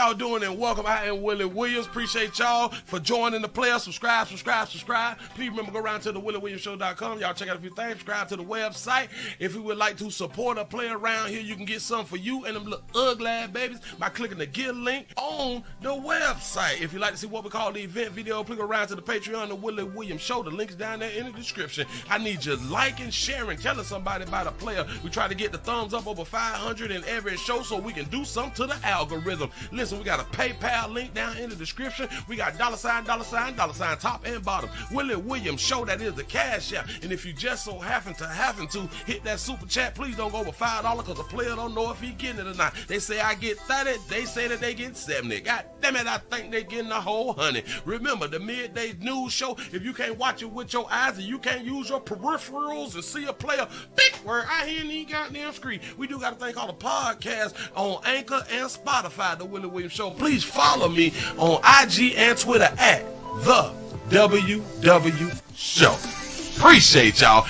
y'all doing and welcome. I am Willie Williams. Appreciate y'all for joining the player. Subscribe. Please remember, go around to the WillieWilliamsShow.com. Y'all check out a few things. Subscribe to the website. If you would like to support a player around here, you can get something for you and them little ugly ass babies by clicking the Get link on the website. If you'd like to see what we call the event video, click around to the Patreon, the Willie Williams Show. The link is down there in the description. I need you liking, sharing, telling somebody about a player. We try to get the thumbs up over 500 in every show so we can do something to the algorithm. Listen, we got a PayPal link down in the description. We got $, top and bottom. Willie Williams Show, that is the cash app. And if you just so happen to hit that super chat, please don't go over $5 because the player don't know if he getting it or not. They say I get 30, they say that they get 70. God damn it, I think they getting a whole 100. Remember, the midday news show, if you can't watch it with your eyes and you can't use your peripherals and see a player, big word, I hear any goddamn screen. We do got a thing called a podcast on Anchor and Spotify, the Willie Williams Show. Please follow me on IG and Twitter at the WW Show. Appreciate y'all.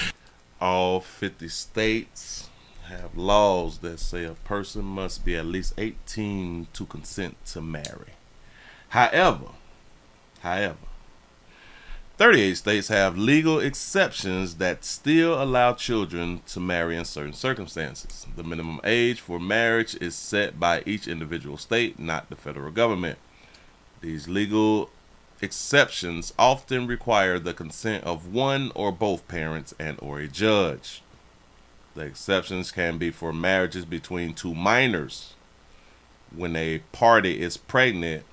All 50 states have laws that say a person must be at least 18 to consent to marry. However, 38 states have legal exceptions that still allow children to marry in certain circumstances. The minimum age for marriage is set by each individual state, not the federal government. These legal exceptions often require the consent of one or both parents and or a judge. The exceptions can be for marriages between two minors, when a party is pregnant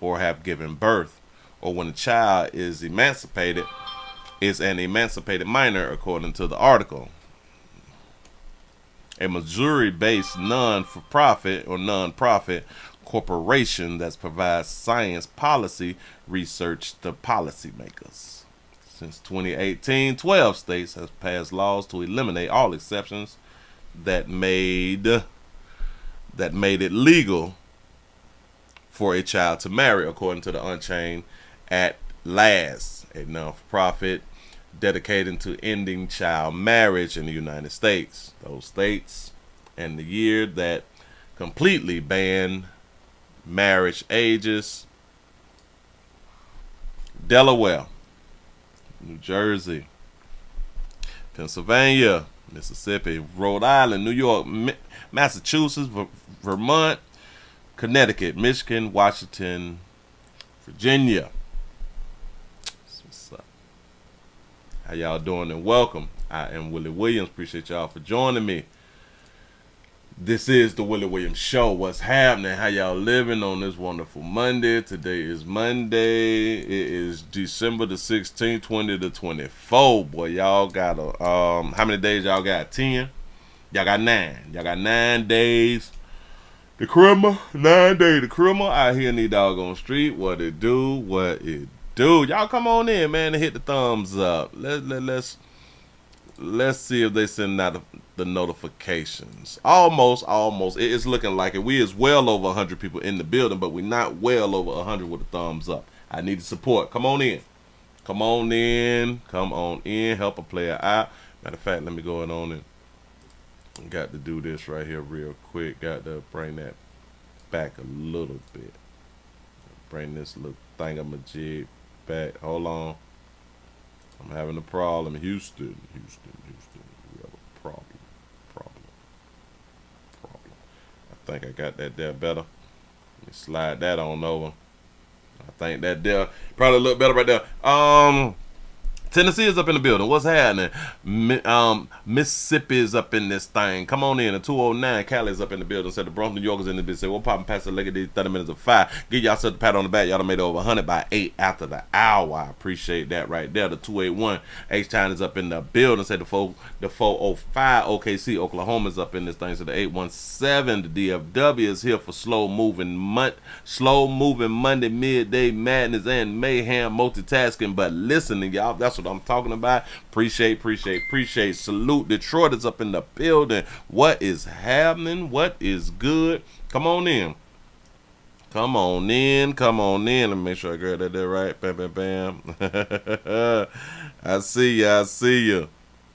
or have given birth, or when a child is an emancipated minor, according to the article. A Missouri-based non-for-profit or non-profit corporation that provides science policy research to policymakers. Since 2018, 12 states have passed laws to eliminate all exceptions that made it legal for a child to marry, according to the Unchained at Last, a non-for-profit dedicated to ending child marriage in the United States. Those states and the year that completely banned marriage ages: Delaware, New Jersey, Pennsylvania, Mississippi, Rhode Island, New York, Massachusetts, Vermont, Connecticut, Michigan, Washington, Virginia. That's what's up. How y'all doing and welcome. I am Willie Williams. Appreciate y'all for joining me. This is the Willie Williams Show. What's happening? How y'all living on this wonderful Monday? Today is Monday. It is December the 16th, 2024. Boy, y'all got how many days y'all got? 10? Y'all got 9. Y'all got 9 days. The criminal, 9 days. The criminal out here in the doggone street. What it do? Y'all come on in, man, and hit the thumbs up. Let's see if they send out the notifications. Almost. It's looking like it. We is well over 100 people in the building, but we're not well over 100 with a thumbs up. I need the support. Come on in. Help a player out. Matter of fact, let me go on and got to do this right here real quick. Got to bring that back a little bit. Bring this little thingamajig back. Hold on. I'm having a problem. Houston. We have a problem. I think I got that there better. Let me slide that on over. I think that there probably look better right there. Tennessee is up in the building. What's happening? Mississippi is up in this thing. Come on in. The 209 Cali is up in the building. Said the Bronx, New York is in the business. Said, we'll pop and pass the leg of these 30 minutes of 5. Give y'all a pat on the back. Y'all done made over 100 by 8 after the hour. I appreciate that right there. The 281 H-Town is up in the building. Said the 405 OKC, Oklahoma is up in this thing. So the 817, the DFW is here for slow moving Monday, midday madness and mayhem multitasking. But listening, y'all, that's what I'm talking about. Appreciate. Salute. Detroit is up in the building. What is happening? What is good? Come on in. Let me make sure I got that there right. Bam. I see ya.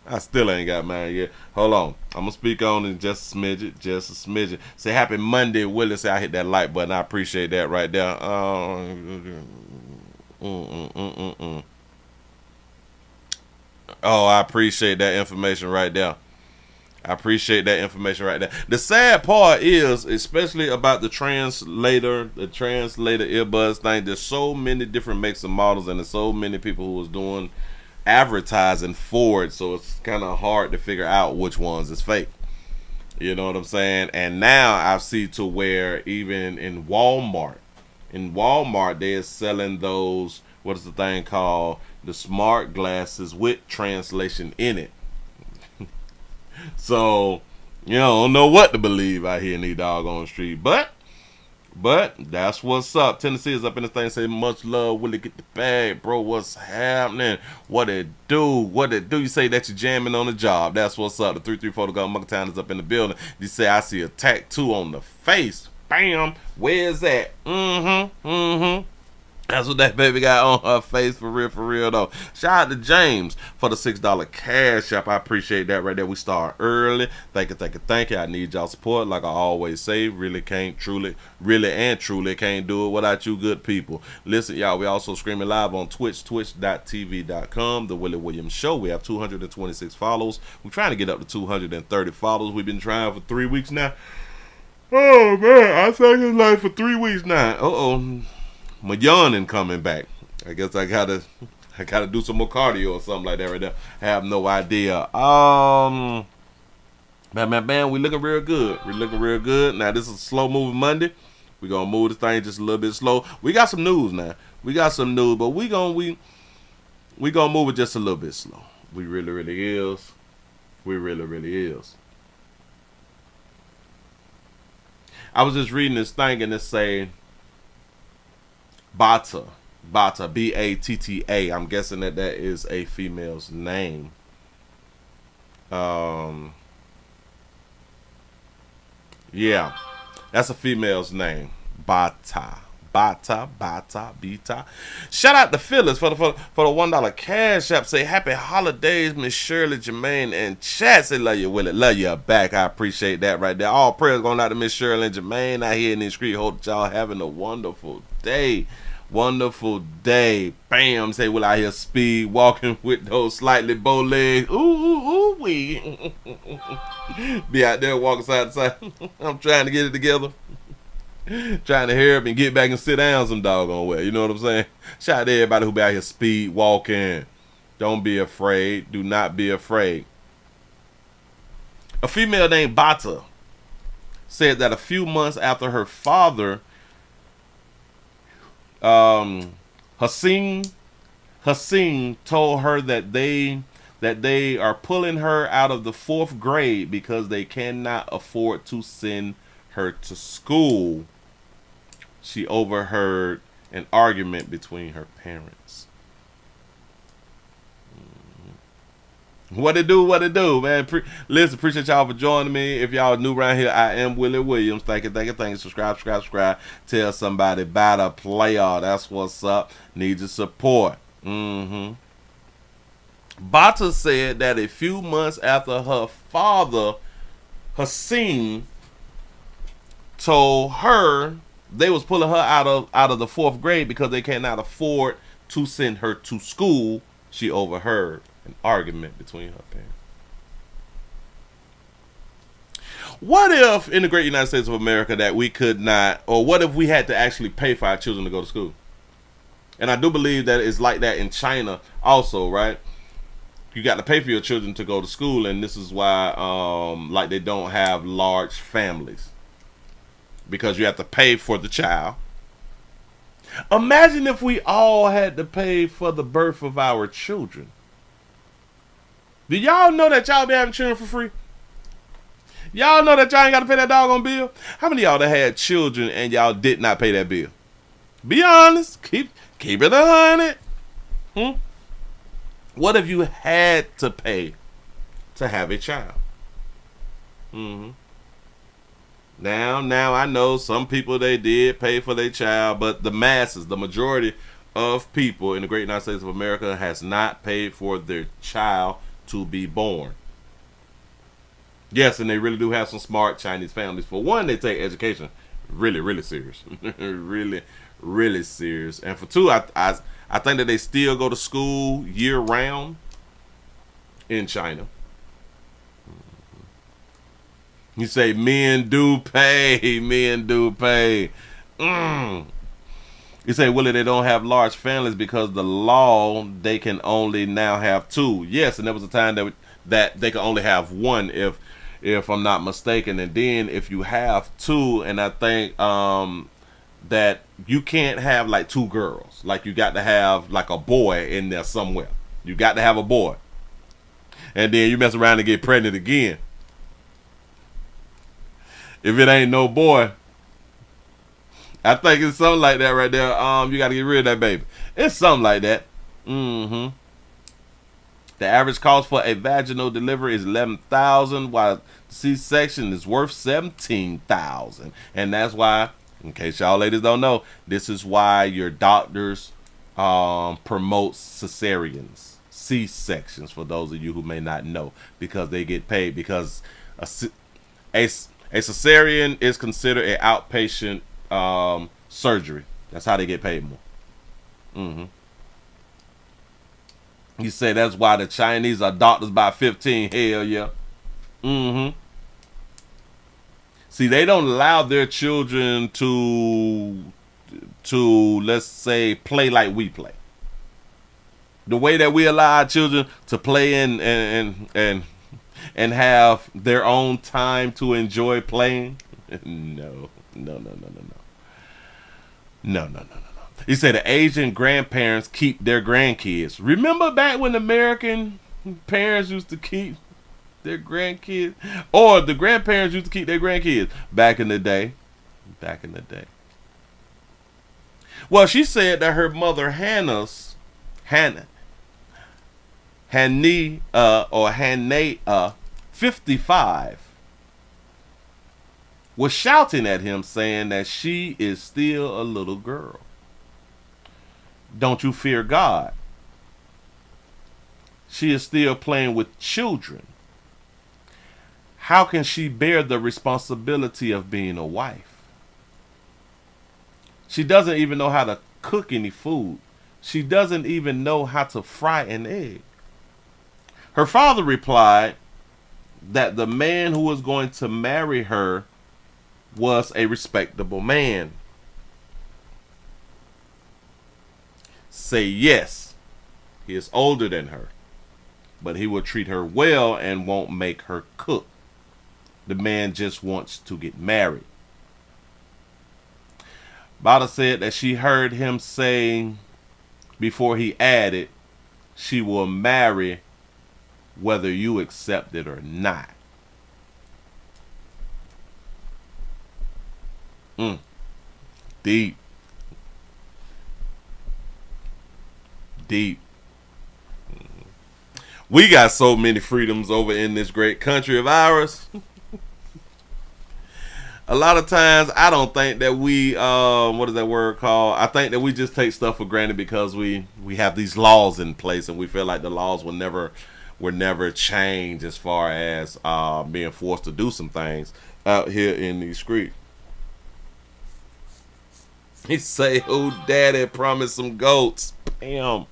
I still ain't got mine yet. Hold on. I'm going to speak on in just a smidget. Just a smidget. Say happy Monday, Willie. Say I hit that like button. I appreciate that right there. Oh, I appreciate that information right there. I appreciate that information right there. The sad part is, especially about the translator earbuds thing, there's so many different makes and models, and there's so many people who was doing advertising for it, so it's kind of hard to figure out which ones is fake. You know what I'm saying? And now I see to where even in Walmart, they're selling those, what is the thing called? The smart glasses with translation in it. So, you know, don't know what to believe out here in these doggone street. But that's what's up. Tennessee is up in this thing. Say much love, Willie, get the bag, bro. What's happening? What it do? What it do? You say that you're jamming on the job. That's what's up. The 334 to go Muckatown is up in the building. You say I see a tattoo on the face. Bam. Where's that? That's what that baby got on her face, for real though. Shout out to James for the $6 cash app. I appreciate that right there. We start early. Thank you. I need y'all support. Like I always say, really and truly can't do it without you good people. Listen, y'all, we also streaming live on Twitch, twitch.tv.com, The Willie Williams Show. We have 226 follows. We're trying to get up to 230 follows. We've been trying for 3 weeks now. Oh, man, I think it's like for 3 weeks now. My yawning coming back. I guess I gotta do some more cardio or something like that right there. I have no idea. Man, we looking real good. Now this is a slow moving Monday. We gonna move this thing just a little bit slow. We got some news now. But we gonna move it just a little bit slow. We really is. We really is. I was just reading this thing and it say Bata, Batta. I'm guessing that is a female's name. Yeah, that's a female's name. Bata. Shout out to Phyllis for the $1 cash app. Say happy holidays, Miss Shirley, Jermaine, and chat. Say love you, Willie. Love you back. I appreciate that right there. All prayers going out to Miss Shirley and Jermaine out here in the street. Hope y'all having a wonderful day. Bam. Say Will out here speed walking with those slightly bow legs. Ooh wee. Be out there walking side to side. I'm trying to get it together. Trying to hurry up and get back and sit down some doggone way. You know what I'm saying? Shout out to everybody who be out here speed walking. Don't be afraid. Do not be afraid. A female named Bata said that a few months after her father, Hassan told her that they are pulling her out of the 4th grade because they cannot afford to send her to school. She overheard an argument between her parents. What it do, man? Listen, appreciate y'all for joining me. If y'all new around here, I am Willie Williams. Thank you. Subscribe. Tell somebody about a player. That's what's up. Need your support. Bata said that a few months after her father, Hassan, told her they was pulling her out of the 4th grade because they cannot afford to send her to school, she overheard an argument between her parents. What if in the great United States of America that we could not, or what if we had to actually pay for our children to go to school? And I do believe that it's like that in China also, right? You got to pay for your children to go to school, and this is why like they don't have large families. Because you have to pay for the child. Imagine if we all had to pay for the birth of our children. Do y'all know that y'all be having children for free? Y'all know that y'all ain't got to pay that doggone bill? How many of y'all that had children and y'all did not pay that bill? Be honest. Keep it 100. What if you had to pay to have a child? Now I know some people, they did pay for their child, but the masses, the majority of people in the great United States of America has not paid for their child to be born. Yes, and they really do have some smart Chinese families. For one, they take education really, really serious. Really, really serious. And for two, I think that they still go to school year round in China. You say men do pay. Men do pay. You say, Willie, they don't have large families because the law, they can only now have two. Yes, and there was a time that they could only have one if I'm not mistaken. And then if you have two, and I think that you can't have like two girls. Like you got to have like a boy in there somewhere. You got to have a boy. And then you mess around and get pregnant again. If it ain't no boy, I think it's something like that right there. You got to get rid of that baby. It's something like that. The average cost for a vaginal delivery is $11,000, while C-section is worth $17,000. And that's why, in case y'all ladies don't know, this is why your doctors promote cesareans, C-sections, for those of you who may not know, because they get paid. Because a cesarean is considered an outpatient surgery. That's how they get paid more. You say that's why the Chinese are doctors by 15. Hell yeah. See, they don't allow their children to let's say play like we play. The way that we allow our children to play and have their own time to enjoy playing. No. He said the Asian grandparents keep their grandkids. Remember back when American parents used to keep their grandkids? Or the grandparents used to keep their grandkids back in the day. Well, she said that her mother Hannah, 55, was shouting at him saying that she is still a little girl. Don't you fear God? She is still playing with children. How can she bear the responsibility of being a wife? She doesn't even know how to cook any food. She doesn't even know how to fry an egg. Her father replied that the man who was going to marry her was a respectable man. Say yes, he is older than her, but he will treat her well and won't make her cook. The man just wants to get married. Bada said that she heard him say before he added, she will marry whether you accept it or not. Deep. We got so many freedoms over in this great country of ours. A lot of times I don't think that we what is that word called? I think that we just take stuff for granted because we have these laws in place, and we feel like the laws will never change as far as being forced to do some things out here in these streets. He say, "Oh, daddy promised some goats." Bam.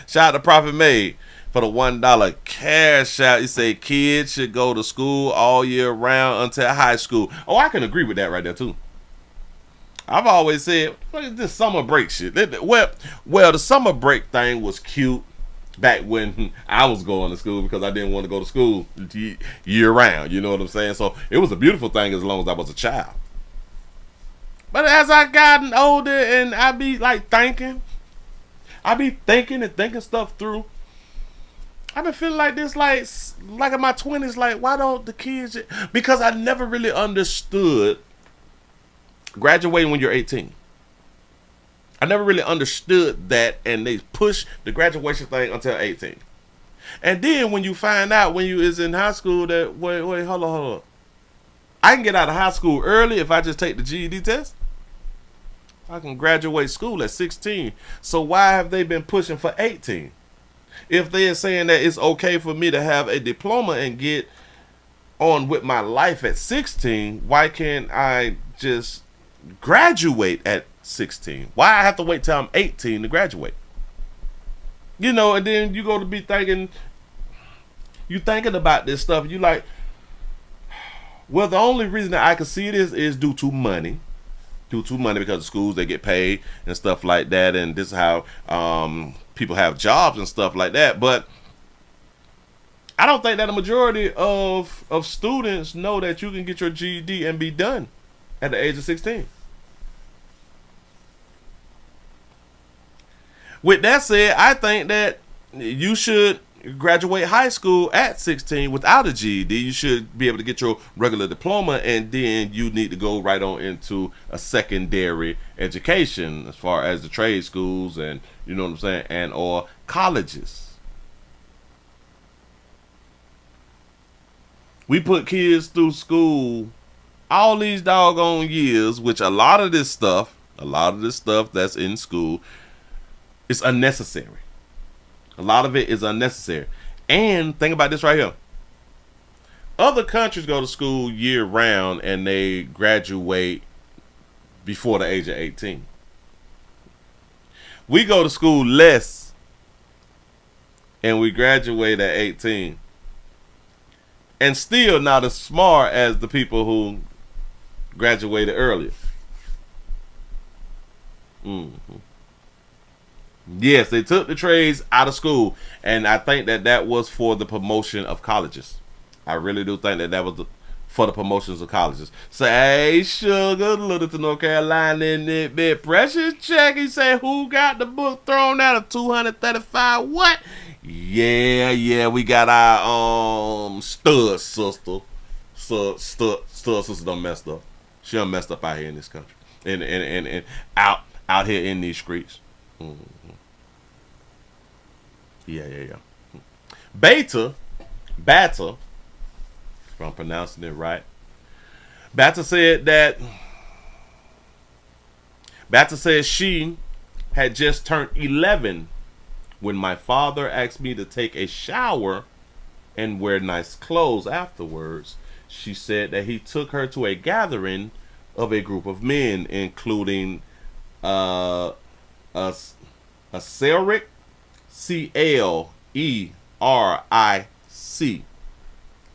Shout out to Prophet Made for the $1 cash out. He say kids should go to school all year round until high school. Oh, I can agree with that right there too. I've always said, what is this summer break shit? Well, the summer break thing was cute back when I was going to school because I didn't want to go to school year round. You know what I'm saying? So it was a beautiful thing as long as I was a child. But as I gotten older and I be like thinking and thinking stuff through, I've been feeling like this, like in my 20s, like, why don't the kids, because I never really understood graduating when you're 18. I never really understood that, and they push the graduation thing until 18. And then when you find out when you is in high school that, wait, hold on. I can get out of high school early if I just take the GED test. I can graduate school at 16. So why have they been pushing for 18? If they're saying that it's okay for me to have a diploma and get on with my life at 16, why can't I just graduate at 16? Why I have to wait till I'm 18 to graduate? You know, and then you go to be thinking, you thinking about this stuff, you like, well, the only reason that I can see this is due to money. Due to money, because the schools, they get paid and stuff like that, and this is how people have jobs and stuff like that. But I don't think that a majority of students know that you can get your GED and be done at the age of 16. With that said, I think that you should graduate high school at 16 without a GED. You should be able to get your regular diploma, and then you need to go right on into a secondary education as far as the trade schools, and you know what I'm saying, and or colleges. We put kids through school all these doggone years, which a lot of this stuff that's in school is unnecessary. A lot of it is unnecessary. And think about this right here. Other countries go to school year round and they graduate before the age of 18. We go to school less and we graduate at 18. And still not as smart as the people who graduated earlier. Mm-hmm. Yes, they took the trades out of school, and I think that was for the promotion of colleges. I really do think that was for the promotions of colleges. Say, hey, sugar, little to North Carolina in that bit. Precious check. He said, who got the book thrown out of 235? What? Yeah, we got our stud sister. Stud sister done messed up. She done messed up out here in this country. And out here in these streets. Mm-hmm. Yeah. Batter, if I'm pronouncing it right. Batter said she had just turned 11 when my father asked me to take a shower and wear nice clothes afterwards. She said that he took her to a gathering of a group of men, including a Celric, Cleric.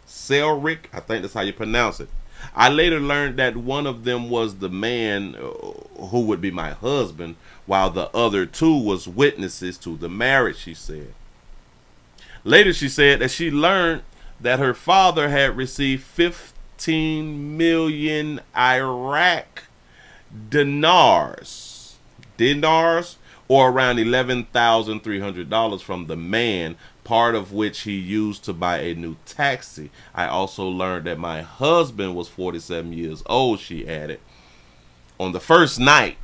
Celric, I think that's how you pronounce it. I later learned that one of them was the man who would be my husband, while the other two was witnesses to the marriage, she said. Later, she said that she learned that her father had received 15 million Iraq dinars, or around $11,300 from the man, part of which he used to buy a new taxi. I also learned that my husband was 47 years old, she added. On the first night,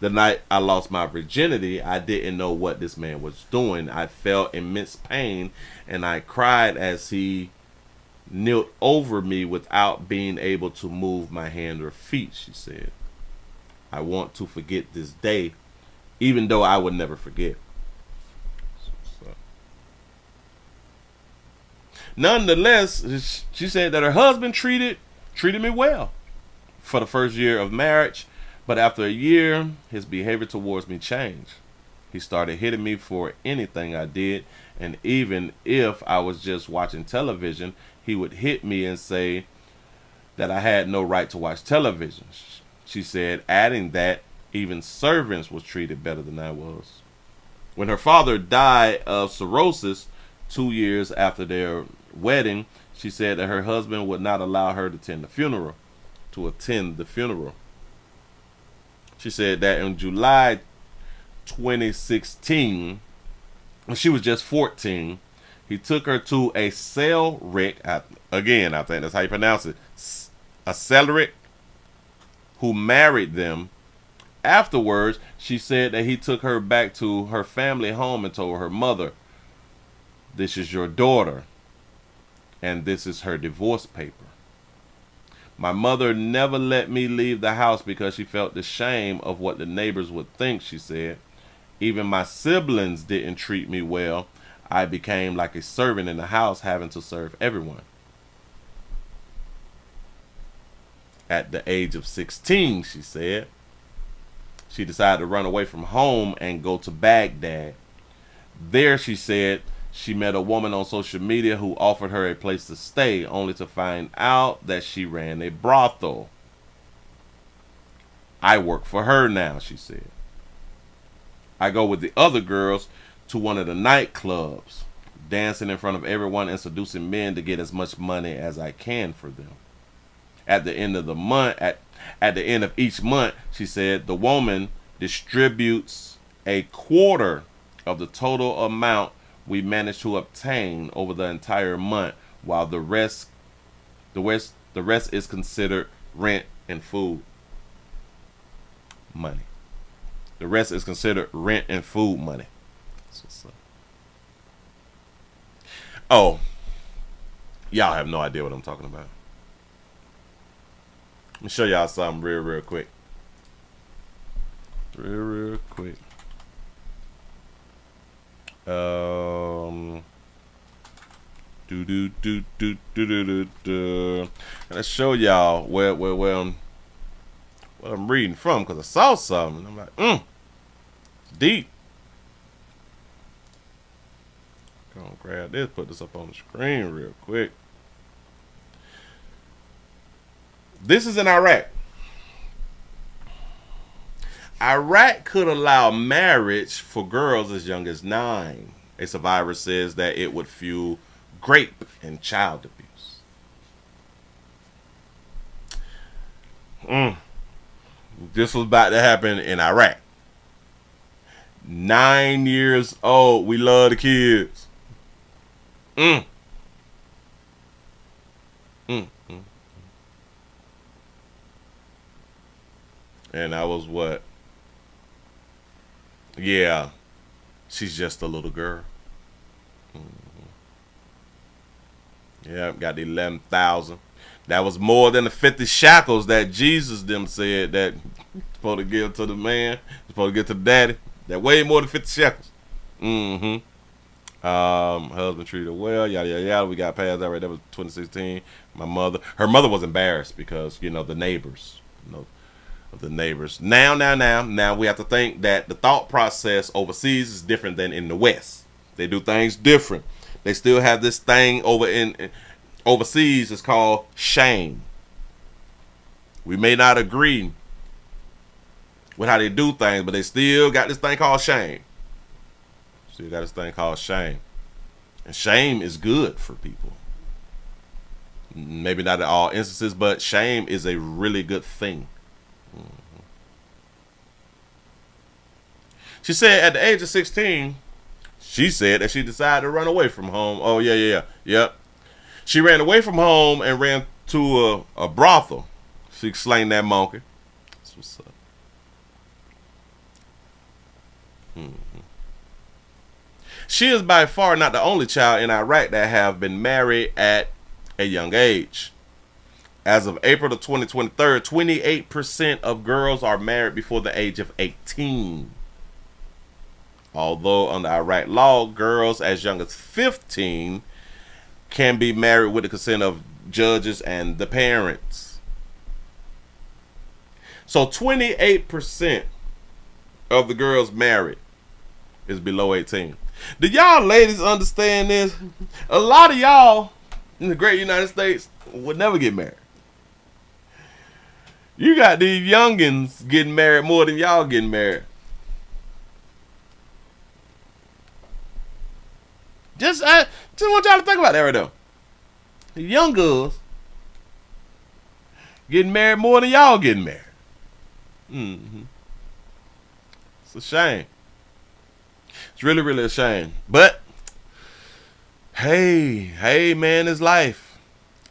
the night I lost my virginity, I didn't know what this man was doing. I felt immense pain, and I cried as he knelt over me without being able to move my hand or feet, she said. I want to forget this day, even though I would never forget. Nonetheless, she said that her husband treated me well for the first year of marriage, but after a year, his behavior towards me changed. He started hitting me for anything I did, and even if I was just watching television, he would hit me and say that I had no right to watch television. She said, adding that even servants was treated better than I was. When her father died of cirrhosis 2 years after their wedding, she said that her husband would not allow her to attend the funeral. She said that in July 2016, when she was just 14, he took her to a Celric, again, I think that's how you pronounce it, a Celric, who married them. Afterwards, she said that he took her back to her family home and told her mother, "This is your daughter, and this is her divorce paper." My mother never let me leave the house because she felt the shame of what the neighbors would think, she said. Even my siblings didn't treat me well. I became like a servant in the house, having to serve everyone. At the age of 16, she said, she decided to run away from home and go to Baghdad. There, she said, she met a woman on social media who offered her a place to stay, only to find out that she ran a brothel. I work for her now, she said. I go with the other girls to one of the nightclubs, dancing in front of everyone and seducing men to get as much money as I can for them. At the end of the month, at the end of each month, she said, the woman distributes a quarter of the total amount we managed to obtain over the entire month, while the rest is considered rent and food money. The rest is considered rent and food money. That's what's up. Oh, y'all have no idea what I'm talking about. Let me show y'all something real quick. Real quick. Let's show y'all where I'm reading from, because I saw something. I'm like, deep. Go on, grab this, put this up on the screen real quick. This is in Iraq. Iraq could allow marriage for girls as young as 9. A survivor says that it would fuel rape and child abuse. This was about to happen in Iraq. 9 years old. We love the kids. And I was what? Yeah. She's just a little girl. Yeah, got the 11,000. That was more than the 50 shekels that Jesus them said that supposed to give to the man, supposed to give to the daddy. That way more than 50 shekels. Husband treated her well, yada yada yada. We got past that right. That was 2016. Her mother was embarrassed because, the neighbors, of the neighbors. Now we have to think that the thought process overseas is different than in the West. They do things different. They still have this thing overseas. It's called shame. We may not agree with how they do things, but they still got this thing called shame. Still got this thing called shame. And shame is good for people. Maybe not in all instances, but shame is a really good thing. She said at the age of 16, she said that she decided to run away from home. Oh, yep. She ran away from home and ran to a brothel. She slain that monkey. That's what's up. She is by far not the only child in Iraq that have been married at a young age. As of April the 2023, 28% of girls are married before the age of 18. Although under Iraq law, girls as young as 15 can be married with the consent of judges and the parents. So 28% of the girls married is below 18. Do y'all ladies understand this? A lot of y'all in the great United States would never get married. You got these youngins getting married more than y'all getting married. Just want y'all to think about that right now. The young girls getting married more than y'all getting married. It's a shame. It's really a shame. But hey man, it's life.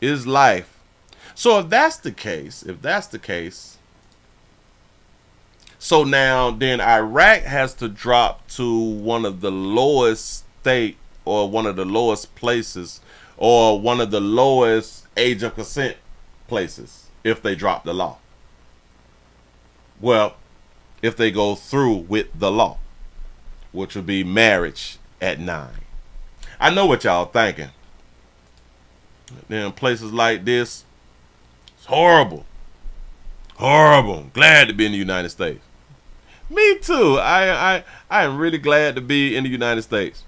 It's life. So if that's the case, so now then Iraq has to drop to one of the lowest state or one of the lowest places or one of the lowest age of consent places. if they drop the law. Well, if they go through with the law, which would be marriage at 9. I know what y'all thinking. In places like this, it's horrible. Horrible. Glad to be in the United States. Me too. I am really glad to be in the United States.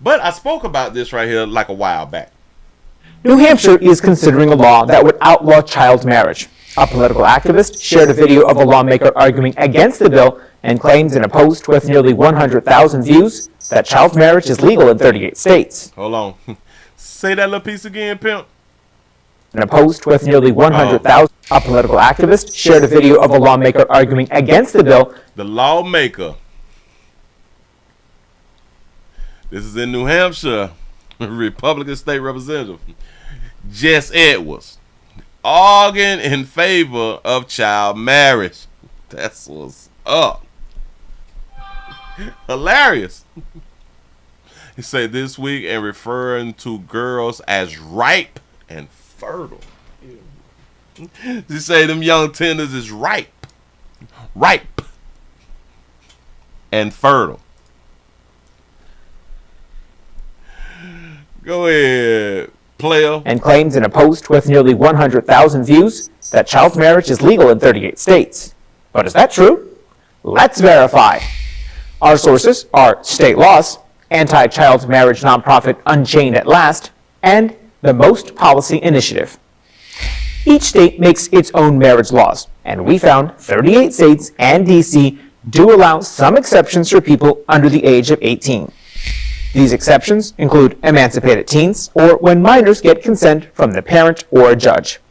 But I spoke about this right here like a while back. New Hampshire is considering a law that would outlaw child marriage. A political activist shared a video of a lawmaker arguing against the bill and claims in a post with nearly 100,000 views that child marriage is legal in 38 states. Hold on. Say that little piece again, Pimp. In a post with nearly 100,000, a political activist shared a video of a lawmaker arguing against the bill. The lawmaker. This is in New Hampshire. Republican State Representative Jess Edwards arguing in favor of child marriage. That's what's up. Hilarious. He said this week and referring to girls as ripe and fertile. He say them young tenders is ripe and fertile. Go ahead, player. And claims in a post with nearly 100,000 views that child marriage is legal in 38 states. But is that true? Let's verify. Our sources are state laws, anti-child marriage nonprofit Unchained at Last, and the Most Policy Initiative. Each state makes its own marriage laws, and we found 38 states and D.C. do allow some exceptions for people under the age of 18. These exceptions include emancipated teens or when minors get consent from the parent or a judge.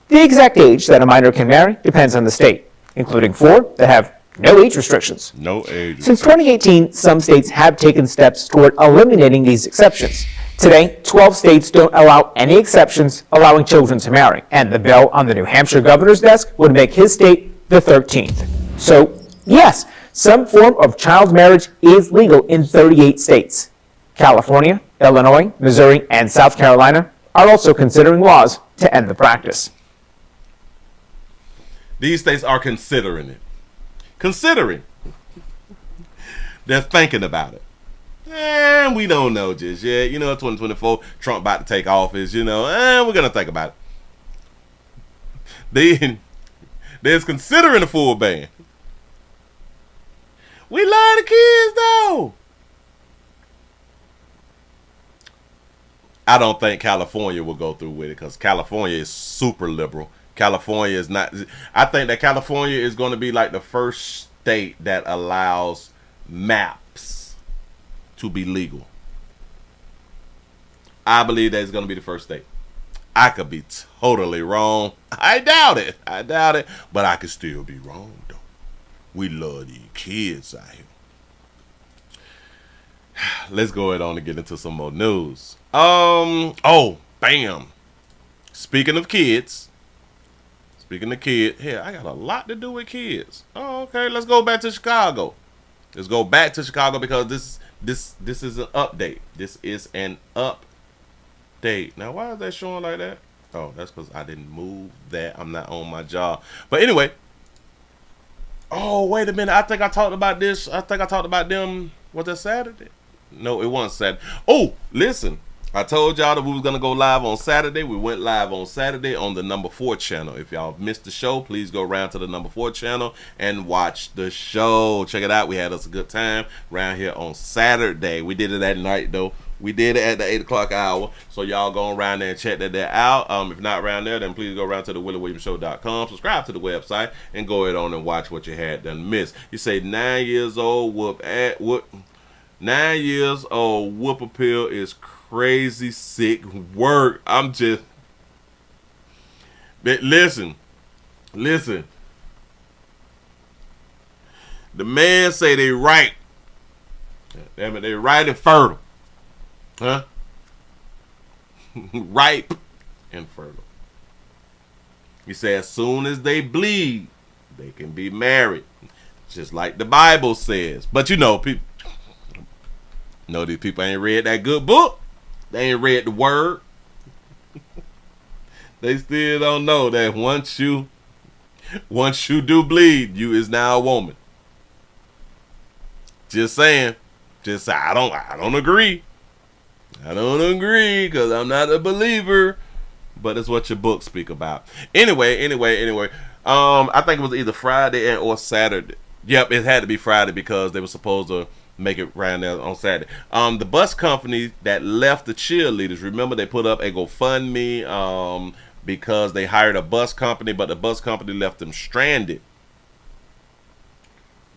The exact age that a minor can marry depends on the state, including 4 that have no age restrictions. No age. Since 2018, some states have taken steps toward eliminating these exceptions. Today, 12 states don't allow any exceptions allowing children to marry, and the bill on the New Hampshire governor's desk would make his state the 13th. So, yes, some form of child marriage is legal in 38 states. California, Illinois, Missouri, and South Carolina are also considering laws to end the practice. These states are considering it. Considering. They're thinking about it. And we don't know just yet. 2024, Trump about to take office, we're going to think about it. They're considering a full ban. We love the kids, though. I don't think California will go through with it because California is super liberal. California is not. I think that California is going to be like the first state that allows maps to be legal. I believe that it's going to be the first state. I could be totally wrong. I doubt it. But I could still be wrong, though. We love these kids out here. Let's go ahead on and get into some more news. Bam. Speaking of kids. Hey, I got a lot to do with kids. Oh, okay. Let's go back to Chicago. Because this is an update. This is an update. Now, why is that showing like that? Oh, that's because I didn't move that. I'm not on my job. But anyway. Oh, wait a minute. I think I talked about this. Them. Was that Saturday? No, it wasn't Saturday. Oh, listen. I told y'all that we was going to go live on Saturday. We went live on Saturday on the number 4 channel. If y'all missed the show, please go around to the number 4 channel and watch the show. Check it out. We had us a good time around here on Saturday. We did it at night, though. We did it at the 8 o'clock hour. So y'all go around there and check that out. If not around there, then please go around to the WillieWilliamsShow.com. Subscribe to the website and go ahead on and watch what you had done missed. You say 9 years old, 9 years old, whoop appeal is crazy sick work. But listen. The man say they right. Damn it, they right and fertile. Huh? Ripe and fertile. He said as soon as they bleed, they can be married. Just like the Bible says. But people these people ain't read that good book. They ain't read the word. They still don't know that once you do bleed, you is now a woman. Just saying. I don't agree. I don't agree because I'm not a believer. But it's what your books speak about. Anyway. I think it was either Friday or Saturday. Yep, it had to be Friday because they were supposed to make it right there on Saturday. The bus company that left the cheerleaders, remember they put up a GoFundMe because they hired a bus company, but the bus company left them stranded.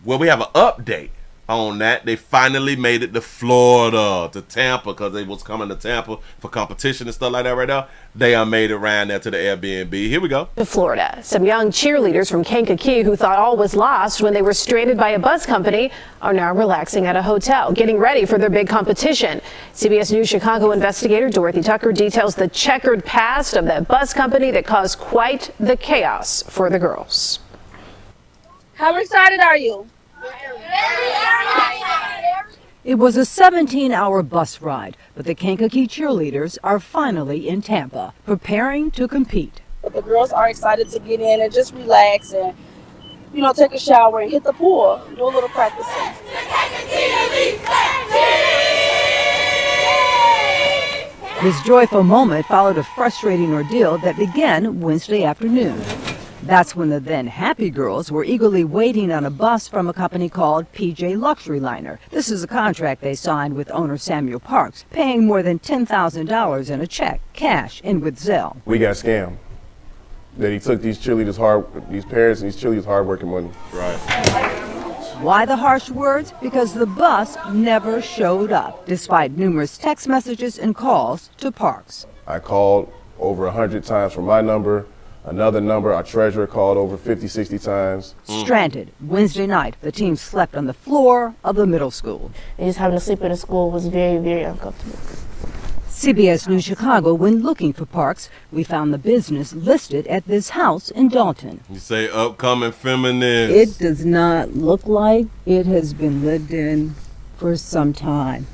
Well, we have an update on that. They finally made it to Florida, to Tampa, because they was coming to Tampa for competition and stuff like that right now. They made it around there to the Airbnb. Here we go. To Florida. Some young cheerleaders from Kankakee who thought all was lost when they were stranded by a bus company are now relaxing at a hotel, getting ready for their big competition. CBS News Chicago investigator Dorothy Tucker details the checkered past of that bus company that caused quite the chaos for the girls. How excited are you? It was a 17-hour bus ride, but the Kankakee cheerleaders are finally in Tampa, preparing to compete. The girls are excited to get in and just relax and, take a shower and hit the pool, do a little practicing. This joyful moment followed a frustrating ordeal that began Wednesday afternoon. That's when the then happy girls were eagerly waiting on a bus from a company called PJ Luxury Liner. This is a contract they signed with owner Samuel Parks, paying more than $10,000 in a check, cash, and with Zelle. We got scammed. That he took these parents and these cheerleaders hard-working money. Right. Why the harsh words? Because the bus never showed up, despite numerous text messages and calls to Parks. I called over 100 times from my number. Another number, our treasurer called over 50, 60 times. Stranded. Wednesday night, the team slept on the floor of the middle school. And just having to sleep in the school was very, very uncomfortable. CBS News Chicago, when looking for Parks, we found the business listed at this house in Dalton. You say upcoming feminist. It does not look like it has been lived in for some time.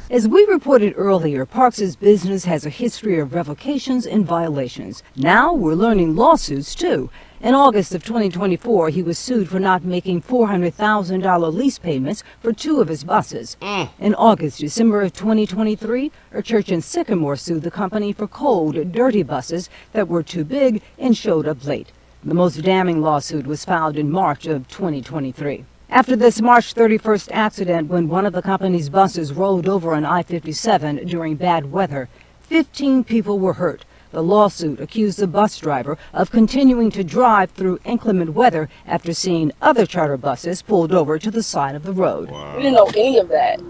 As we reported earlier, Parks' business has a history of revocations and violations. Now we're learning lawsuits, too. In August of 2024, he was sued for not making $400,000 lease payments for 2 of his buses. In December of 2023, a church in Sycamore sued the company for cold, dirty buses that were too big and showed up late. The most damning lawsuit was filed in March of 2023. After this March 31st accident, when one of the company's buses rolled over on I-57 during bad weather, 15 people were hurt. The lawsuit accused the bus driver of continuing to drive through inclement weather after seeing other charter buses pulled over to the side of the road. Wow. We didn't know any of that.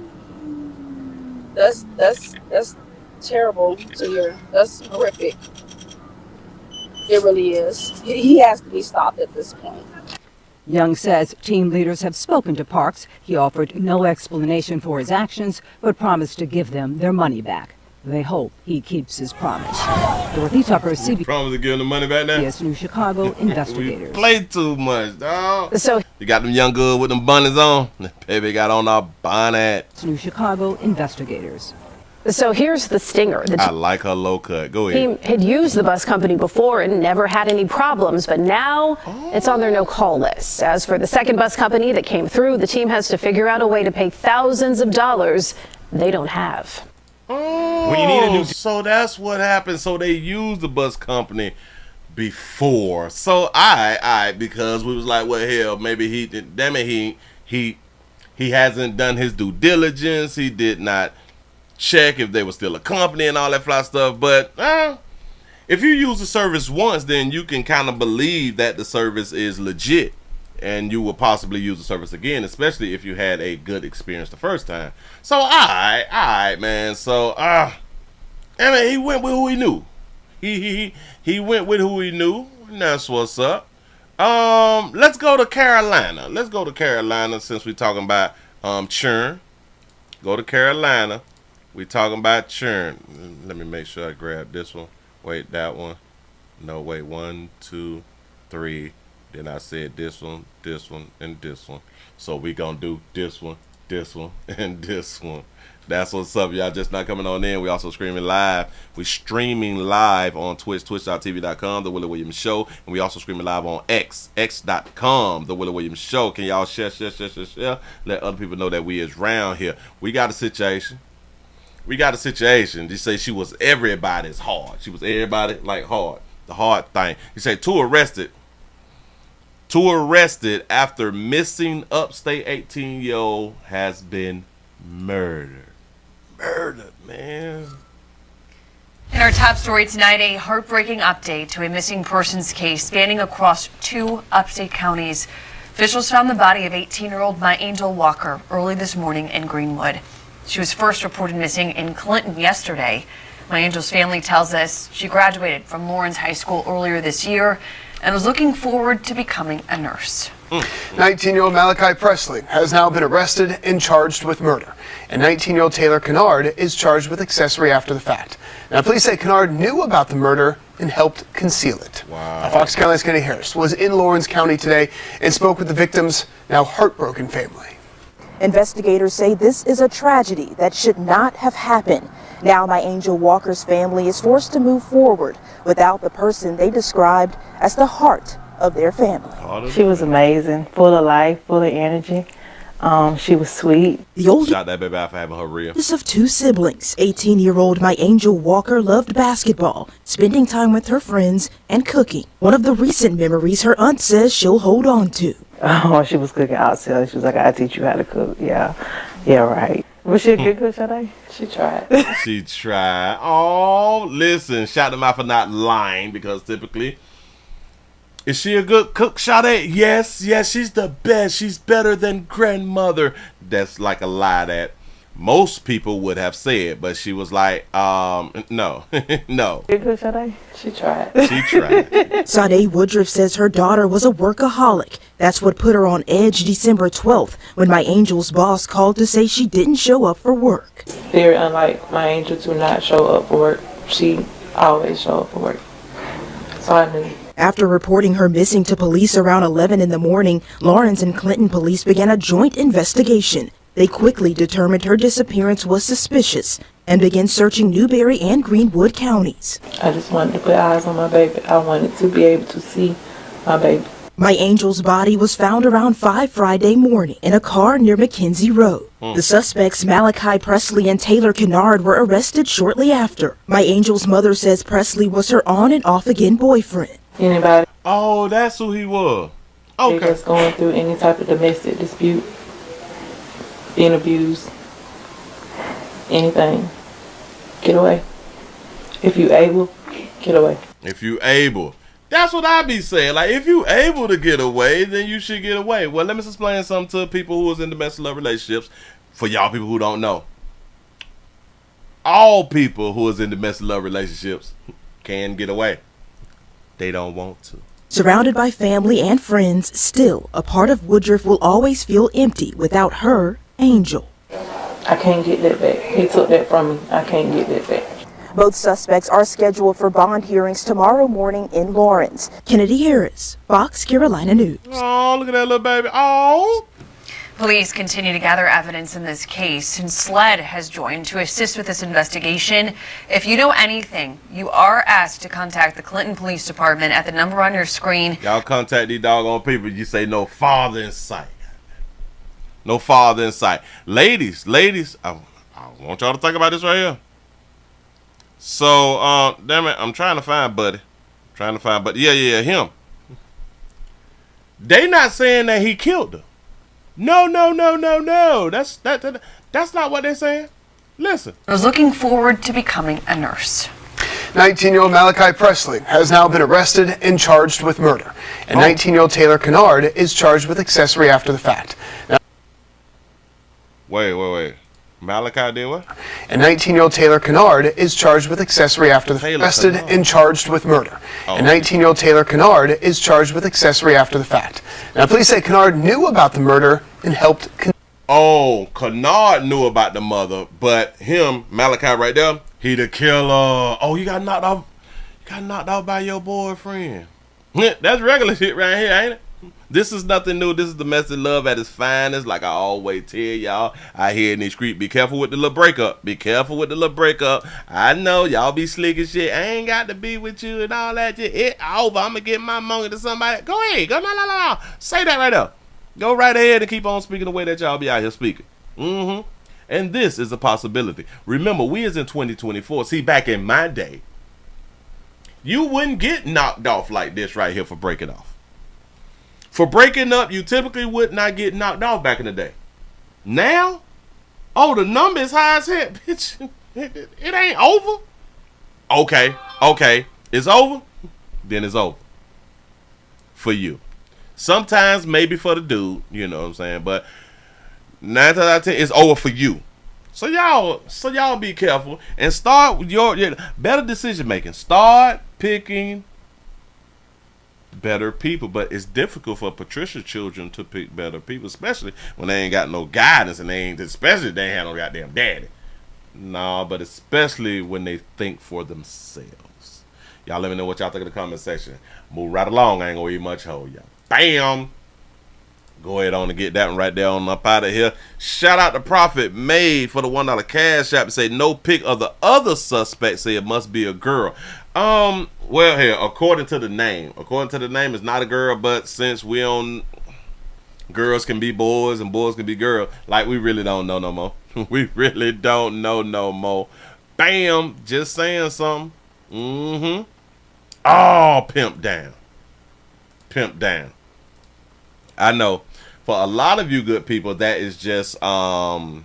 That's terrible to hear. That's horrific. It really is. He has to be stopped at this point. Young says team leaders have spoken to Parks. He offered no explanation for his actions, but promised to give them their money back. They hope he keeps his promise. Dorothy Tucker, CBS Promise to give them the money back now? News Chicago investigators. We play too much, dog. So You got them young girls with them bunnies on. Baby got on our bonnet. News Chicago investigators. So here's the stinger. The I like her low cut. Go ahead. team had used the bus company before and never had any problems, but now it's on their no-call list. As for the second bus company that came through, the team has to figure out a way to pay thousands of dollars they don't have. When you need a new, so that's what happened. So they used the bus company before. So I because we was like, well, hell, maybe he did. Damn it, he hasn't done his due diligence. He did not check if they were still a company and all that fly stuff. But if you use the service once, then you can kind of believe that the service is legit, and you will possibly use the service again, especially if you had a good experience the first time. So all right, man. So I mean, he went with who he knew. He went with who he knew, and that's what's up. Let's go to Carolina. Let's go to Carolina since we're talking about churn. Go to Carolina. We talking about churn. Let me make sure I grab this one. Wait, that one. No, wait. 1, 2, 3. Then I said this one, and this one. So we gonna do this one, this one, and this one. That's what's up, y'all. Just not coming on in. We also streaming live. We streaming live on Twitch, twitch.tv.com, The Willie Williams Show. And we also streaming live on x.com, The Willie Williams Show. Can y'all share? Let other people know that we is round here. We got a situation. You say she was everybody's hard. She was everybody like hard. The hard thing. You say two arrested after missing upstate 18-year-old has been murdered. Murdered, man. In our top story tonight, a heartbreaking update to a missing persons case spanning across 2 upstate counties. Officials found the body of 18-year-old My Angel Walker early this morning in Greenwood. She was first reported missing in Clinton yesterday. My Angel's family tells us she graduated from Lawrence High School earlier this year and was looking forward to becoming a nurse. 19-year-old Malachi Presley has now been arrested and charged with murder. And 19-year-old Taylor Kennard is charged with accessory after the fact. Now, police say Kennard knew about the murder and helped conceal it. Wow. Fox County's Kenny Harris was in Lawrence County today and spoke with the victim's now heartbroken family. Investigators say this is a tragedy that should not have happened. Now My Angel Walker's family is forced to move forward without the person they described as the heart of their family. She was amazing, full of life, full of energy. She was sweet. The oldest Shout that baby out for having her real. of 2 siblings, 18-year-old My Angel Walker loved basketball, spending time with her friends, and cooking. One of the recent memories her aunt says she'll hold on to. Oh, she was cooking outside. She was like, I'll teach you how to cook. Yeah, right. Was she a good cook, Sade? She tried. She tried. Oh, listen, shout them out for not lying, because typically, is she a good cook, Sade? Yes, she's the best. She's better than grandmother. That's like a lie that most people would have said, but she was like, no. Good cook, Sade? She tried. She tried. Sade Woodruff says her daughter was a workaholic. That's what put her on edge December 12th when My Angel's boss called to say she didn't show up for work. Very unlike My Angel to not show up for work. She always show up for work. So I knew. After reporting her missing to police around 11 in the morning, Lawrence and Clinton police began a joint investigation. They quickly determined her disappearance was suspicious and began searching Newberry and Greenwood counties. I just wanted to put eyes on my baby. I wanted to be able to see my baby. My Angel's body was found around 5 Friday morning in a car near McKenzie Road. The suspects, Malachi Presley and Taylor Kennard, were arrested shortly after. My Angel's mother says Presley was her on and off again boyfriend. Anybody? Oh, that's who he was. Okay. That's going through any type of domestic dispute, being abused, anything. Get away. If you able, get away. If you able. That's what I be saying. Like, if you able to get away, then you should get away. Well, let me explain something to people who is in domestic love relationships. For y'all people who don't know. All people who is in domestic love relationships can get away. They don't want to. Surrounded by family and friends, still, a part of Woodruff will always feel empty without her Angel. I can't get that back. He took that from me. I can't get that back. Both suspects are scheduled for bond hearings tomorrow morning in Lawrence. Kennedy Harris, Fox Carolina News. Oh, look at that little baby. Oh. Police continue to gather evidence in this case, and SLED has joined to assist with this investigation. If you know anything, you are asked to contact the Clinton Police Department at the number on your screen. Y'all contact these doggone people. You say no father in sight. No father in sight. Ladies, I want y'all to think about this right here. So, damn it, I'm trying to find Buddy. Yeah, him. They not saying that he killed her. No. That's not what they're saying. Listen. I was looking forward to becoming a nurse. 19-year-old Malachi Presley has now been arrested and charged with murder. And 19-year-old Taylor Kennard is charged with accessory after the fact. Now, Wait. Malachi did what? And 19-year-old Taylor Kennard is charged with accessory after the fact. Arrested and charged with murder. And 19-year-old Taylor Kennard is charged with accessory after the fact. Now, police say Kennard knew about the murder and helped. Kennard knew about the mother, but him, Malachi right there, he the killer. Oh, you got knocked off. You got knocked out by your boyfriend. That's regular shit right here, ain't it? This is nothing new. This is domestic love at its finest. Like I always tell y'all, I hear in these streets, be careful with the little breakup. Be careful with the little breakup. I know y'all be slick as shit. I ain't got to be with you and all that shit. It over. I'm going to get my money to somebody. Go ahead. Go, no. Say that right there. Go right ahead and keep on speaking the way that y'all be out here speaking. And this is a possibility. Remember, we is in 2024. See, back in my day, you wouldn't get knocked off like this right here for breaking off. For breaking up, you typically would not get knocked off back in the day. Now, oh, the number is high as hell. Bitch, it ain't over. Okay, it's over. Then it's over. For you. Sometimes maybe for the dude, you know what I'm saying? But 9 times out of 10, it's over for you. So y'all be careful and start with your better decision making. Start picking better people, but it's difficult for Patricia children to pick better people, especially when they ain't got no guidance and especially they ain't have no goddamn daddy. No, but especially when they think for themselves. Y'all let me know what y'all think in the comment section. Move right along. I ain't gonna eat much hoe, y'all. Bam. Go ahead on and get that one right there on up out of here. Shout out to Prophet Made for the $1 cash app. Say no pic of the other suspect. Say it must be a girl. Well, here, according to the name, it's not a girl, but since we on girls can be boys and boys can be girls, like we really don't know no more. We really don't know no more. Bam, just saying something. Oh, pimp down. I know for a lot of you good people, that is just a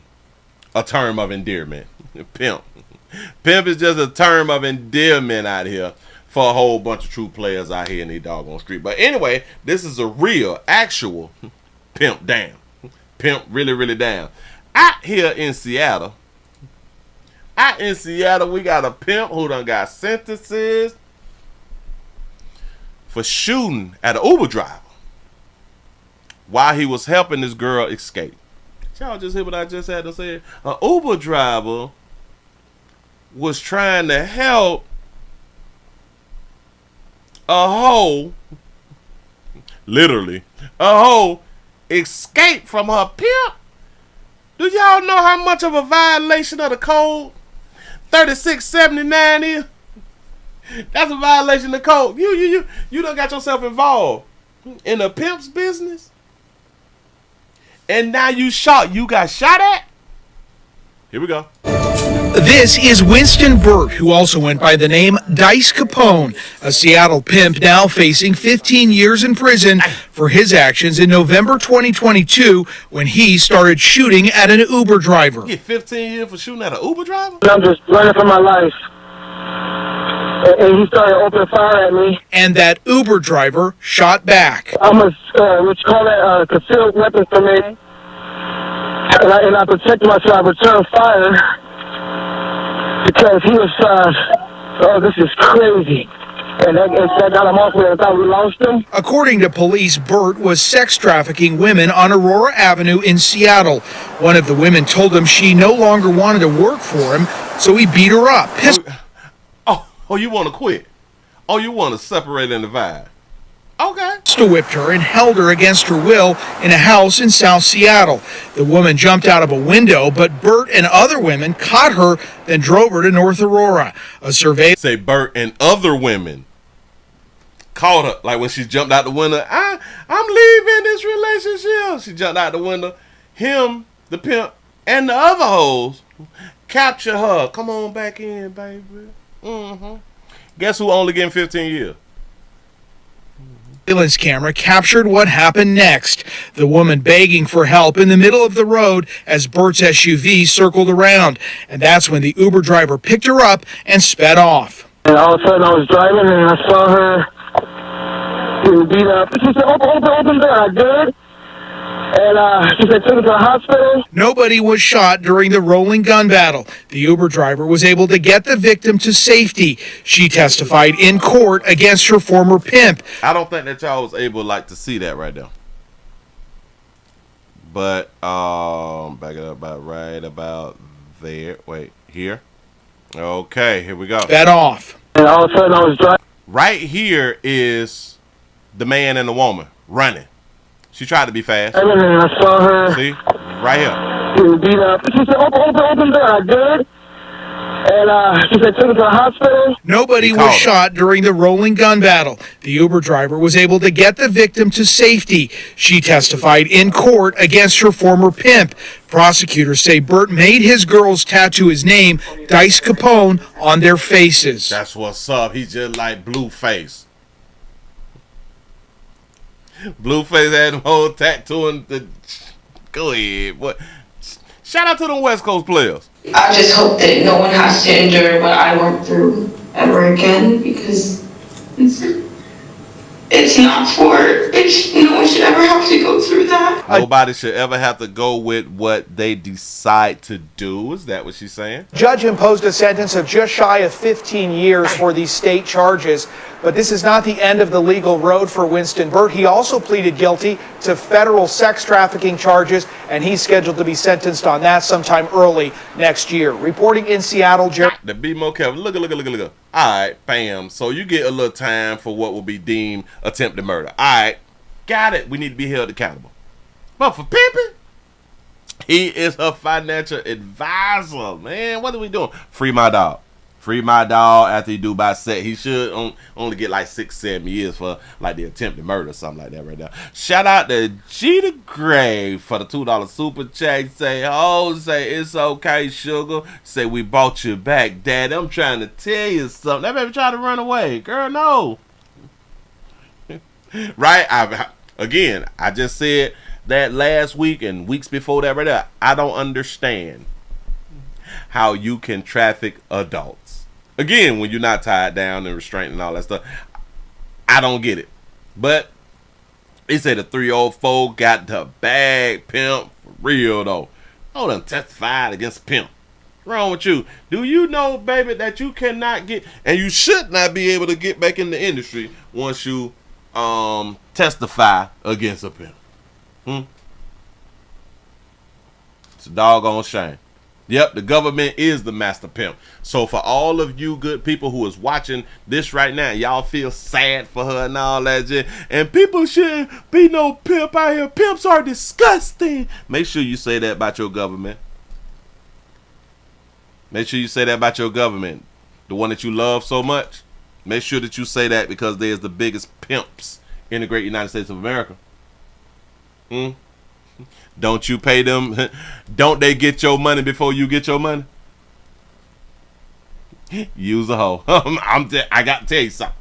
term of endearment. Pimp is just a term of endearment out here for a whole bunch of true players out here in the doggone street. But anyway, this is a real, actual pimp down. Pimp really down. Out here in Seattle, we got a pimp who done got sentences for shooting at an Uber driver while he was helping this girl escape. Y'all just hear what I just had to say? An Uber driver was trying to help a hoe, literally, a hoe escape from her pimp. Do y'all know how much of a violation of the code 3679 is? That's a violation of the code. You done got yourself involved in a pimp's business, and now you got shot at? Here we go. This is Winston Burt, who also went by the name Dice Capone, a Seattle pimp now facing 15 years in prison for his actions in November 2022 when he started shooting at an Uber driver. You get 15 years for shooting at an Uber driver? I'm just running for my life. And he started opening fire at me. And that Uber driver shot back. I'm what you call that, concealed weapon for me. And I protected myself. I returned fire because he was, this is crazy. And that got him off with it. I thought we lost him. According to police, Burt was sex trafficking women on Aurora Avenue in Seattle. One of the women told him she no longer wanted to work for him, so he beat her up. Oh, you want to quit? Oh, you want to separate and divide? Okay. Whipped her and held her against her will in a house in South Seattle. The woman jumped out of a window, but Burt and other women caught her, then drove her to North Aurora. A survey say Burt and other women caught her, like when she jumped out the window. I'm leaving this relationship. She jumped out the window. Him, the pimp, and the other hoes capture her. Come on back in, baby. Guess who only getting 15 years? Surveillance camera captured what happened next. The woman begging for help in the middle of the road as Burt's SUV circled around. And that's when the Uber driver picked her up and sped off. And all of a sudden I was driving and I saw her getting beat up. She said, open door. I did. And she said, take her to the hospital. Nobody was shot during the rolling gun battle. The Uber driver was able to get the victim to safety. She testified in court against her former pimp. I don't think that y'all was able to see that right there. But back it up about there. Wait, here. Okay, here we go. Sped off. And all of a sudden I was driving. Right here is the man and the woman. running. She tried to be fast. And then I saw her. See? Right here. Getting beat up. She said, open the door. I did. And she said, took her to the hospital. Nobody was shot during the rolling gun battle. The Uber driver was able to get the victim to safety. She testified in court against her former pimp. Prosecutors say Burt made his girls tattoo his name, Dice Capone, on their faces. That's what's up. He's just like Blueface. Blueface had him whole tattooing the... Go ahead. What? Shout out to the West Coast players. I just hope that no one has to endure what I went through ever again, because it's not no one should ever have to go through that. Nobody should ever have to go with what they decide to do. Is that what she's saying? Judge imposed a sentence of just shy of 15 years for these state charges. But this is not the end of the legal road for Winston Burt. He also pleaded guilty to federal sex trafficking charges, and he's scheduled to be sentenced on that sometime early next year. Reporting in Seattle, Jerry. To be more careful. Look. All right, bam. So you get a little time for what will be deemed attempted murder. All right, got it. We need to be held accountable. But for pimping, he is her financial advisor, man. What are we doing? Free my dog. Free my dog after he do by set. He should only get like 6-7 years for like the attempted murder or something like that right now. Shout out to Jeter Gray for the $2 super chat. Say it's okay, sugar. Say we bought you back, Daddy. I'm trying to tell you something. That baby tried to run away. Girl, no. Right? I just said that last week and weeks before that right there. I don't understand how you can traffic adults. Again, when you're not tied down and restrained and all that stuff, I don't get it. But they say the 304 got the bag, Pimp, for real though. I done testified against Pimp. What's wrong with you? Do you know, baby, that you cannot get, and you should not be able to get back in the industry once you testify against a pimp? It's a doggone shame. Yep, the government is the master pimp. So for all of you good people who is watching this right now, y'all feel sad for her and all that shit, and people shouldn't be no pimp out here. Pimps are disgusting. Make sure you say that about your government. Make sure you say that about your government. The one that you love so much. Make sure that you say that, because there's the biggest pimps in the great United States of America. Don't you pay them? Don't they get your money before you get your money? Use a hoe. I got to tell you something.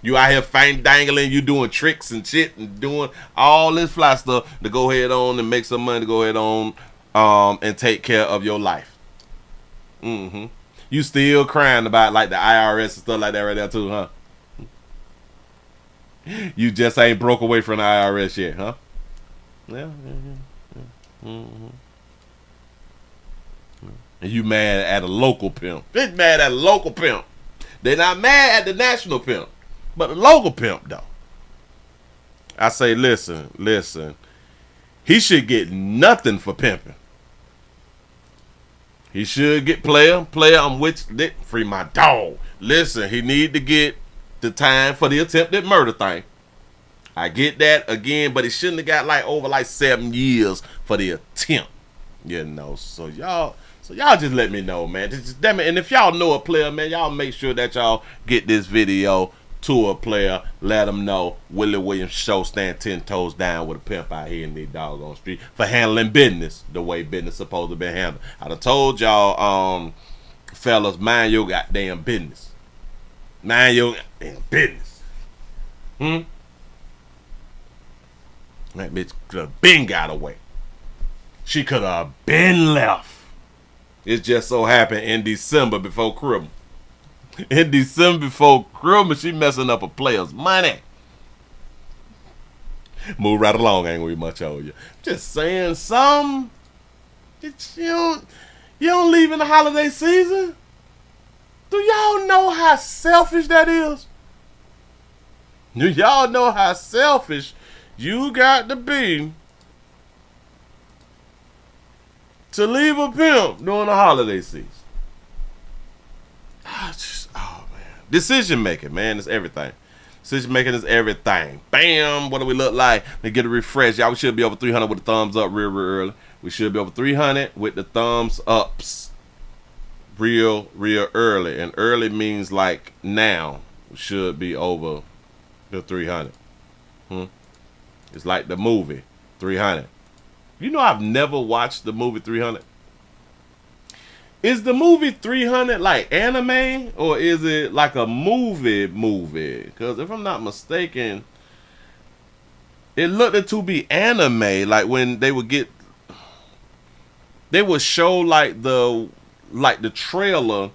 You out here fang dangling, you doing tricks and shit and doing all this fly stuff to go ahead on and make some money, to go ahead on and take care of your life. You still crying about like the IRS and stuff like that right there too, huh? You just ain't broke away from the IRS yet, huh? Yeah. And you mad at a local pimp. They're mad at a local pimp. They're not mad at the national pimp, but the local pimp though. I say, listen. He should get nothing for pimping. He should get player. I'm with free my dog. Listen, he need to get the time for the attempted murder thing. I get that again, but he shouldn't have got like over like 7 years for the attempt. You know, so y'all just let me know, man. Damn it. And if y'all know a player, man, y'all make sure that y'all get this video to a player. Let them know Willie Williams show stand 10 toes down with a pimp out here in the doggone street for handling business the way business supposed to be handled. I done told y'all, fellas, mind your goddamn business. Mind your goddamn business. That bitch could have been got away. She could have been left. It just so happened in December before Christmas. In December before Christmas, she messing up a player's money. Move right along, ain't gonna be much on you. Just saying something. You don't leave in the holiday season? Do y'all know how selfish that is? Do y'all know how selfish you got to be to leave a pimp during the holiday season? Oh man, decision making, man, is everything. Decision making is everything. Bam. What do we look like? They get a refresh. Y'all, we should be over 300 with the thumbs up real early. We should be over 300 with the thumbs ups real early. And early means like now. We should be over the 300. It's like the movie 300. You know, I've never watched the movie 300. Is the movie 300 like anime, or is it like a movie? Because if I'm not mistaken, it looked to be anime. Like when they would show like the trailer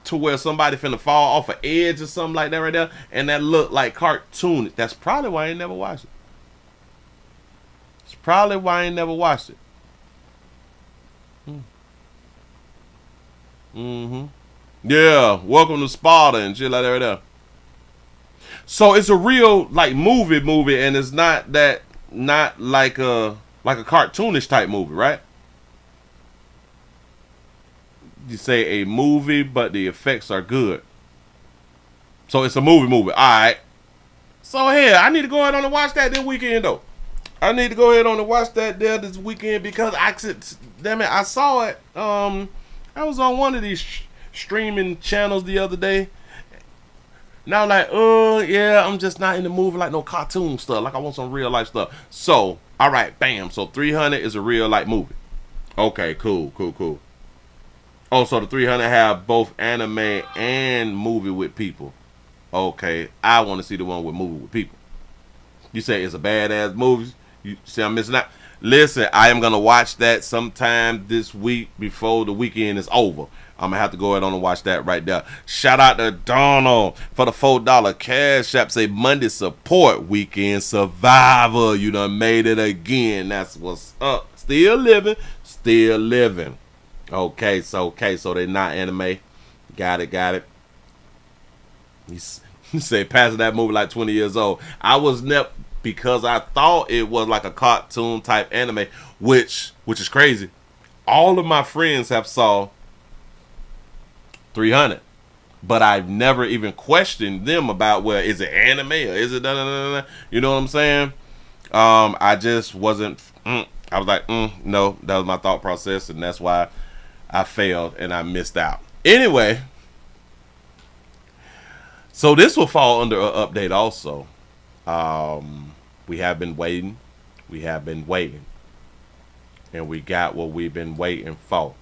to where somebody finna fall off an edge or something like that right there, and that looked like cartoon. That's probably why I ain't never watched it. It's probably why I ain't never watched it. Yeah, welcome to Sparta and shit like that right there. So it's a real like movie, and it's not like a cartoonish type movie, right? You say a movie, but the effects are good. So it's a movie. All right. So yeah, I need to go ahead on and watch that this weekend though. I need to go ahead on and watch that there this weekend because I saw it. I was on one of these streaming channels the other day. Now I'm like, yeah, I'm just not in the movie like no cartoon stuff. Like I want some real life stuff. So, all right, bam. So 300 is a real life movie. Okay, cool. Oh, so the 300 have both anime and movie with people. Okay, I want to see the one with movie with people. You say it's a badass movie. You see I'm missing out. Listen, I am going to watch that sometime this week before the weekend is over. I'm going to have to go ahead on and watch that right there. Shout out to Donald for the $4 cash app. Say Monday support, weekend survivor. You done made it again. That's what's up. Still living. Okay, so they not anime. Got it. You say passing that movie like 20 years old. I was never, because I thought it was like a cartoon type anime, which is crazy. All of my friends have saw 300, but I've never even questioned them about, well, is it anime or is it da. You know what I'm saying? I just wasn't. I was like, no, that was my thought process, and that's why I failed and I missed out. Anyway, so this will fall under an update also. We have been waiting. And we got what we've been waiting for.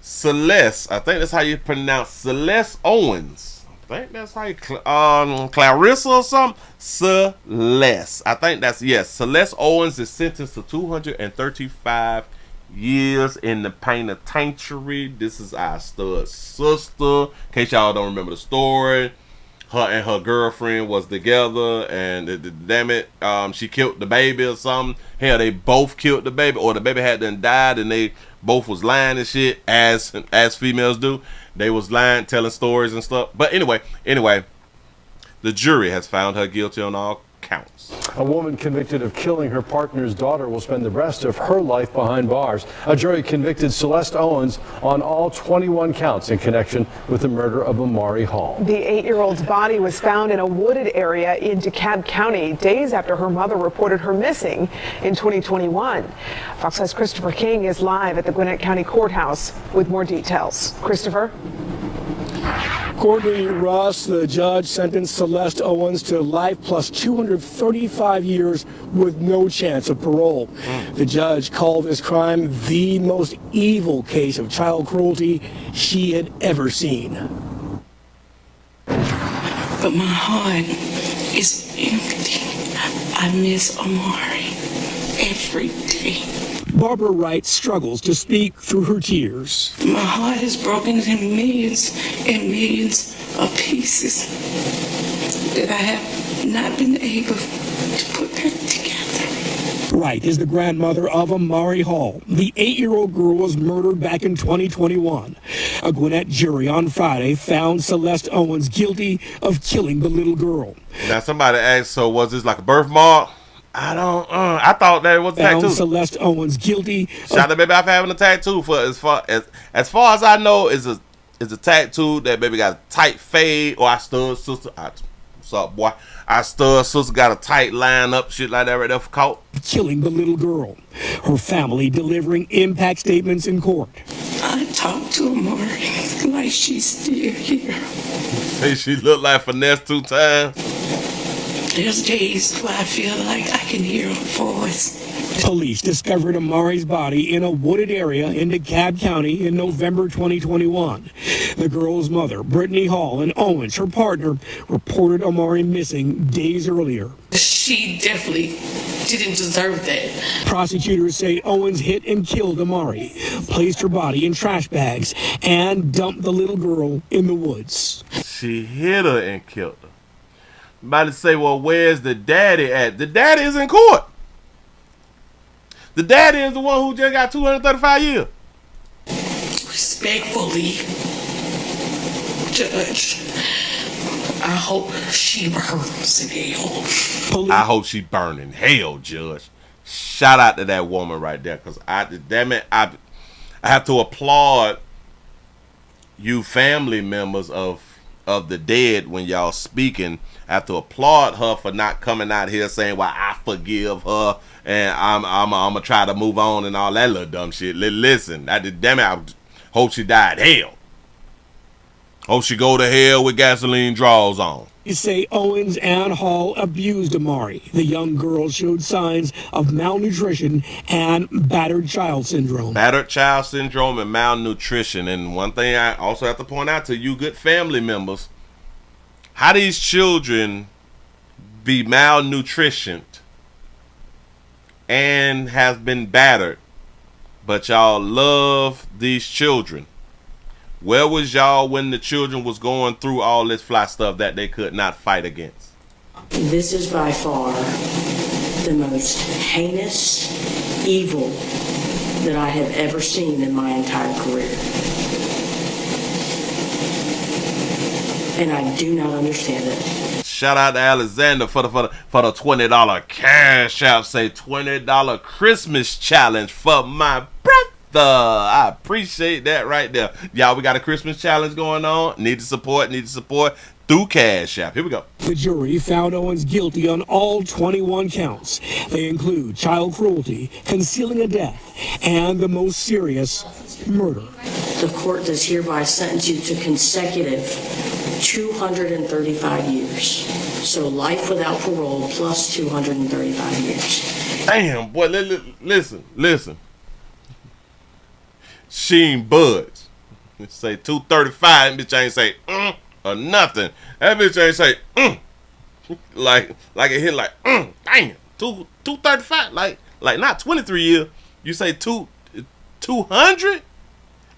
Celeste, I think that's how you pronounce Celeste Owens. I think that's how you, Clarissa or something? Celeste. I think that's, yes. Celeste Owens is sentenced to 235 years in the penitentiary. This is our stud sister. In case y'all don't remember the story, her and her girlfriend was together, and damn it, she killed the baby or something. Hell, they both killed the baby, or the baby had done died, and they both was lying and shit, as females do. They was lying, telling stories and stuff. But anyway, the jury has found her guilty on all counts. A woman convicted of killing her partner's daughter will spend the rest of her life behind bars. A jury convicted Celeste Owens on all 21 counts in connection with the murder of Amari Hall. The 8-year-old's body was found in a wooded area in DeKalb County days after her mother reported her missing in 2021. Fox 5's Christopher King is live at the Gwinnett County Courthouse with more details. Christopher? Courtney Ross, the judge, sentenced Celeste Owens to life plus 235 years with no chance of parole. The judge called this crime the most evil case of child cruelty she had ever seen. But my heart is empty. I miss Amari every day. Barbara Wright struggles to speak through her tears. My heart is broken in millions and millions of pieces that I have not been able to put back together. Wright is the grandmother of Amari Hall. The 8-year-old girl was murdered back in 2021. A Gwinnett jury on Friday found Celeste Owens guilty of killing the little girl. Now somebody asked, so was this like a birthmark? I thought that it was a tattoo. Celeste Owens guilty. Shout out to baby for having a tattoo for as far as I know is is a tattoo that baby got a tight fade, or I stud sister. What's up, boy? I stud sister got a tight line up, shit like that right there for court. Killing the little girl. Her family delivering impact statements in court. I talked to Amari like she's still here. Say she looked like Finesse 2 times. There's days where I feel like I can hear her voice. Police discovered Amari's body in a wooded area in DeKalb County in November 2021. The girl's mother, Brittany Hall, and Owens, her partner, reported Amari missing days earlier. She definitely didn't deserve that. Prosecutors say Owens hit and killed Amari, placed her body in trash bags, and dumped the little girl in the woods. She hit her and killed her. I'm about to say, well, where's the daddy at? The daddy is in court. The daddy is the one who just got 235 years. Respectfully, Judge, I hope she burns in hell. I hope she burn in hell, Judge. Shout out to that woman right there, because I have to applaud you family members of the dead when y'all speaking. I have to applaud her for not coming out here saying, well, I forgive her and I'm gonna try to move on and all that little dumb shit. Listen, damn it, I hope she died hell. Hope she go to hell with gasoline draws on. You say Owens and Hall abused Amari. The young girl showed signs of malnutrition and battered child syndrome. Battered child syndrome and malnutrition. And one thing I also have to point out to you good family members, how these children be malnutritioned and have been battered, but y'all love these children. Where was y'all when the children was going through all this fly stuff that they could not fight against? This is by far the most heinous evil that I have ever seen in my entire career. And I do not understand it. Shout out to Alexander for the $20 cash out. Say $20 Christmas challenge for my brother. I appreciate that right there. Y'all, we got a Christmas challenge going on. Need to support through Cash App. Here we go. The jury found Owens guilty on all 21 counts. They include child cruelty, concealing a death, and the most serious, murder. The court does hereby sentence you to consecutive 235 years. So life without parole plus 235 years. Damn, boy, listen. She ain't budge. Say 235, bitch ain't say or nothing. That bitch ain't say like it hit like damn 235 like not 23 years. You say 200?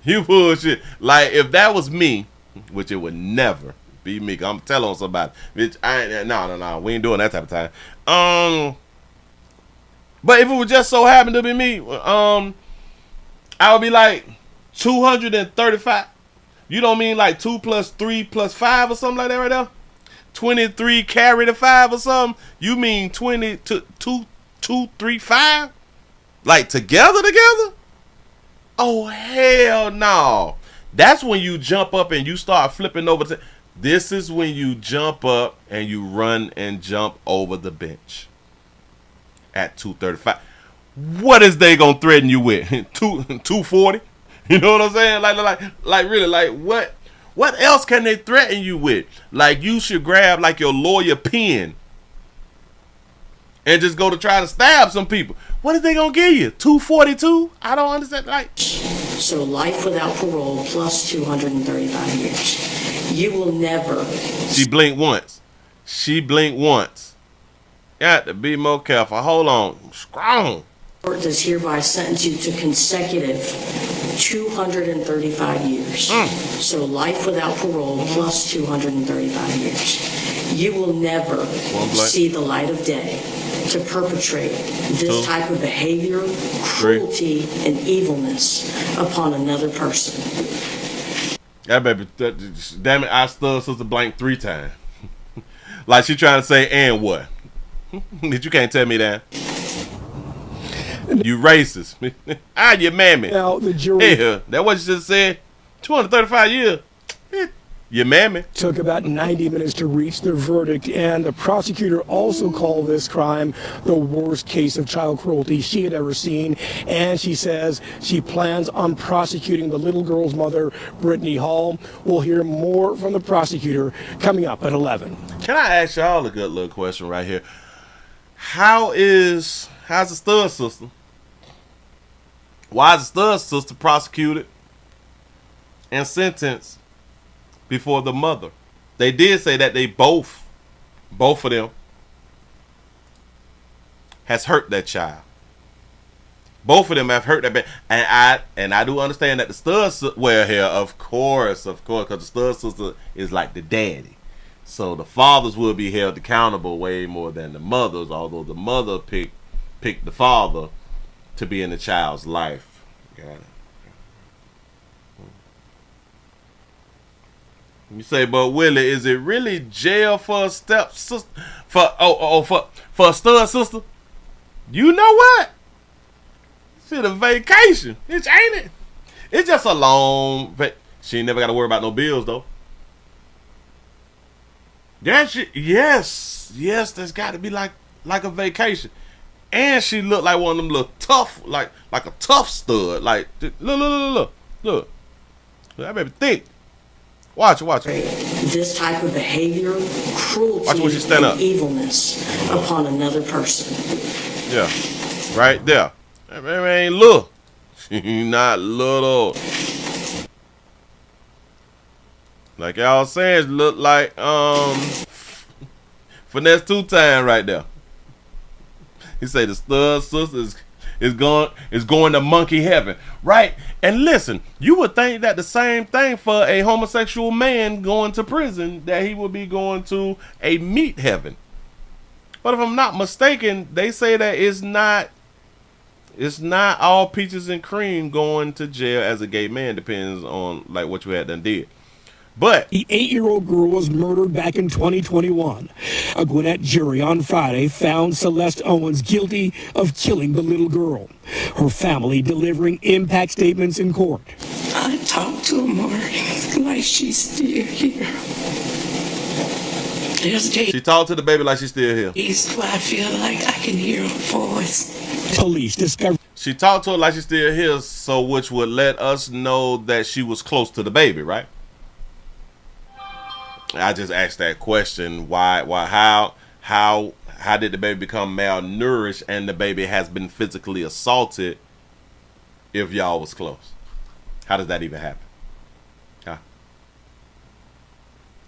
You bullshit. Like if that was me, which it would never be me. I'm telling somebody, bitch. No. We ain't doing that type of time. But if it would just so happen to be me, I would be like 235. You don't mean like 2 plus 3 plus 5 or something like that right there? 23 carry the 5 or something? You mean 22, 2, 3, 5? Like together? Oh, hell no. That's when you jump up and you start flipping over. This is when you jump up and you run and jump over the bench at 235. What is they gonna threaten you with? 240? You know what I'm saying? Like really, like what else can they threaten you with? Like you should grab like your lawyer pen and just go to try to stab some people. What is they gonna give you? 242? I don't understand. Like so life without parole plus 235 years. You will never. She blinked once. Got to be more careful. Hold on. Strong. Court does hereby sentence you to consecutive 235 years. So life without parole plus 235 years. You will never see the light of day to perpetrate this type of behavior, cruelty, and evilness upon another person. Yeah, baby. Damn it, I stood Sister Blank 3 times. Like she trying to say, and what? But you can't tell me that. You racist. You mammy. Now the jury. Yeah, that what you just said. 235 years. Your mammy. Took about 90 minutes to reach the verdict, and the prosecutor also called this crime the worst case of child cruelty she had ever seen, and she says she plans on prosecuting the little girl's mother, Brittany Hall. We'll hear more from the prosecutor coming up at 11. Can I ask y'all a good little question right here? How's the stud sister? Why is the stud sister prosecuted and sentenced before the mother? They did say that they both of them has hurt that child. Both of them have hurt that baby. And I do understand that the stud sister, well, here, of course, because the stud sister is like the daddy. So the fathers will be held accountable way more than the mothers, although the mother picked the father to be in the child's life. Got it. You say, but Willie, is it really jail for a step sister? For a stud sister? You know what? Shit, a vacation. Ain't it? It's just a long she ain't never got to worry about no bills though. Yes, that's got to be like a vacation. And she looked like one of them little tough, like a tough stud. Like, look. That baby thick. Watch it. This type of behavior, cruelty, Watch when she stand up. and evilness upon another person. Yeah, right there. That baby ain't little. She not little. Like y'all saying, she look like Finesse 2 Time right there. He say the stud sister is going to monkey heaven, right? And listen, you would think that the same thing for a homosexual man going to prison, that he would be going to a meat heaven. But if I'm not mistaken, they say that it's not all peaches and cream going to jail as a gay man. Depends on like what you had done did. But the 8-year-old girl was murdered back in 2021. A Gwinnett jury on Friday found Celeste Owens guilty of killing the little girl. Her family delivering impact statements in court. I talked to Amari like she's still here. She talked to the baby like she's still here. It's why I feel like I can hear her voice. Police discovered. She talked to her like she's still here, so which would let us know that she was close to the baby, right? I just asked that question. Why, how did the baby become malnourished and the baby has been physically assaulted if y'all was close? How does that even happen?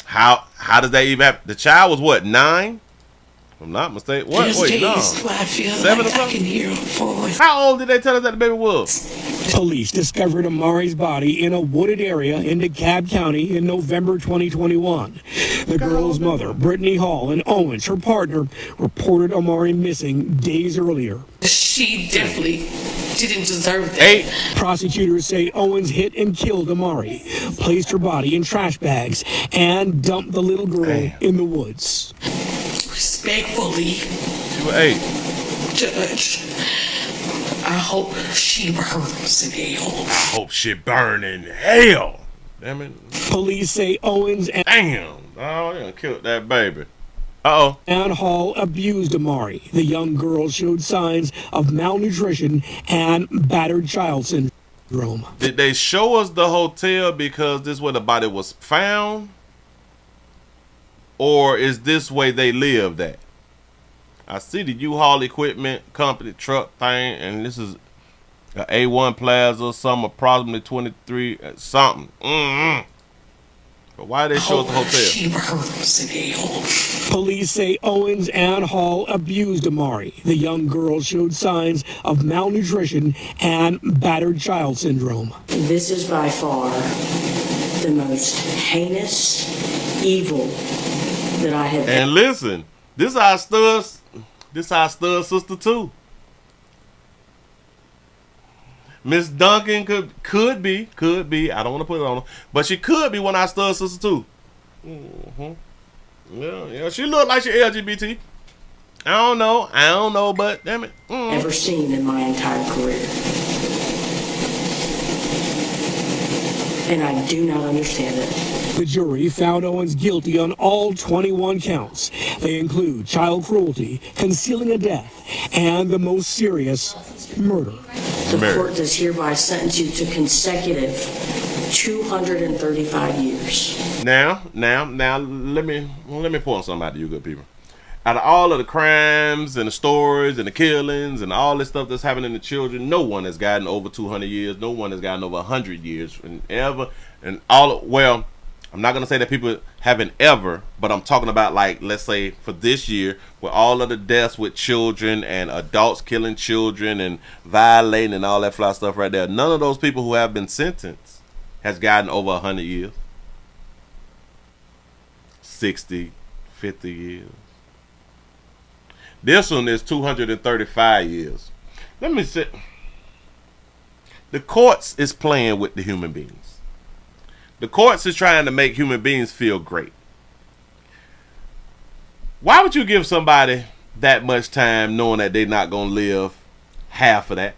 How does that even happen? The child was what, 9? If I'm not mistaken. What? Wait, no. 7 or something? How old did they tell us that the baby was? Police discovered Amari's body in a wooded area in DeKalb County in November 2021. The girl's mother, Brittany Hall, and Owens, her partner, reported Amari missing days earlier. She definitely didn't deserve that. Prosecutors say Owens hit and killed Amari, placed her body in trash bags, and dumped the little girl in the woods. Respectfully, she was 8. Judge, I hope she burns in hell. I hope she burn in hell. Damn it. Police say Owens and oh, they killed that baby. Uh-oh. And Hall abused Amari. The young girl showed signs of malnutrition and battered child syndrome. Did they show us the hotel because this is where the body was found? Or is this where they lived at? I see the U-Haul equipment company truck thing, and this is a A1 Plaza, some approximately 23 something. But why did they show us the hotel? She burns in hell. Police say Owens and Hall abused Amari. The young girl showed signs of malnutrition and battered child syndrome. This is by far the most heinous evil that I have. And listen, this our stud sister too. Miss Duncan could be. I don't want to put it on her, but she could be one of our stud sisters too. Yeah, she look like she LGBT. I don't know, but damn it. Ever seen in my entire career. And I do not understand it. The jury found Owens guilty on all 21 counts. They include child cruelty, concealing a death, and the most serious, murder. The court does hereby sentence you to consecutive 235 years. Now, let me point something out to you good people. Out of all of the crimes and the stories and the killings and all this stuff that's happening to children, no one has gotten over 200 years. No one has gotten over 100 years. Well, I'm not going to say that people haven't ever, but I'm talking about, like, let's say for this year, with all of the deaths with children and adults killing children and violating and all that fly stuff right there. None of those people who have been sentenced has gotten over 100 years. 60, 50 years. This one is 235 years. Let me say, the courts is playing with the human beings. The courts is trying to make human beings feel great. Why would you give somebody that much time knowing that they're not going to live half of that?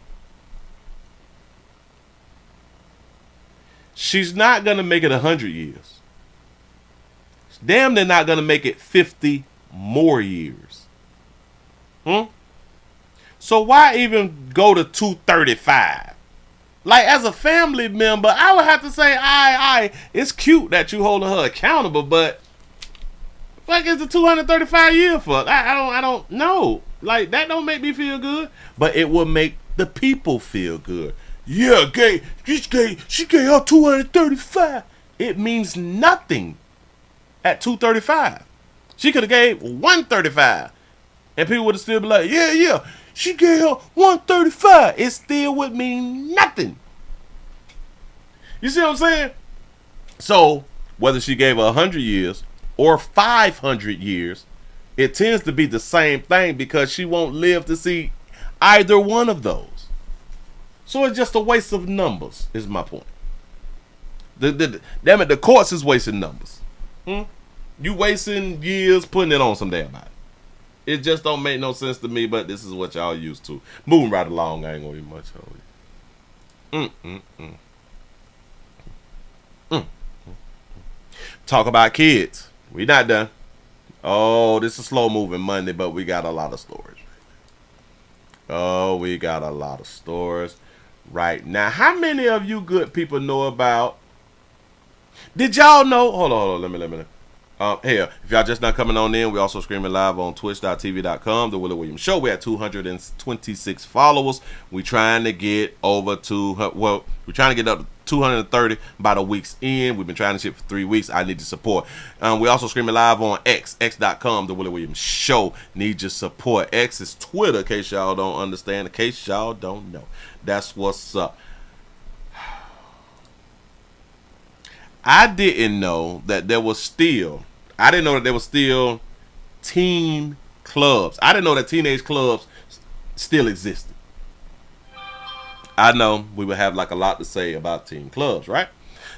She's not going to make it 100 years. Damn, they're not going to make it 50 more years. So why even go to 235? Like, as a family member, I would have to say, it's cute that you holding her accountable, but what is the 235 year for? I don't know. Like, that don't make me feel good, but it will make the people feel good. Yeah, she gave her 235. It means nothing at 235. She could have gave 135. And people would still be like, yeah, she gave her 135. It still would mean nothing. You see what I'm saying? So, whether she gave her 100 years or 500 years, it tends to be the same thing because she won't live to see either one of those. So it's just a waste of numbers, is my point. Damn it, the courts is wasting numbers. You wasting years putting it on some damn body. It just don't make no sense to me, but this is what y'all used to. Moving right along, I ain't gonna be much on you. Talk about kids. We not done. Oh, this is slow moving Monday, but we got a lot of stories. Oh, we got a lot of stories right now. How many of you good people know about? Did y'all know? Hold on. Let me. Hey, if y'all just not coming on in, we also streaming live on twitch.tv.com, The Willie Williams Show. We had 226 followers. We trying to get over to, we're trying to get up to 230 by the week's end. We've been trying to ship for 3 weeks. I need your support. We also streaming live on x.com, The Willie Williams Show. Need your support. X is Twitter, in case y'all don't understand, in case y'all don't know. That's what's up. I didn't know that there was still teen clubs. I didn't know that teenage clubs still existed. I know we would have like a lot to say about teen clubs, right?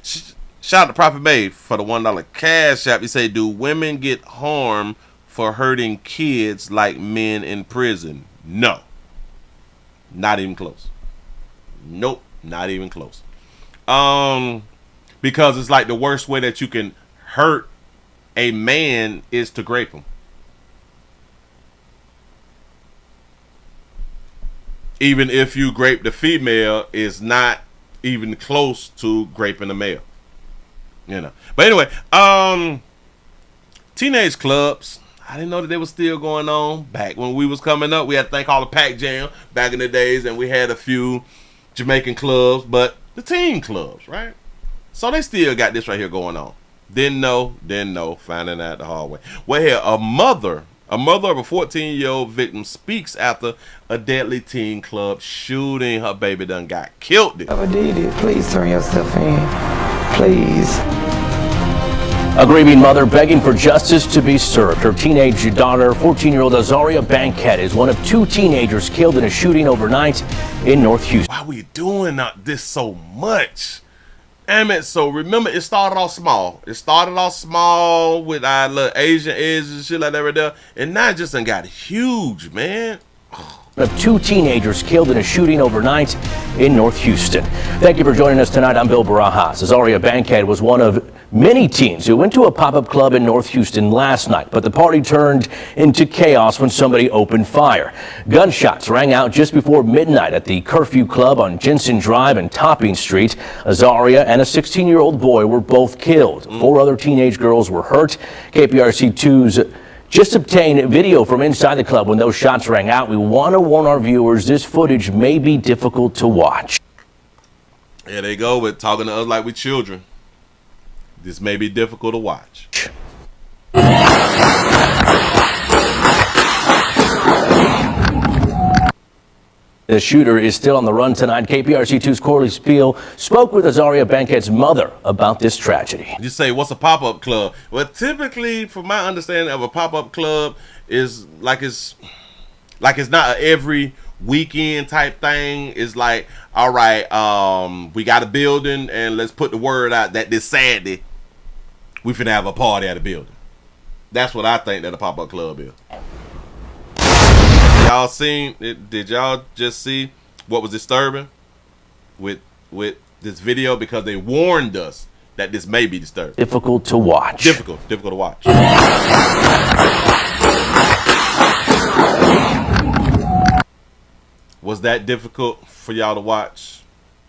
Shout out to Prophet Bay for the $1 cash app. He said, do women get harmed for hurting kids like men in prison? No. Not even close. Nope, not even close. Because it's like the worst way that you can hurt a man is to grape him. Even if you grape the female, is not even close to graping the male. You know. But anyway, teenage clubs. I didn't know that they were still going on. Back when we was coming up, we had a thing called a Pac Jam back in the days, and we had a few Jamaican clubs, but the teen clubs, right? So they still got this right here going on. Didn't know, finding out the hard way. Well, here, a mother of a 14-year-old victim speaks after a deadly teen club shooting. Her baby done got killed. Whoever did it, please turn yourself in. Please. A grieving mother begging for justice to be served. Her teenage daughter, 14-year-old Azaria Bankhead, is one of 2 teenagers killed in a shooting overnight in North Houston. Why are we doing this so much? Damn it. So remember, it started off small. With our little Asian edges and shit like that right there. And now it just done got huge, man. Oh, Of 2 teenagers killed in a shooting overnight in North Houston. Thank you for joining us tonight. I'm Bill Barajas. Azaria Bankhead was one of many teens who went to a pop-up club in North Houston last night, but the party turned into chaos when somebody opened fire. Gunshots rang out just before midnight at the Curfew Club on Jensen Drive and Topping Street. Azaria and a 16-year-old boy were both killed. 4 other teenage girls were hurt. KPRC2's just obtained video from inside the club when those shots rang out. We want to warn our viewers this footage may be difficult to watch. There they go with talking to us like we're children. This may be difficult to watch. The shooter is still on the run tonight. KPRC2's Corley Spiel spoke with Azaria Bankhead's mother about this tragedy. You say, what's a pop-up club? Well, typically, from my understanding of a pop-up club, is like it's not every weekend type thing. It's like, all right, we got a building and let's put the word out that this Saturday we finna have a party at a building. That's what I think that a pop-up club is. Y'all seen it? Did y'all just see what was disturbing with this video? Because they warned us that this may be disturbing. Difficult to watch. Difficult to watch. Was that difficult for y'all to watch?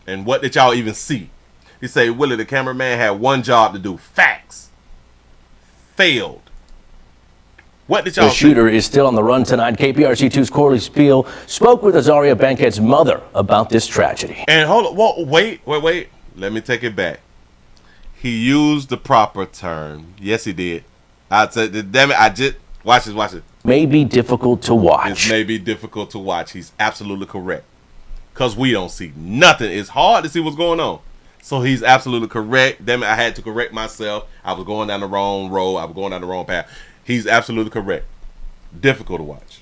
And what did y'all even see? He say, Willie, the cameraman, had one job to do. Facts. Failed. What did y'all The shooter is still on the run tonight. KPRC2's Corley Spiel spoke with Azaria Bankhead's mother about this tragedy. And hold on, wait. Let me take it back. He used the proper term. Yes, he did. I said, damn it, watch this. May be difficult to watch. It may be difficult to watch. He's absolutely correct. Because we don't see nothing. It's hard to see what's going on. So he's absolutely correct. Damn it, I had to correct myself. I was going down the wrong road. I was going down the wrong path. He's absolutely correct. Difficult to watch.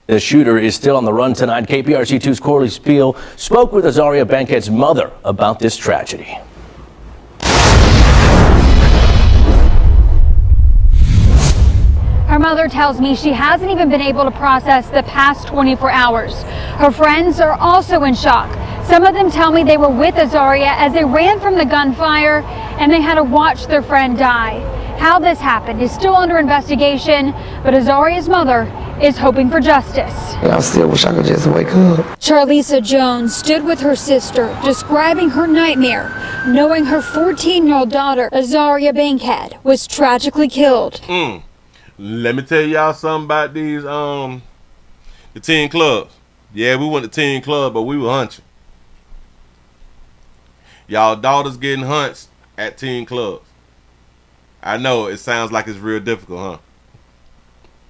The shooter is still on the run tonight. KPRC2's Corley Spiel spoke with Azaria Bankhead's mother about this tragedy. Her mother tells me she hasn't even been able to process the past 24 hours. Her friends are also in shock. Some of them tell me they were with Azaria as they ran from the gunfire and they had to watch their friend die. How this happened is still under investigation, but Azaria's mother is hoping for justice. I still wish I could just wake up. Charlisa Jones stood with her sister, describing her nightmare, knowing her 14-year-old daughter, Azaria Bankhead, was tragically killed. Let me tell y'all something about these the teen clubs. Yeah, we went to teen club, but we were hunching. Y'all daughters getting hunched at teen clubs. I know it sounds like it's real difficult,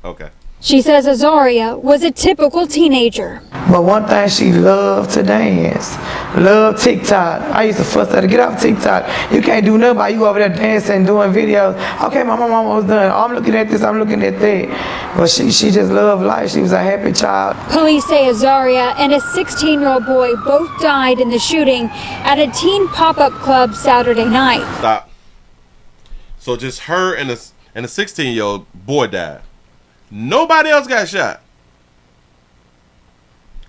huh? Okay. She says Azaria was a typical teenager. But one thing she loved to dance. Loved TikTok. I used to fuss her to get off TikTok. You can't do nothing about you over there dancing and doing videos. Okay, my mom almost done. I'm looking at this, I'm looking at that. But she just loved life. She was a happy child. Police say Azaria and a 16-year-old boy both died in the shooting at a teen pop-up club Saturday night. Stop. So just her and a 16-year-old boy died. Nobody else got shot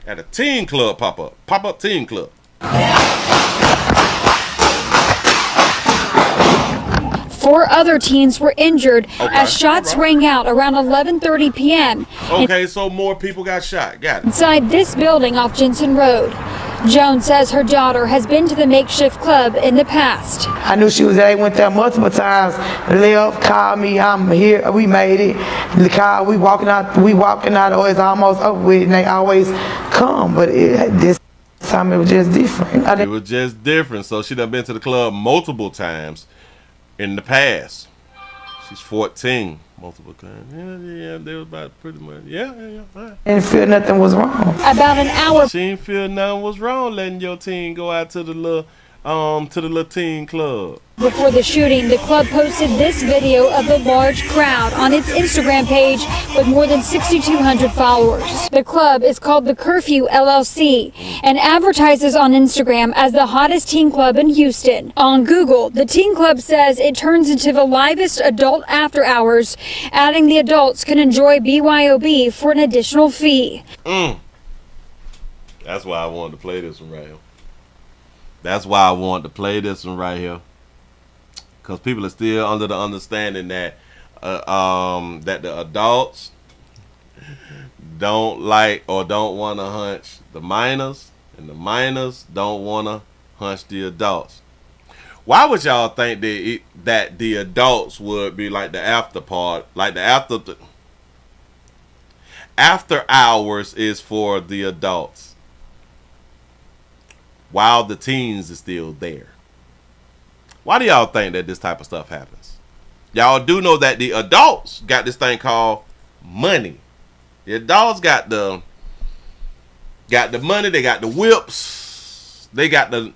at a teen club pop-up teen club. 4 other teens were injured as shots rang out around 11:30 p.m. Okay, so more people got shot. Got it. Inside this building off Jensen Road. Jones says her daughter has been to the makeshift club in the past. I knew she was there. I went there multiple times. Left, called me, I'm here, we made it. The car, we walking out, oh, it's almost over with, and they always come, but this time it was just different. It was just different. So she done been to the club multiple times in the past. She's 14. Multiple times. Yeah, they was about pretty much. Yeah. Right. Didn't feel nothing was wrong. About an hour. She didn't feel nothing was wrong letting your teen go out to the little to the little teen club. Before the shooting, the club posted this video of the large crowd on its Instagram page with more than 6,200 followers. The club is called the Curfew LLC and advertises on Instagram as the hottest teen club in Houston. On Google, the teen club says it turns into the livest adult after hours, adding the adults can enjoy BYOB for an additional fee. That's why I wanted to play this one right here. That's why I wanted to play this one right here. Because people are still under the understanding that that the adults don't like or don't want to hunch the minors, and the minors don't want to hunch the adults. Why would y'all think that the adults would be like the after part, like the after hours is for the adults, while the teens is still there? Why do y'all think that this type of stuff happens? Y'all do know that the adults got this thing called money. The adults got the money, they got the whips, they got the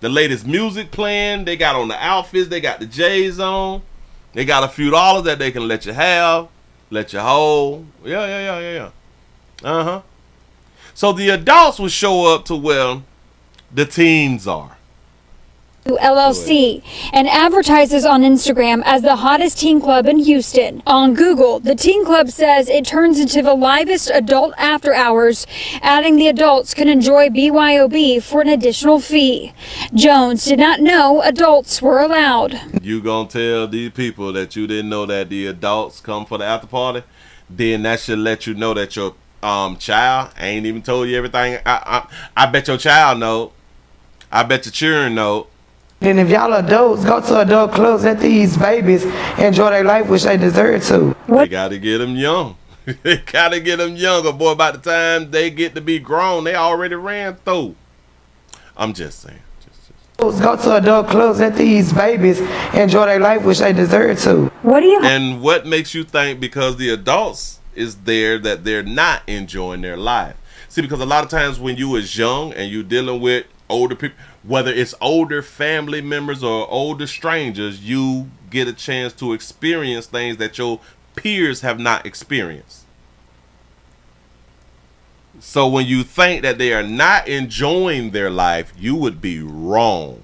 latest music playing, they got on the outfits, they got the J's on, they got a few dollars that they can let you have, let you hold. Yeah. So the adults will show up to where the teens are. LLC and advertises on Instagram as the hottest teen club in Houston. On Google, the teen club says it turns into the livest adult after hours, adding the adults can enjoy BYOB for an additional fee. Jones did not know adults were allowed. You gonna tell these people that you didn't know that the adults come for the after party? Then that should let you know that your child ain't even told you everything. I bet your child know. I bet your children know. And if y'all adults, go to adult clubs, let these babies enjoy their life, which they deserve to. They gotta get them young. They gotta get them younger, boy. By the time they get to be grown, they already ran through. I'm just saying. Go to adult clubs, let these babies enjoy their life, which they deserve to. And what makes you think because the adults is there that they're not enjoying their life? See, because a lot of times when you was young and you dealing with older people, whether it's older family members or older strangers, you get a chance to experience things that your peers have not experienced. So when you think that they are not enjoying their life, you would be wrong.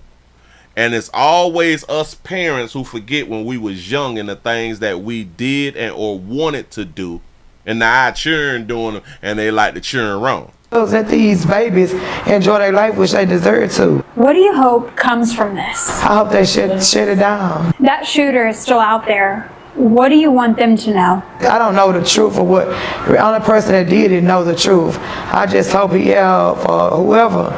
And it's always us parents who forget when we was young and the things that we did and or wanted to do, and now our children doing them and they like the children wrong. Let these babies enjoy their life, which they deserve to. What do you hope comes from this? I hope they shut it down. That shooter is still out there. What do you want them to know? I don't know the truth of what. The only person that did it know the truth. I just hope he for whoever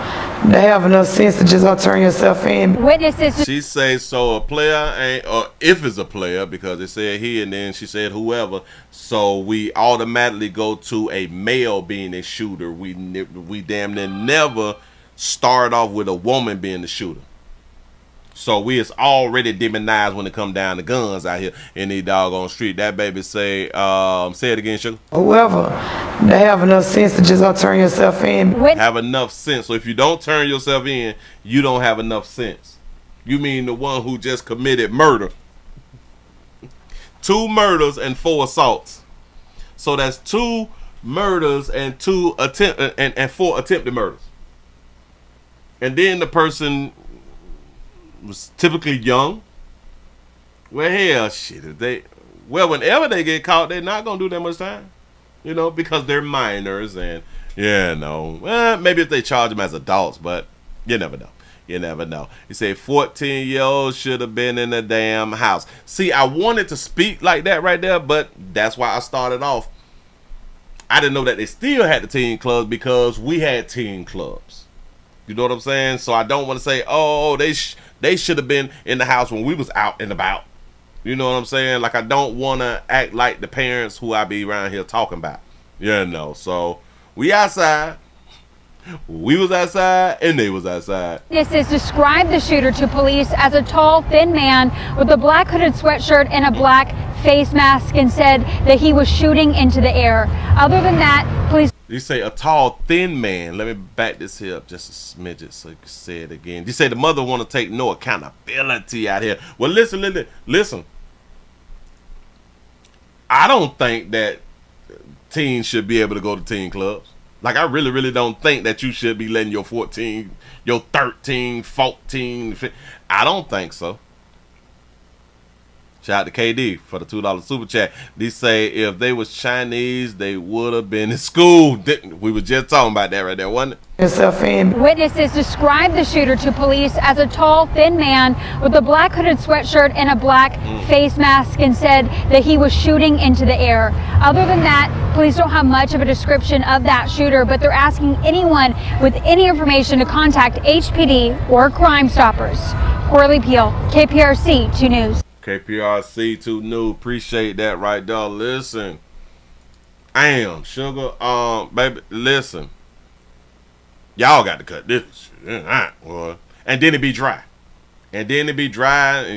they have enough sense to just go turn yourself in. Witnesses. She says so a player ain't, or if it's a player, because it said he and then she said whoever. So we automatically go to a male being a shooter. We damn near never start off with a woman being the shooter. So we is already demonized when it come down to guns out here in the doggone street. That baby say it again, sugar. Whoever, they have enough sense to just go turn yourself in. Have enough sense. So if you don't turn yourself in, you don't have enough sense. You mean the one who just committed murder. 2 murders and 4 assaults. So that's 2 murders and 4 attempted murders. And then the person was typically young. Well, hell, shit. Whenever they get caught, they're not gonna do that much time, because they're minors, and maybe if they charge them as adults, but you never know. You never know. You say 14-year-olds should have been in the damn house. See, I wanted to speak like that right there, but that's why I started off. I didn't know that they still had the teen clubs because we had teen clubs. You know what I'm saying? So I don't want to say, they should have been in the house when we was out and about. You know what I'm saying? Like, I don't want to act like the parents who I be around here talking about. So we outside. We was outside and they was outside. Witnesses described the shooter to police as a tall, thin man with a black hooded sweatshirt and a black face mask and said that he was shooting into the air. Other than that, police... You say a tall, thin man. Let me back this here up just a smidget so you can say it again. You say the mother want to take no accountability out here. Well, listen. I don't think that teens should be able to go to teen clubs. Like, I really, really don't think that you should be letting your 14, your 13, 14, 15. I don't think so. Shout out to KD for the $2 super chat. They say if they was Chinese, they would have been in school. We were just talking about that right there, wasn't it? Witnesses described the shooter to police as a tall, thin man with a black hooded sweatshirt and a black face mask, and said that he was shooting into the air. Other than that, police don't have much of a description of that shooter, but they're asking anyone with any information to contact HPD or Crime Stoppers. Corley Peel, KPRC 2 News. KPRC 2 News. Appreciate that right there. Listen. Damn, sugar. Baby, listen. Y'all got to cut this shit. And then it be dry. And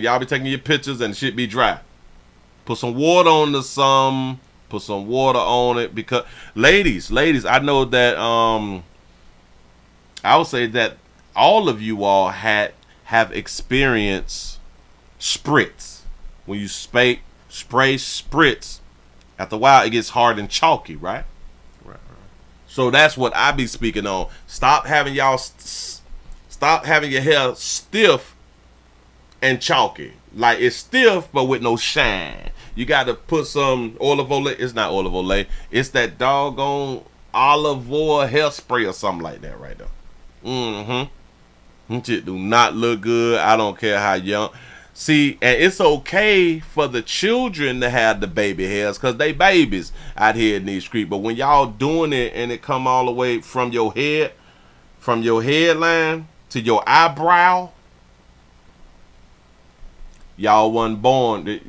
y'all be taking your pictures and the shit be dry. Put some water on the some. Put some water on it, because ladies, I know that I would say that all of you all have experienced spritz. When you spray spritz, after a while it gets hard and chalky, right? So that's what I be speaking on. Stop having your hair stiff and chalky. Like, it's stiff but with no shine. You got to put some olive olay. It's not olive olay. It's that doggone olive oil hairspray or something like that right there. Shit do not look good. I don't care how young. See, and it's okay for the children to have the baby hairs because they babies out here in these streets. But when y'all doing it and it come all the way from your head, from your headline to your eyebrow, y'all wasn't born.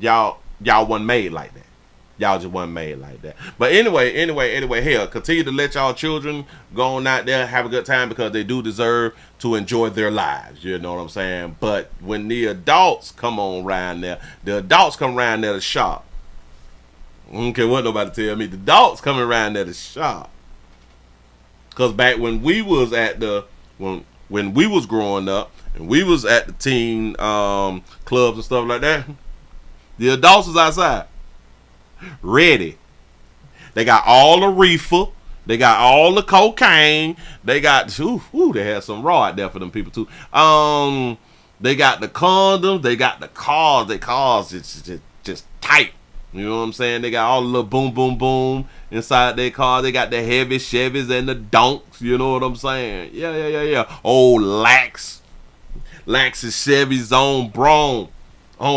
Y'all wasn't made like that. Y'all just wasn't made like that. But anyway, here, continue to let y'all children go on out there, have a good time, because they do deserve to enjoy their lives. You know what I'm saying? But when the adults come on around there, to shop. I don't care what nobody tell me. The adults coming around there to shop. Because back when we was at when we was growing up and we was at the teen clubs and stuff like that, the adults was outside. Ready. They got all the reefer. They got all the cocaine. They got they had some raw out there for them people too. They got the condoms. They got the cars. They cars just tight. You know what I'm saying? They got all the little boom boom boom inside their car. They got the heavy Chevys and the donks. You know what I'm saying? Yeah. Old Lexus Chevys on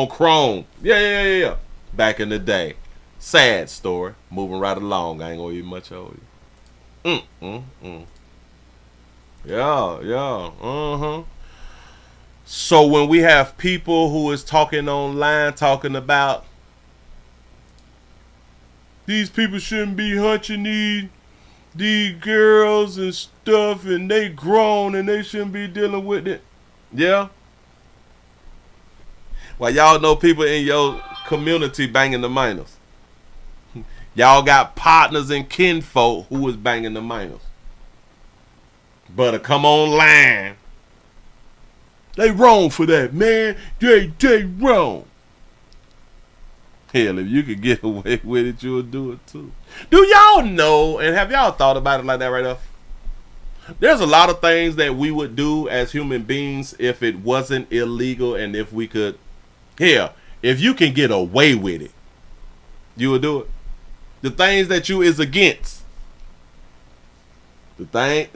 chrome. Yeah. Back in the day. Sad story. Moving right along. I ain't gonna eat much of you. Yeah. So when we have people who is talking online, talking about these people shouldn't be hunching these girls and stuff, and they grown and they shouldn't be dealing with it. Yeah. Well, y'all know people in your community banging the minors. Y'all got partners and kinfolk who was banging the minors. But to come online, they wrong for that, man. They wrong. Hell, if you could get away with it, you'll do it too. Do y'all know, and have y'all thought about it like that right now? There's a lot of things that we would do as human beings if it wasn't illegal, and if we could, if you can get away with it, you would do it. The things that you is against. The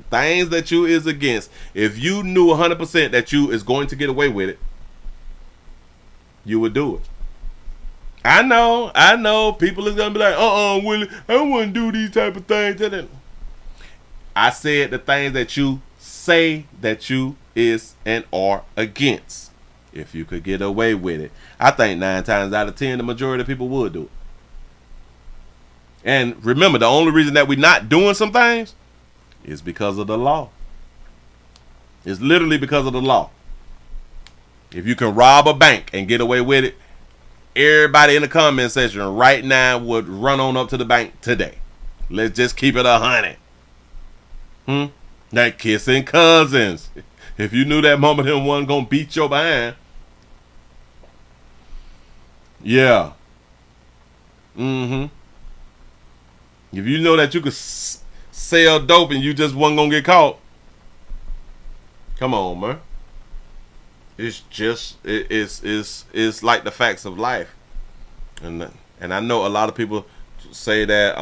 things that you is against. If you knew 100% that you is going to get away with it, you would do it. I know. People is going to be like, Willie, I don't want to do these type of things. I said the things that you say that you is and are against. If you could get away with it. I think 9 times out of 10, the majority of people would do it. And remember, the only reason that we're not doing some things is because of the law. It's literally because of the law. If you can rob a bank and get away with it, everybody in the comment section right now would run on up to the bank today. Let's just keep it 100. Like kissing cousins. If you knew that mama them wasn't gonna beat your behind. Yeah. If you know that you could sell dope and you just wasn't gonna get caught. Come on, man. It's just it's like the facts of life. And I know a lot of people say that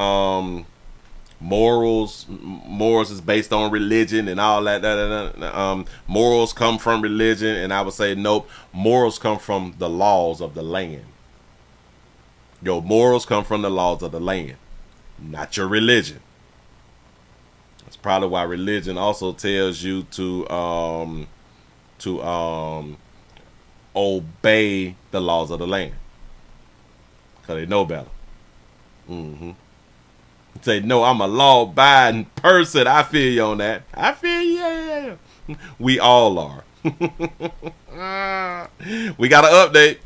morals is based on religion and all that. Morals come from religion, and I would say nope. Morals come from the laws of the land. Your morals come from the laws of the land, not your religion. That's probably why religion also tells you to obey the laws of the land, because they know better. Say, no, I'm a law-abiding person. I feel you on that. I feel you. Yeah. We all are. We got an update.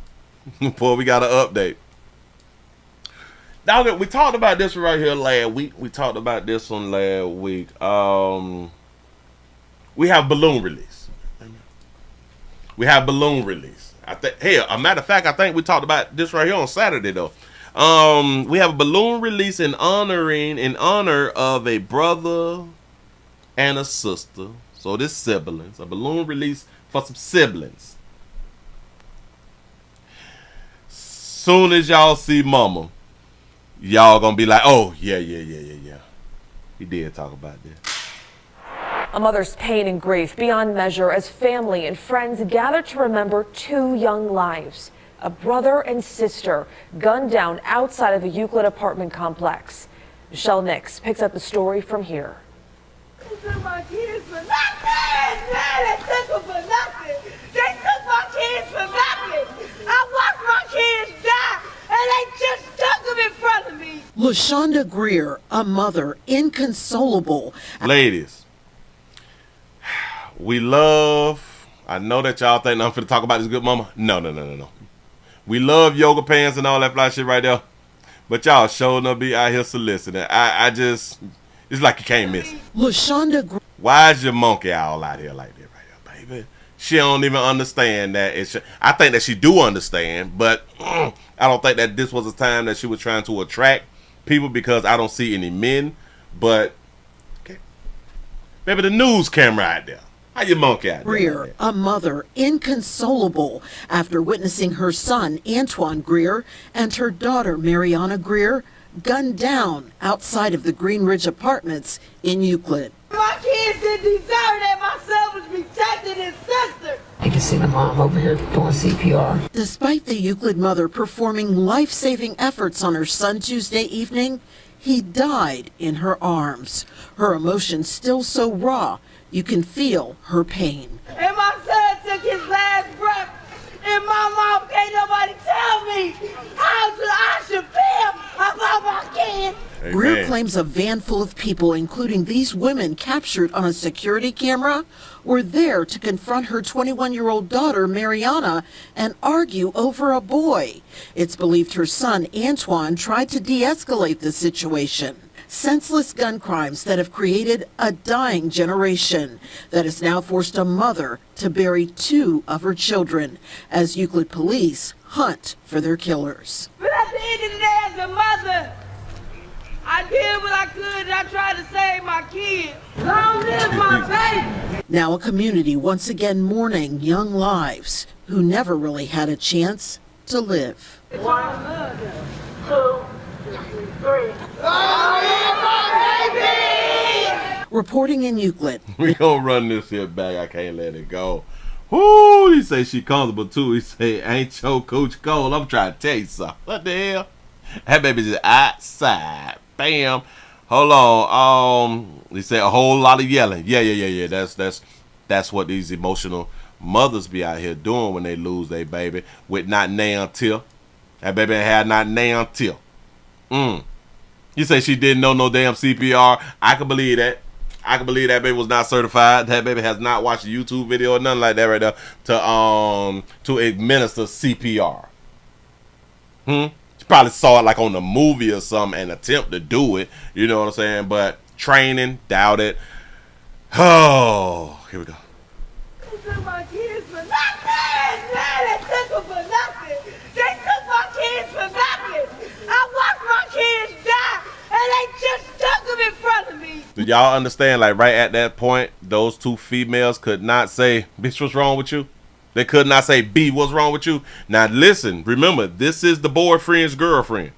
Before we got an update. Now that we talked about this right here last week. We talked about this one last week. We have balloon release. Hell, a matter of fact, I think we talked about this right here on Saturday though. We have a balloon release in honor of a brother and a sister. So this siblings, a balloon release for some siblings. Soon as y'all see mama, y'all gonna be like, oh yeah. He did talk about this. A mother's pain and grief beyond measure as family and friends gather to remember two young lives. A brother and sister gunned down outside of a Euclid apartment complex. Michelle Nix picks up the story from here. They took my kids for nothing! They took them for nothing! They took my kids for nothing! I watched my kids die, and they just took them in front of me! LaShonda Greer, a mother, inconsolable. Ladies, we love, I know that y'all think I'm finna talk about this good mama. No. We love yoga pants and all that fly shit right there. But y'all sure enough be out here soliciting. I just, it's like you can't miss it. LaShonda, why is your monkey all out here like that right here, baby? She don't even understand that. I think that she do understand, but I don't think that this was a time that she was trying to attract people, because I don't see any men. But, okay. Baby, the news camera out there. How your monkey out there? Greer, a mother, inconsolable after witnessing her son, Antoine Greer, and her daughter, Mariana Greer, gunned down outside of the Green Ridge Apartments in Euclid. My kids didn't deserve that. My son was protecting his sister. You can see the mom over here doing CPR. Despite the Euclid mother performing life-saving efforts on her son Tuesday evening, he died in her arms. Her emotions still so raw, you can feel her pain. And my son took his last breath, and my mom can't nobody tell me how I should feel about my kids. Greer claims a van full of people, including these women captured on a security camera, were there to confront her 21-year-old daughter, Mariana, and argue over a boy. It's believed her son, Antoine, tried to de-escalate the situation. Senseless gun crimes that have created a dying generation that has now forced a mother to bury two of her children as Euclid police hunt for their killers. But at the end of the day, as a mother, I did what I could and I tried to save my kids. Long live my baby! Now a community once again mourning young lives who never really had a chance to live. 1, 2, 3. Long live my baby! Reporting in Euclid. We gonna run this here back. I can't let it go. Whoo, he say she comfortable too. He say, ain't your Coach Cole. I'm trying to tell you something. What the hell? That baby just outside. Bam. Hold on. He said a whole lot of yelling. Yeah. That's what these emotional mothers be out here doing when they lose their baby with not now until. That baby had not now until. You say she didn't know no damn CPR. I can believe that. I can believe that baby was not certified. That baby has not watched a YouTube video or nothing like that right there to administer CPR. She Probably saw it like on the movie or something and attempt to do it. You know what I'm saying? But training, doubt it. Oh, here we go. They took my kids for nothing. They took them for nothing. They took my kids for nothing. I watched my kids die, and they just took them in front of me. Do y'all understand? Like right at that point, those two females could not say, "Bitch, what's wrong with you?" They could not say, "B, what's wrong with you?" Now listen, remember, this is the boyfriend's girlfriend.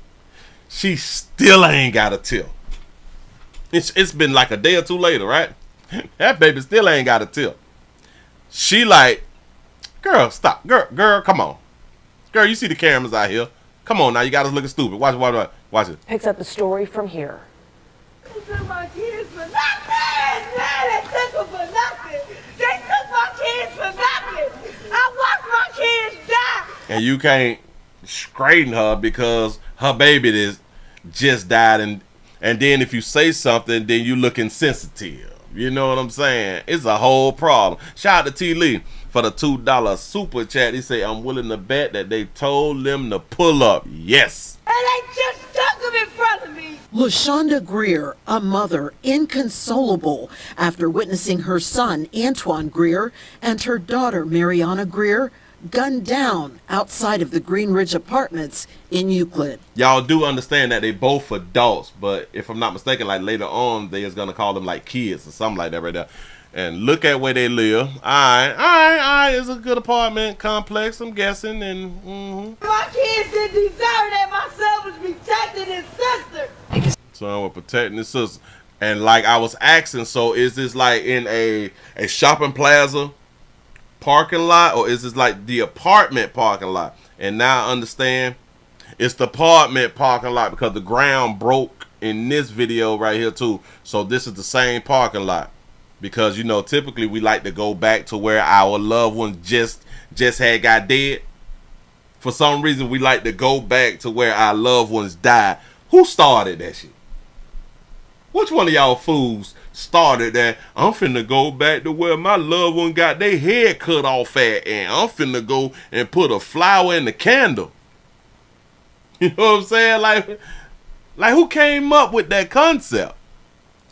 She still ain't got a tip. It's been like a day or two later, right? That baby still ain't got a tip. She like, girl, stop. Girl, come on. Girl, you see the cameras out here. Come on now, you got us looking stupid. Watch it. Picks up the story from here. They took my kids for nothing. They took them for nothing. They took my kids for nothing. I watched my kids die. And you can't straighten her because her baby just died, and then if you say something, then you look insensitive. You know what I'm saying? It's a whole problem. Shout out to T. Lee for the $2 super chat. He say, I'm willing to bet that they told them to pull up. Yes. And they just took them in front of me. LaShonda Greer, a mother, inconsolable after witnessing her son, Antoine Greer, and her daughter, Mariana Greer, gunned down outside of the Green Ridge Apartments in Euclid. Y'all do understand that they both adults, but if I'm not mistaken, like later on, they is going to call them like kids or something like that right there. And look at where they live. All right. It's a good apartment complex, I'm guessing. And My kids didn't deserve that. My son was protecting his sister. So we're protecting his sister. And like I was asking, so is this like in a shopping plaza parking lot, or is this like the apartment parking lot? And now I understand it's the apartment parking lot because the ground broke in this video right here too. So this is the same parking lot. Because, you know, typically we like to go back to where our loved ones just had got dead. For some reason, we like to go back to where our loved ones died. Who started that shit? Which one of y'all fools started that? I'm finna go back to where my loved one got their head cut off at, and I'm finna go and put a flower in the candle. You know what I'm saying? Like who came up with that concept?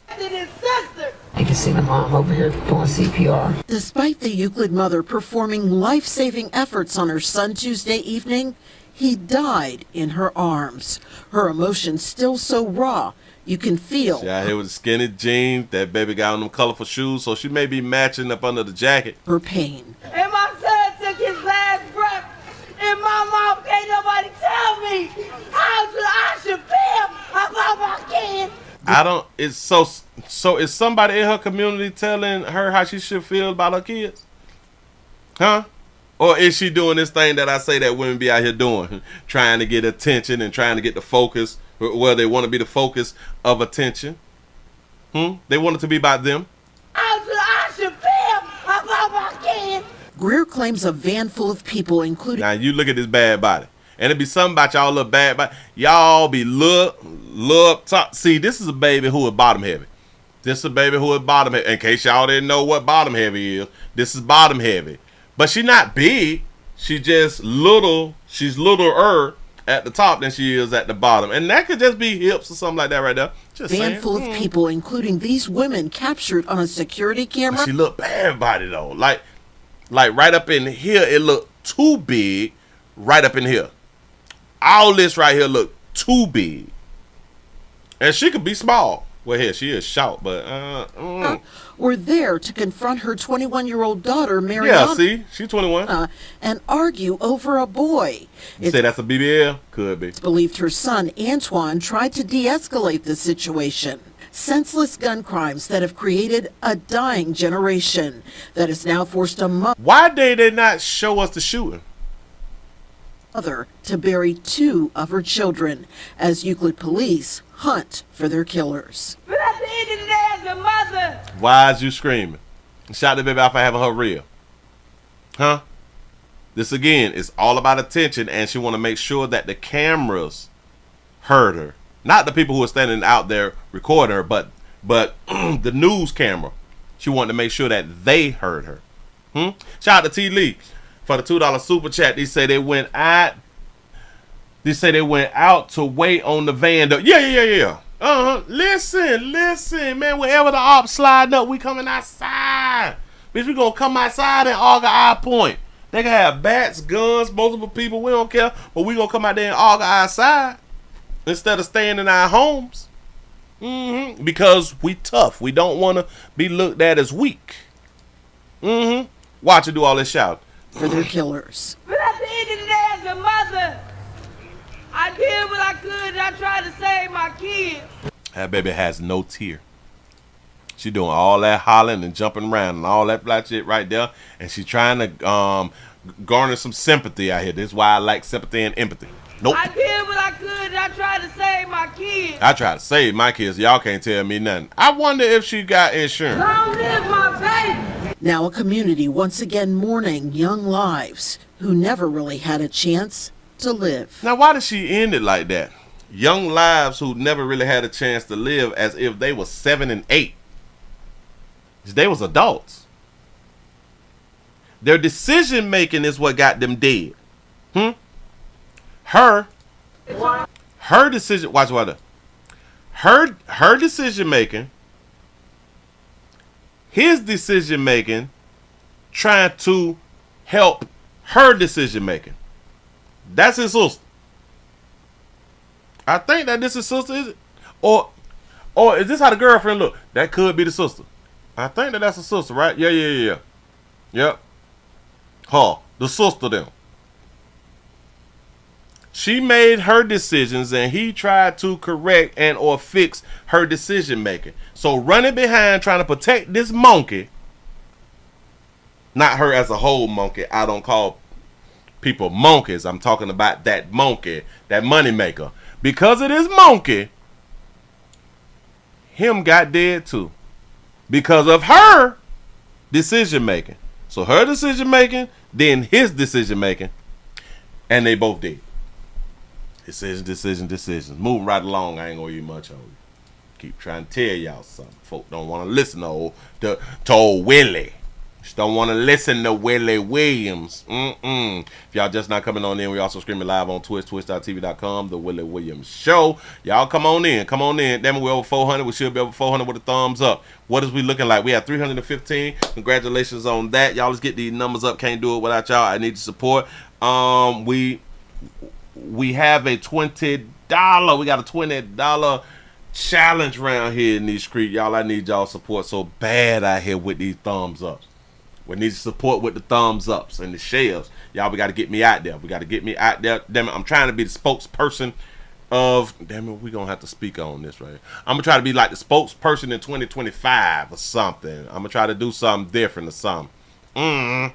His sister. You can see the mom over here doing CPR. Despite the Euclid mother performing life-saving efforts on her son Tuesday evening, he died in her arms. Her emotions still so raw, you can feel. She out here with skinny jeans. That baby got on them colorful shoes, so she may be matching up under the jacket. Her pain. And my son took his last breath. And my mom can't nobody tell me how I should feel about my kids. It's so is somebody in her community telling her how she should feel about her kids? Huh? Or is she doing this thing that I say that women be out here doing? Trying to get attention and trying to get the focus where they want to be the focus of attention. They want it to be about them. How I should feel about my kids. Greer claims a van full of people, including... Now you look at this bad body. And it be something about y'all little bad body. Y'all be look up top. See, this is a baby who is bottom heavy. This is a baby who is bottom heavy. In case y'all didn't know what bottom heavy is, this is bottom heavy. But she not big. She just little. She's littler at the top than she is at the bottom. And that could just be hips or something like that right there. Just van saying. Full of people, including these women captured on a security camera. But she look bad body though. Like right up in here, it looked too big. Right up in here. All this right here look too big. And she could be small. Well, here, she is short, but... were there to confront her 21-year-old daughter, Mariana. Yeah, see? She's 21. And argue over a boy. You say that's a BBL? Could be. It's believed her son, Antoine, tried to de-escalate the situation. Senseless gun crimes that have created a dying generation that has now forced a mother... Why did they not show us the shooting? ...to bury 2 of her children as Euclid police hunt for their killers. But at the end of the day, as a mother... Why is you screaming? Shout the baby out for having her real. Huh? This again is all about attention, and she want to make sure that the cameras heard her. Not the people who are standing out there recording her, but the news camera. She wanted to make sure that they heard her. Shout out to T. Lee for the $2 super chat. They say they went at They say they went out to wait on the van. Yeah. Listen, man. Wherever the ops sliding up, we coming outside. Bitch, we gonna come outside and argue our point. They can have bats, guns, multiple people. We don't care. But we gonna come out there and argue outside instead of staying in our homes. Because we tough. We don't want to be looked at as weak. Watch her do all this shout. For their killers. But at the end of the day, as a mother, I did what I could and I tried to save my kids. That baby has no tear. She doing all that hollering and jumping around and all that black shit right there. And she trying to garner some sympathy out here. This is why I like sympathy and empathy. Nope. I did what I could and I tried to save my kids. I tried to save my kids. Y'all can't tell me nothing. I wonder if she got insurance. Long live my baby. Now a community once again mourning young lives who never really had a chance to live. Now, why did she end it like that? Young lives who never really had a chance to live, as if they were 7 and 8. They was adults. Their decision making is what got them dead. Her decision. Watch what. Her decision making. His decision making. Trying to help her decision making. That's his sister. I think that this is sister, is it? Or is this how the girlfriend look? That could be the sister. I think that's the sister, right? Yeah. Yep. Her, the sister them. She made her decisions and he tried to correct and or fix her decision making. So running behind trying to protect this monkey, not her as a whole monkey. I don't call people monkeys. I'm talking about that monkey, that money maker. Because of this monkey, him got dead too. Because of her decision making. So her decision making, then his decision making, and they both did. Decisions. Moving right along. I ain't gonna eat much of it. Keep trying to tell y'all something. Folk don't want to listen to old Willie. Just don't want to listen to Willie Williams. If y'all just not coming on in, we also streaming live on Twitch, twitch.tv.com, The Willie Williams Show. Y'all come on in. Damn it, we're over 400. We should be over 400 with a thumbs up. What is we looking like? We have 315. Congratulations on that. Y'all, let's get these numbers up. Can't do it without y'all. I need your support. We have a $20. We got a $20 challenge around here in these streets. Y'all, I need y'all support so bad out here with these thumbs ups. We need support with the thumbs ups and the shares. Y'all, we got to get me out there. Damn it, I'm trying to be the spokesperson of... Damn it, we're going to have to speak on this right here. I'm going to try to be like the spokesperson in 2025 or something. I'm going to try to do something different or something. Damn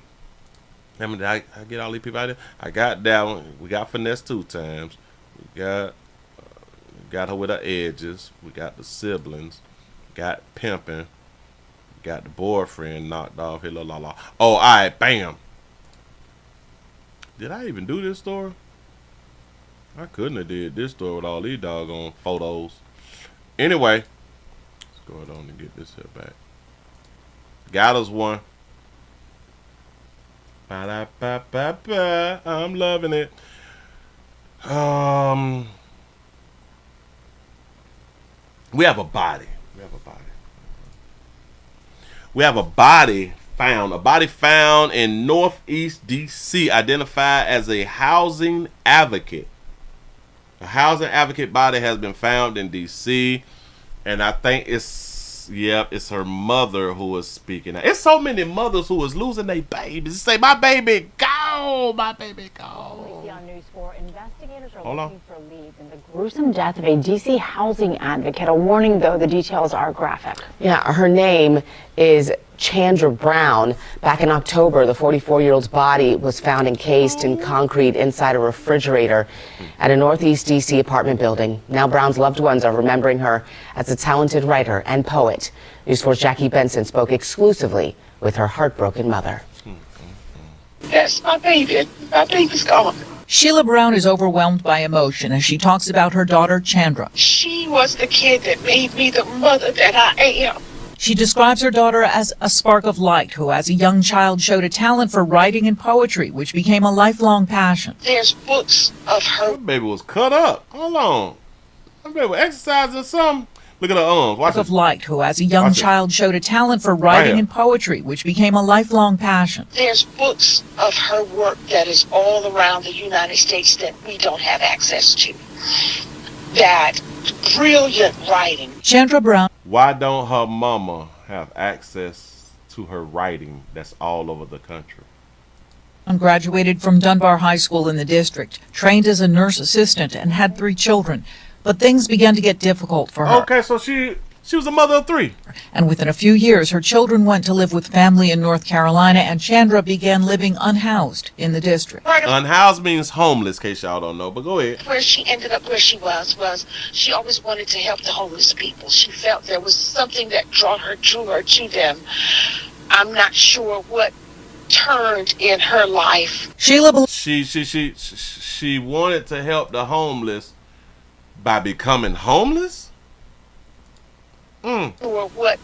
it, did I get all these people out there? I got that one. We got Finesse 2 times. We got her with her edges. We got the siblings. Got Pimping. Got the boyfriend knocked off. Oh, all right, bam. Did I even do this story? I couldn't have did this story with all these doggone photos. Anyway, let's go ahead on and get this here back. Got us one. Ba-da-ba-ba-ba. I'm loving it. We have a body. We have a body found in Northeast DC, identified as a housing advocate. A housing advocate body has been found in DC, and I think it's her mother who is speaking. It's so many mothers who is losing their babies. Say, my baby go, my baby go. On News 4, investigators are Hold on. looking for leads in the gruesome death of a DC housing advocate. A warning, though, the details are graphic. Yeah, her name is Chandra Brown. Back in October, the 44-year-old's body was found encased in concrete inside a refrigerator at a Northeast DC apartment building. Now Brown's loved ones are remembering her as a talented writer and poet. News 4's Jackie Benson spoke exclusively with her heartbroken mother. That's my baby. My baby's gone. Sheila Brown is overwhelmed by emotion as she talks about her daughter, Chandra. She was the kid that made me the mother that I am. She describes her daughter as a spark of light who, as a young child, showed a talent for writing and poetry, which became a lifelong passion. There's books of her. That baby was cut up. Hold on. That baby was exercising something. Look at her arms. Watch Of it. light who, as a young child, showed a talent for writing and poetry, which became a lifelong passion. There's books of her work that is all around the United States that we don't have access to. That brilliant writing. Chandra Brown. Why don't her mama have access to her writing that's all over the country? Graduated from Dunbar High School in the district, trained as a nurse assistant, and had 3 children. But things began to get difficult for her. Okay, so she was a mother of 3. And within a few years, her children went to live with family in North Carolina, and Chandra began living unhoused in the district. Unhoused means homeless, in case y'all don't know, but go ahead. Where she ended up where she was she always wanted to help the homeless people. She felt there was something that drew her to them. I'm not sure what turned in her life. She wanted to help the homeless by becoming homeless? Or what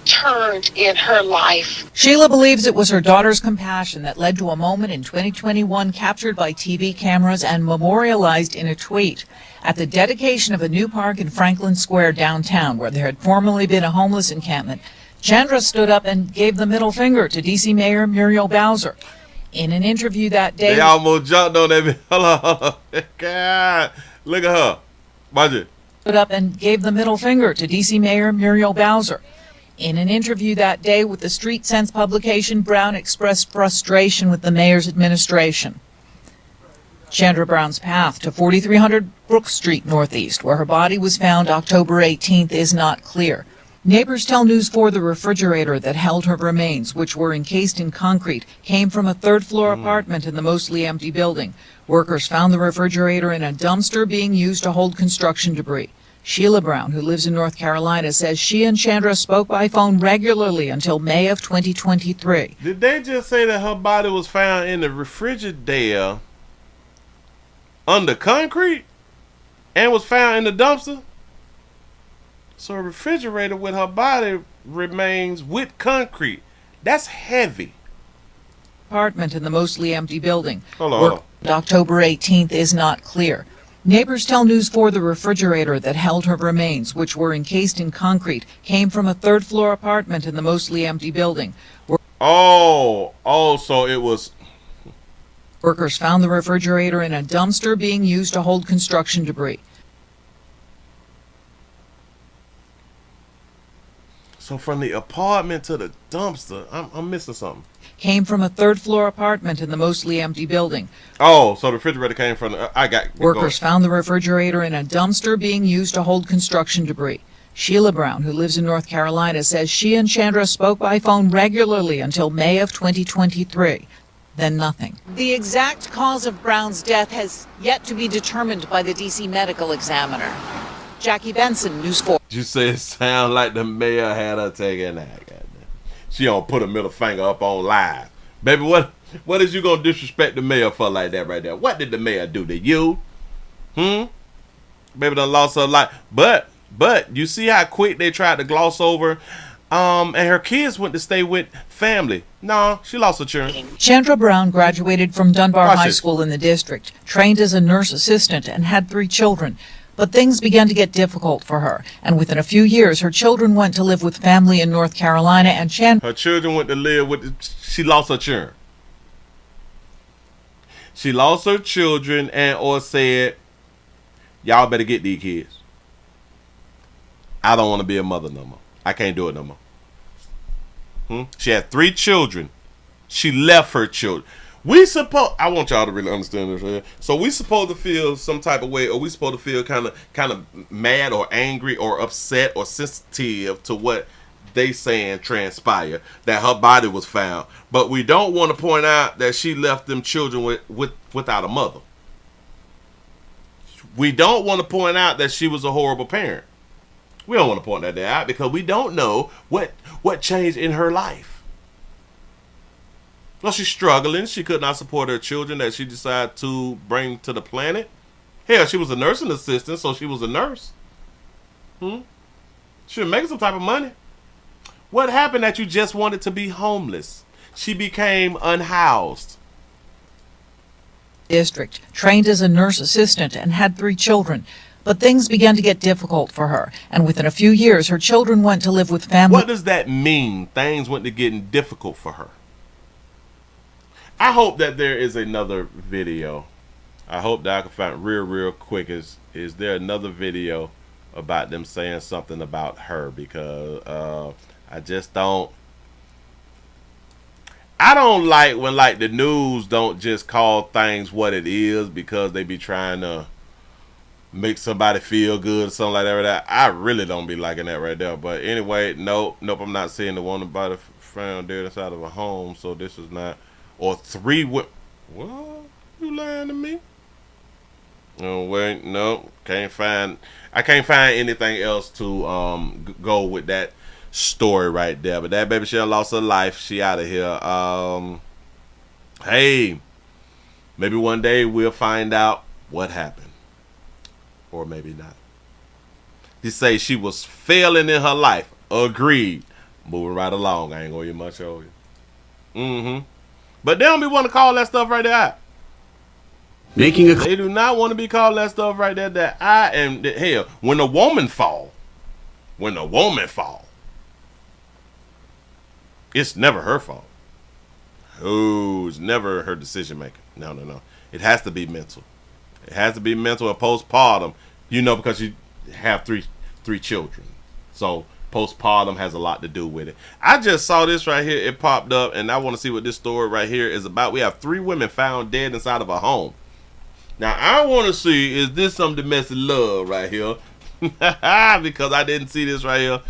turned in her life. Sheila believes it was her daughter's compassion that led to a moment in 2021 captured by TV cameras and memorialized in a tweet. At the dedication of a new park in Franklin Square downtown, where there had formerly been a homeless encampment, Chandra stood up and gave the middle finger to D.C. Mayor Muriel Bowser. In an interview that day... They almost jumped on that. Hold on. God, look at her. Watch it. Stood up and gave the middle finger to D.C. Mayor Muriel Bowser. In an interview that day with the Street Sense publication, Brown expressed frustration with the mayor's administration. Chandra Brown's path to 4300 Brook Street Northeast, where her body was found October 18th, is not clear. Neighbors tell News 4 the refrigerator that held her remains, which were encased in concrete, came from a third-floor apartment in the mostly empty building. Workers found the refrigerator in a dumpster being used to hold construction debris. Sheila Brown, who lives in North Carolina, says she and Chandra spoke by phone regularly until May of 2023. Did they just say that her body was found in the refrigerator under concrete and was found in the dumpster? So a refrigerator with her body remains with concrete. That's heavy. Apartment in the mostly empty building. Hold on. October 18th is not clear. Neighbors tell News 4 the refrigerator that held her remains, which were encased in concrete, came from a third-floor apartment in the mostly empty building. So it was... Workers found the refrigerator in a dumpster being used to hold construction debris. So from the apartment to the dumpster, I'm missing something. Came from a third-floor apartment in the mostly empty building. Oh, so the refrigerator came from the... Workers found the refrigerator in a dumpster being used to hold construction debris. Sheila Brown, who lives in North Carolina, says she and Chandra spoke by phone regularly until May of 2023. Then nothing. The exact cause of Brown's death has yet to be determined by the D.C. medical examiner. Jackie Benson, News 4. You say it sound like the mayor had her taking that. She don't put a middle finger up on live. Baby, what is you gonna disrespect the mayor for like that right there? What did the mayor do to you? Baby done lost her life. But you see how quick they tried to gloss over and her kids went to stay with family. No, she lost her children. Chandra Brown graduated from Dunbar High School in the district, trained as a nurse assistant, and had 3 children. But things began to get difficult for her, and within a few years, her children went to live with family in North Carolina, and her children went to live with... She lost her children. She lost her children and or said, y'all better get these kids. I don't want to be a mother no more. I can't do it no more. She had 3 children. She left her children. I want y'all to really understand this here. So we supposed to feel some type of way, or we supposed to feel kind of mad or angry or upset or sensitive to what they saying transpired, that her body was found. But we don't want to point out that she left them children without a mother. We don't want to point out that she was a horrible parent. We don't want to point that out because we don't know what changed in her life. Well, she's struggling. She could not support her children that she decided to bring to the planet. Hell, she was a nursing assistant, so she was a nurse. She was making some type of money. What happened that you just wanted to be homeless? She became unhoused. District, trained as a nurse assistant and had 3 children. But things began to get difficult for her, and within a few years, her children went to live with family. What does that mean? Things went to getting difficult for her. I hope that there is another video. I hope that I can find real quick. Is there another video about them saying something about her? Because I just don't. I don't like when like the news don't just call things what it is because they be trying to make somebody feel good or something like that. I really don't be liking that right there. But anyway, nope, I'm not seeing the one about it found dead inside of a home. So this is not, or 3. What? You lying to me? Oh wait, no, can't find. I can't find anything else to go with that story right there. But that baby, she lost her life. She out of here. Hey, maybe one day we'll find out what happened. Or maybe not. He say she was failing in her life. Agreed. Moving right along. I ain't gonna get much over you. But they don't be want to call that stuff right there out. They do not want to be called that stuff right there. That I am. Hell, when a woman fall, it's never her fault. Oh, it's never her decision making. No. It has to be mental. It has to be mental or postpartum, because you have three children. So postpartum has a lot to do with it. I just saw this right here. It popped up, and I want to see what this story right here is about. We have 3 women found dead inside of a home. Now, I want to see, is this some domestic love right here? Because I didn't see this right here.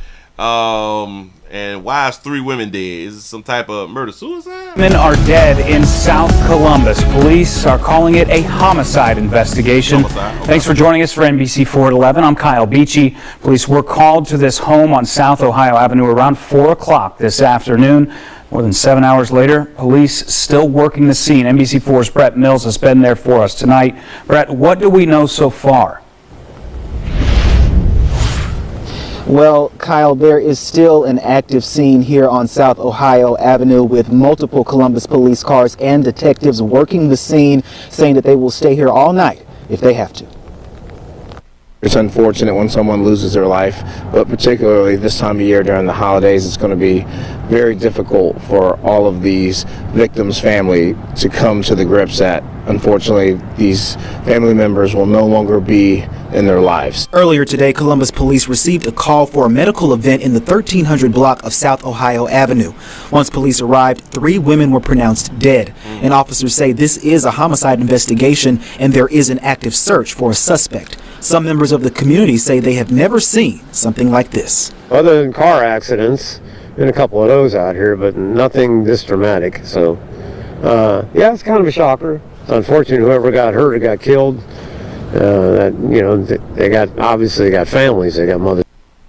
And why is 3 women dead? Is it some type of murder-suicide? Men are dead in South Columbus. Police are calling it a homicide investigation. Thanks for joining us for NBC4 at 11. I'm Kyle Beachy. Police were called to this home on South Ohio Avenue around 4 o'clock this afternoon. More than 7 hours later, police still working the scene. NBC4's Brett Mills has been there for us tonight. Brett, what do we know so far? Well, Kyle, there is still an active scene here on South Ohio Avenue with multiple Columbus police cars and detectives working the scene, saying that they will stay here all night if they have to. It's unfortunate when someone loses their life, but particularly this time of year during the holidays, it's going to be very difficult for all of these victims' family to come to the grips that, unfortunately, these family members will no longer be in their lives. Earlier today, Columbus police received a call for a medical event in the 1300 block of South Ohio Avenue. Once police arrived, 3 women were pronounced dead. And officers say this is a homicide investigation and there is an active search for a suspect. Some members of the community say they have never seen something like this. Other than car accidents, been a couple of those out here, but nothing this dramatic. So, yeah, it's kind of a shocker. It's unfortunate whoever got hurt or got killed. They got families, they got mothers.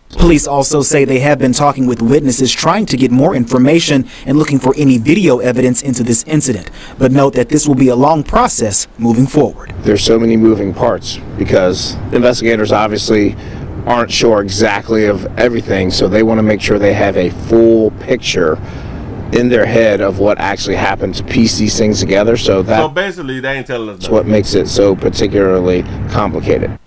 Police also say they have been talking with witnesses trying to get more information and looking for any video evidence into this incident, but note that this will be a long process moving forward. There's so many moving parts because investigators obviously aren't sure exactly of everything, so they want to make sure they have a full picture in their head of what actually happened to piece these things together. So basically, they ain't telling us that's what makes it so particularly complicated.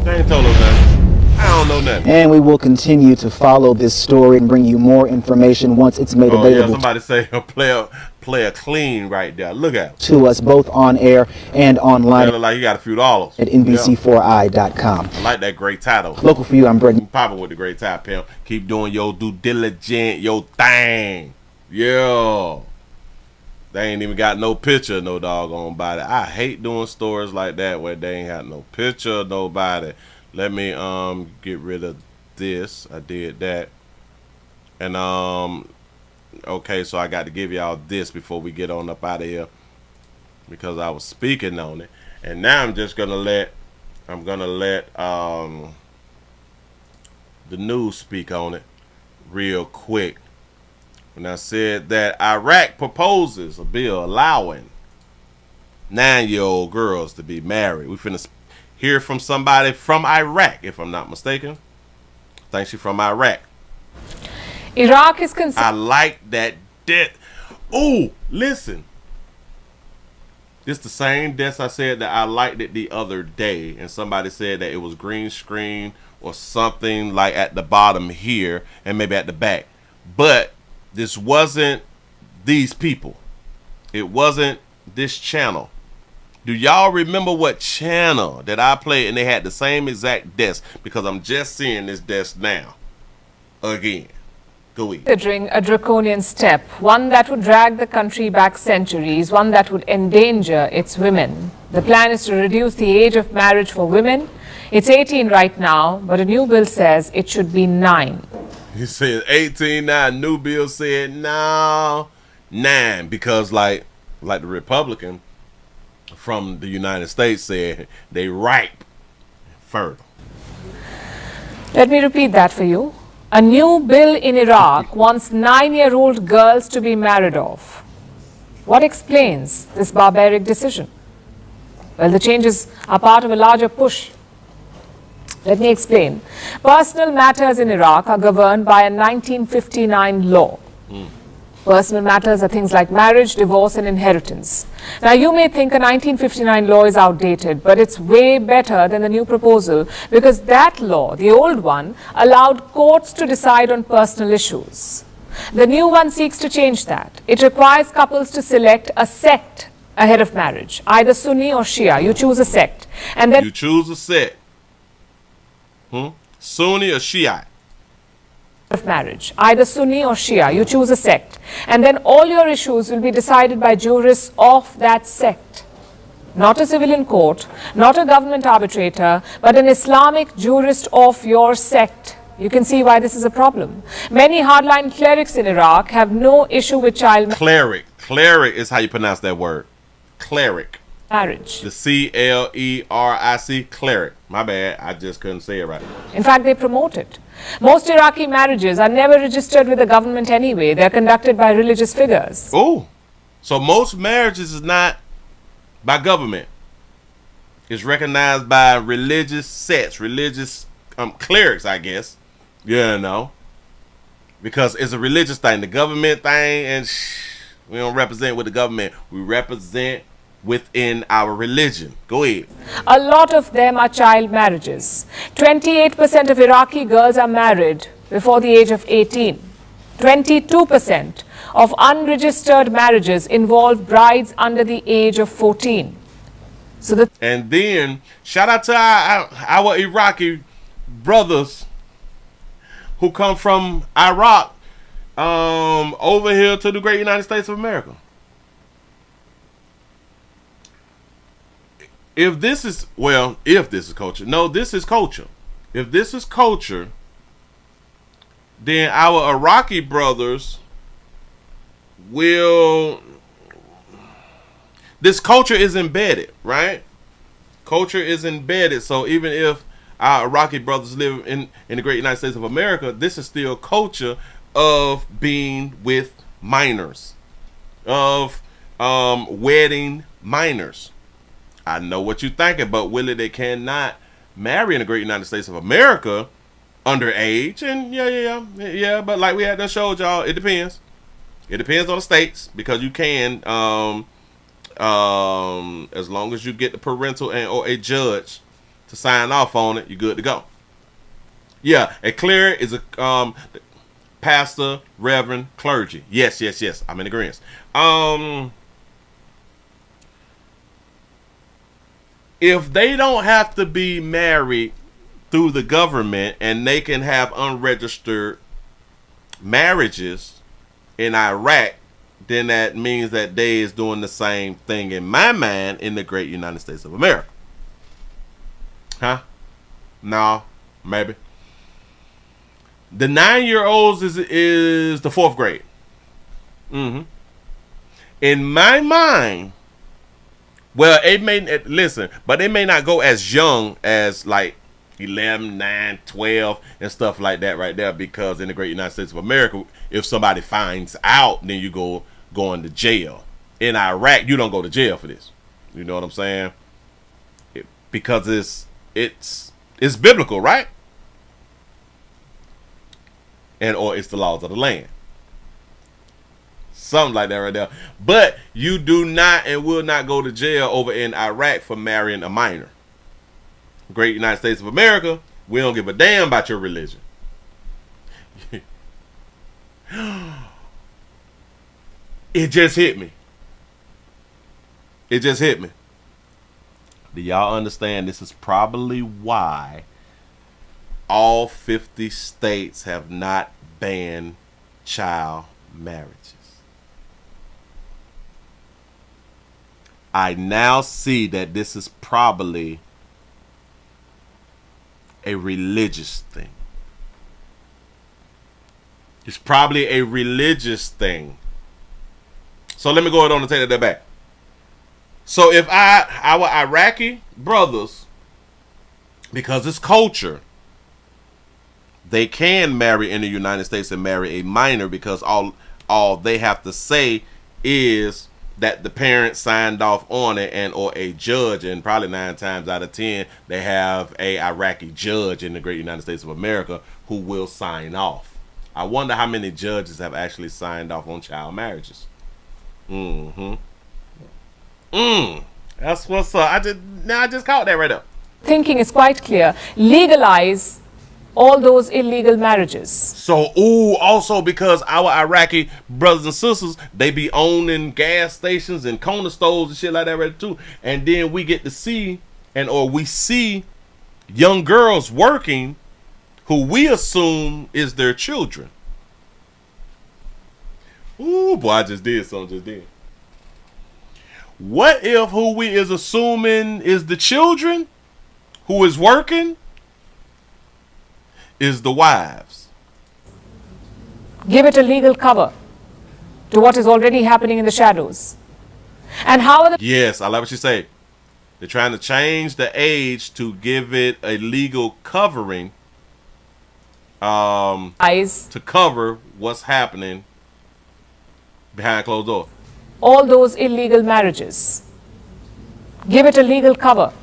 They ain't told us that. I don't know nothing. And we will continue to follow this story and bring you more information once it's made available. Yeah, somebody say play a clean right there. Look at to us both on air and online. Look like you got a few dollars at NBC4i.com. I like that great title. Local for you, I'm Brett. Popping with the great title, Pimp. Keep doing your due diligence, your thing. Yeah. They ain't even got no picture of no doggone body. I hate doing stories like that where they ain't got no picture of nobody. Let me get rid of this. I did that. And okay, so I got to give y'all this before we get on up out of here because I was speaking on it. And now I'm just gonna let the news speak on it real quick. When I said that Iraq proposes a bill allowing 9-year-old girls to be married. We finna hear from somebody from Iraq, if I'm not mistaken. I think she's from Iraq. Iraq is considered. I like that death. Ooh, listen. It's the same death I said that I liked it the other day, and somebody said that it was green screen or something like at the bottom here and maybe at the back. But this wasn't these people. It wasn't this channel. Do y'all remember what channel that I played and they had the same exact desk? Because I'm just seeing this desk now. Again. Go ahead. Considering a draconian step, one that would drag the country back centuries, one that would endanger its women. The plan is to reduce the age of marriage for women. It's 18 right now, but a new bill says it should be 9. He said 18 now. New bill said no, 9, because like the Republican from the United States said, they ripe fertile. Let me repeat that for you. A new bill in Iraq wants 9-year-old girls to be married off. What explains this barbaric decision? Well, the changes are part of a larger push. Let me explain. Personal matters in Iraq are governed by a 1959 law. Personal matters are things like marriage, divorce, and inheritance. Now, you may think a 1959 law is outdated, but it's way better than the new proposal because that law, the old one, allowed courts to decide on personal issues. The new one seeks to change that. It requires couples to select a sect ahead of marriage, either Sunni or Shia. You choose a sect. And then you choose a sect. Sunni or Shiite? Of marriage, either Sunni or Shia. You choose a sect. And then all your issues will be decided by jurists of that sect. Not a civilian court, not a government arbitrator, but an Islamic jurist of your sect. You can see why this is a problem. Many hardline clerics in Iraq have no issue with child marriage. Cleric is how you pronounce that word. Cleric. Marriage. The C-L-E-R-I-C, cleric. My bad, I just couldn't say it right. In fact, they promote it. Most Iraqi marriages are never registered with the government anyway. They're conducted by religious figures. Oh, so most marriages is not by government. It's recognized by religious sects, religious clerics, I guess. Yeah, no. Because it's a religious thing. The government thing, and we don't represent with the government. We represent within our religion. Go ahead. A lot of them are child marriages. 28% of Iraqi girls are married before the age of 18. 22% of unregistered marriages involve brides under the age of 14. And then, shout out to our Iraqi brothers who come from Iraq over here to the great United States of America. If this is culture. No, this is culture. If this is culture, then our Iraqi brothers this culture is embedded, right? Culture is embedded. So even if our Iraqi brothers live in the great United States of America, this is still culture of being with minors, of wedding minors. I know what you're thinking, but Willie, they cannot marry in the great United States of America underage. And yeah. But like we had to show y'all, it depends. It depends on the states because you can, as long as you get the parental or a judge to sign off on it, you're good to go. Yeah, a cleric is a pastor, reverend, clergy. Yes. I'm in agreement. If they don't have to be married through the government and they can have unregistered marriages in Iraq, then that means that they is doing the same thing in my mind in the great United States of America. Huh? No, maybe. The 9-year-olds is the 4th grade. In my mind, well, it may listen, but it may not go as young as like 11, 9, 12 and stuff like that right there, because in the great United States of America, if somebody finds out, then you go into jail. In Iraq, you don't go to jail for this. You know what I'm saying? Because it's biblical, right? and or it's the laws of the land. Something like that right there. But you do not and will not go to jail over in Iraq for marrying a minor. Great United States of America, we don't give a damn about your religion. It just hit me. It just hit me. Do y'all understand this is probably why all 50 states have not banned child marriages? I now see that this is probably a religious thing. It's probably a religious thing. So let me go ahead on and take that back. So if our Iraqi brothers, because it's culture, they can marry in the United States and marry a minor because all they have to say is that the parents signed off on it and or a judge, and probably 9 times out of 10 they have a Iraqi judge in the great United States of America who will sign off. I wonder how many judges have actually signed off on child marriages. That's what's up. I just caught that right up. Thinking is quite clear. Legalize all those illegal marriages. So, also because our Iraqi brothers and sisters, they be owning gas stations and corner stores and shit like that right too. And then we get to see we see young girls working who we assume is their children. Ooh, boy, I just did something just then. What if who we is assuming is the children who is working is the wives? Give it a legal cover to what is already happening in the shadows. And how are the... Yes, I like what you say. They're trying to change the age to give it a legal covering to cover what's happening behind closed doors. All those illegal marriages. Give it a legal cover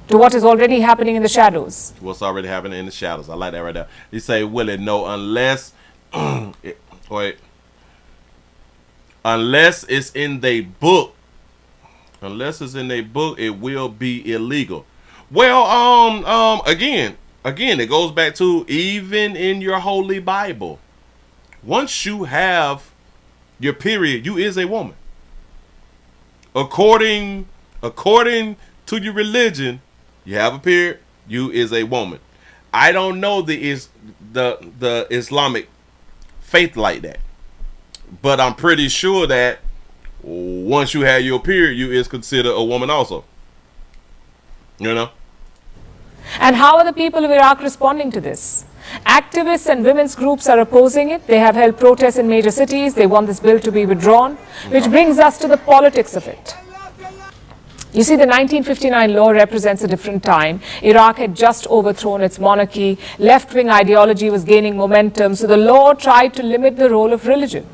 to what is already happening in the shadows. What's already happening in the shadows. I like that right there. You say, Willie, no, unless unless it's in their book. Unless it's in their book, it will be illegal. Well, again, it goes back to even in your holy Bible. Once you have your period, you is a woman. According to your religion, you have a period, you is a woman. I don't know the Islamic faith like that, but I'm pretty sure that once you have your period, you is considered a woman also. You know? And how are the people of Iraq responding to this? Activists and women's groups are opposing it. They have held protests in major cities. They want this bill to be withdrawn, which brings us to the politics of it. You see, the 1959 law represents a different time. Iraq had just overthrown its monarchy. Left-wing ideology was gaining momentum, so the law tried to limit the role of religion.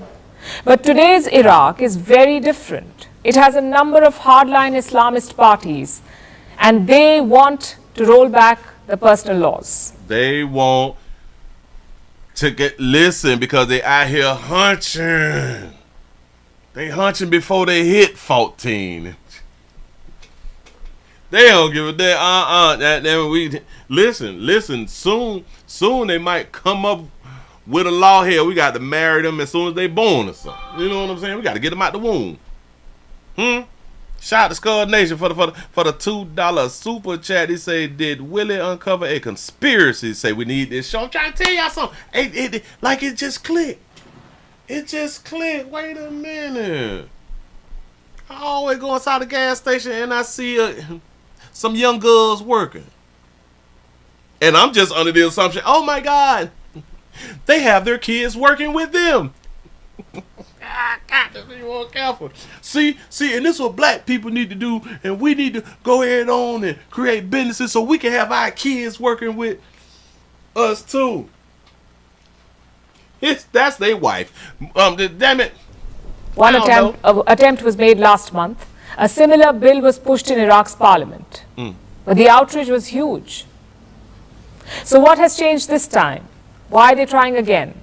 But today's Iraq is very different. It has a number of hardline Islamist parties, and they want to roll back the personal laws. They want to listen because they out here hunching. They hunching before they hit 14. They don't give a damn. Listen. Soon they might come up with a law here. We got to marry them as soon as they born or something. You know what I'm saying? We got to get them out the womb. Shout out to Skull Nation for the $2 super chat. He say, did Willie uncover a conspiracy? Say we need this show. I'm trying to tell y'all something. It just clicked. It just clicked. Wait a minute. I always go inside the gas station and I see some young girls working. And I'm just under the assumption, oh my God, they have their kids working with them. God, be more careful. See, and this is what black people need to do, and we need to go ahead on and create businesses so we can have our kids working with us too. That's their wife. Damn it. One attempt was made last month. A similar bill was pushed in Iraq's parliament. But the outrage was huge. So what has changed this time? Why are they trying again?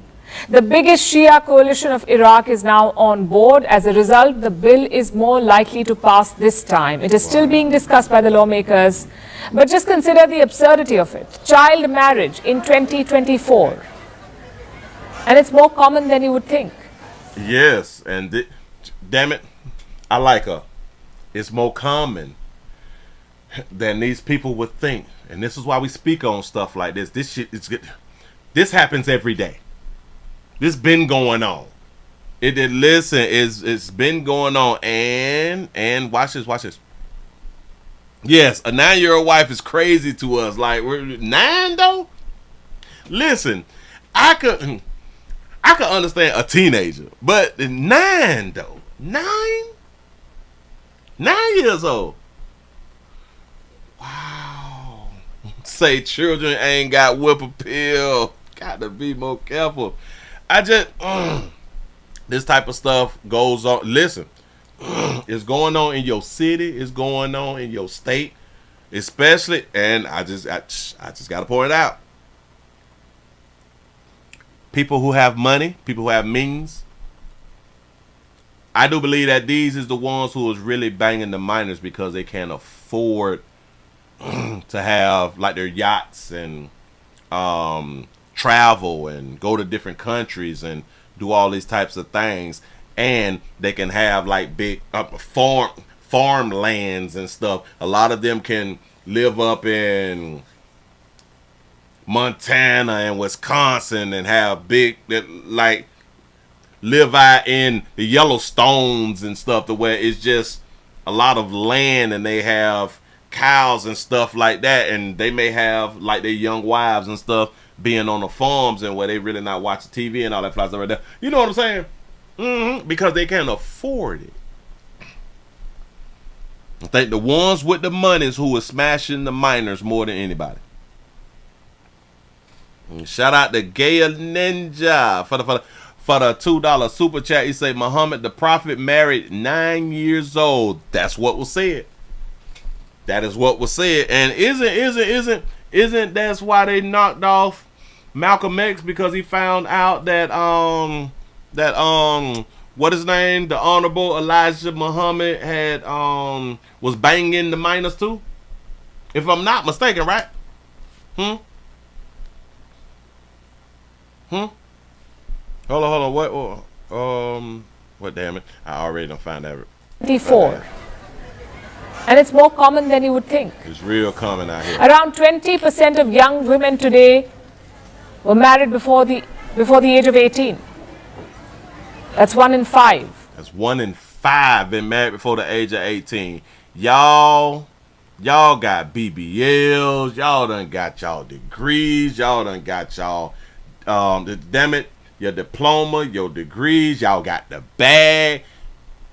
The biggest Shia coalition of Iraq is now on board. As a result, the bill is more likely to pass this time. It is still being discussed by the lawmakers, but just consider the absurdity of it. Child marriage in 2024. And it's more common than you would think. Yes, and damn it, I like her. It's more common than these people would think. And this is why we speak on stuff like this. This shit is good. This happens every day. This been going on. It's been going on. And watch this. Yes, a 9-year-old wife is crazy to us. Like, we're 9 though? Listen, I could understand a teenager, but 9 though. 9 years old. Wow. Say children ain't got whip appeal. Got to be more careful. This type of stuff goes on. Listen, it's going on in your city. It's going on in your state, especially. And I just got to point it out. People who have money, people who have means. I do believe that these is the ones who is really banging the minors because they can't afford to have like their yachts and travel and go to different countries and do all these types of things, and they can have like big farmlands and stuff. A lot of them can live up in Montana and Wisconsin and have big, like, live out in the Yellowstones and stuff, to where it's just a lot of land and they have cows and stuff like that, and they may have like their young wives and stuff being on the farms and where they really not watching TV and all that fly stuff right there. You know what I'm saying? Because they can't afford it. I think the ones with the money is who is smashing the minors more than anybody. And shout out to Gaya Ninja for the $2 super chat. He say Muhammad the Prophet married 9 years old. That's what was said. That is what was said. And isn't that's why they knocked off Malcolm X, because he found out that what his name, the Honorable Elijah Muhammad had was banging the minors too, if I'm not mistaken, right? Hold on. What? Damn it! I already don't find that. 24. And it's more common than you would think. It's real common out here. Around 20% of young women today were married before the age of 18. That's 1 in 5. That's 1 in 5 been married before the age of 18. Y'all got BBLs. Y'all done got y'all degrees. Y'all done got y'all, damn it, your diploma, your degrees. Y'all got the bag.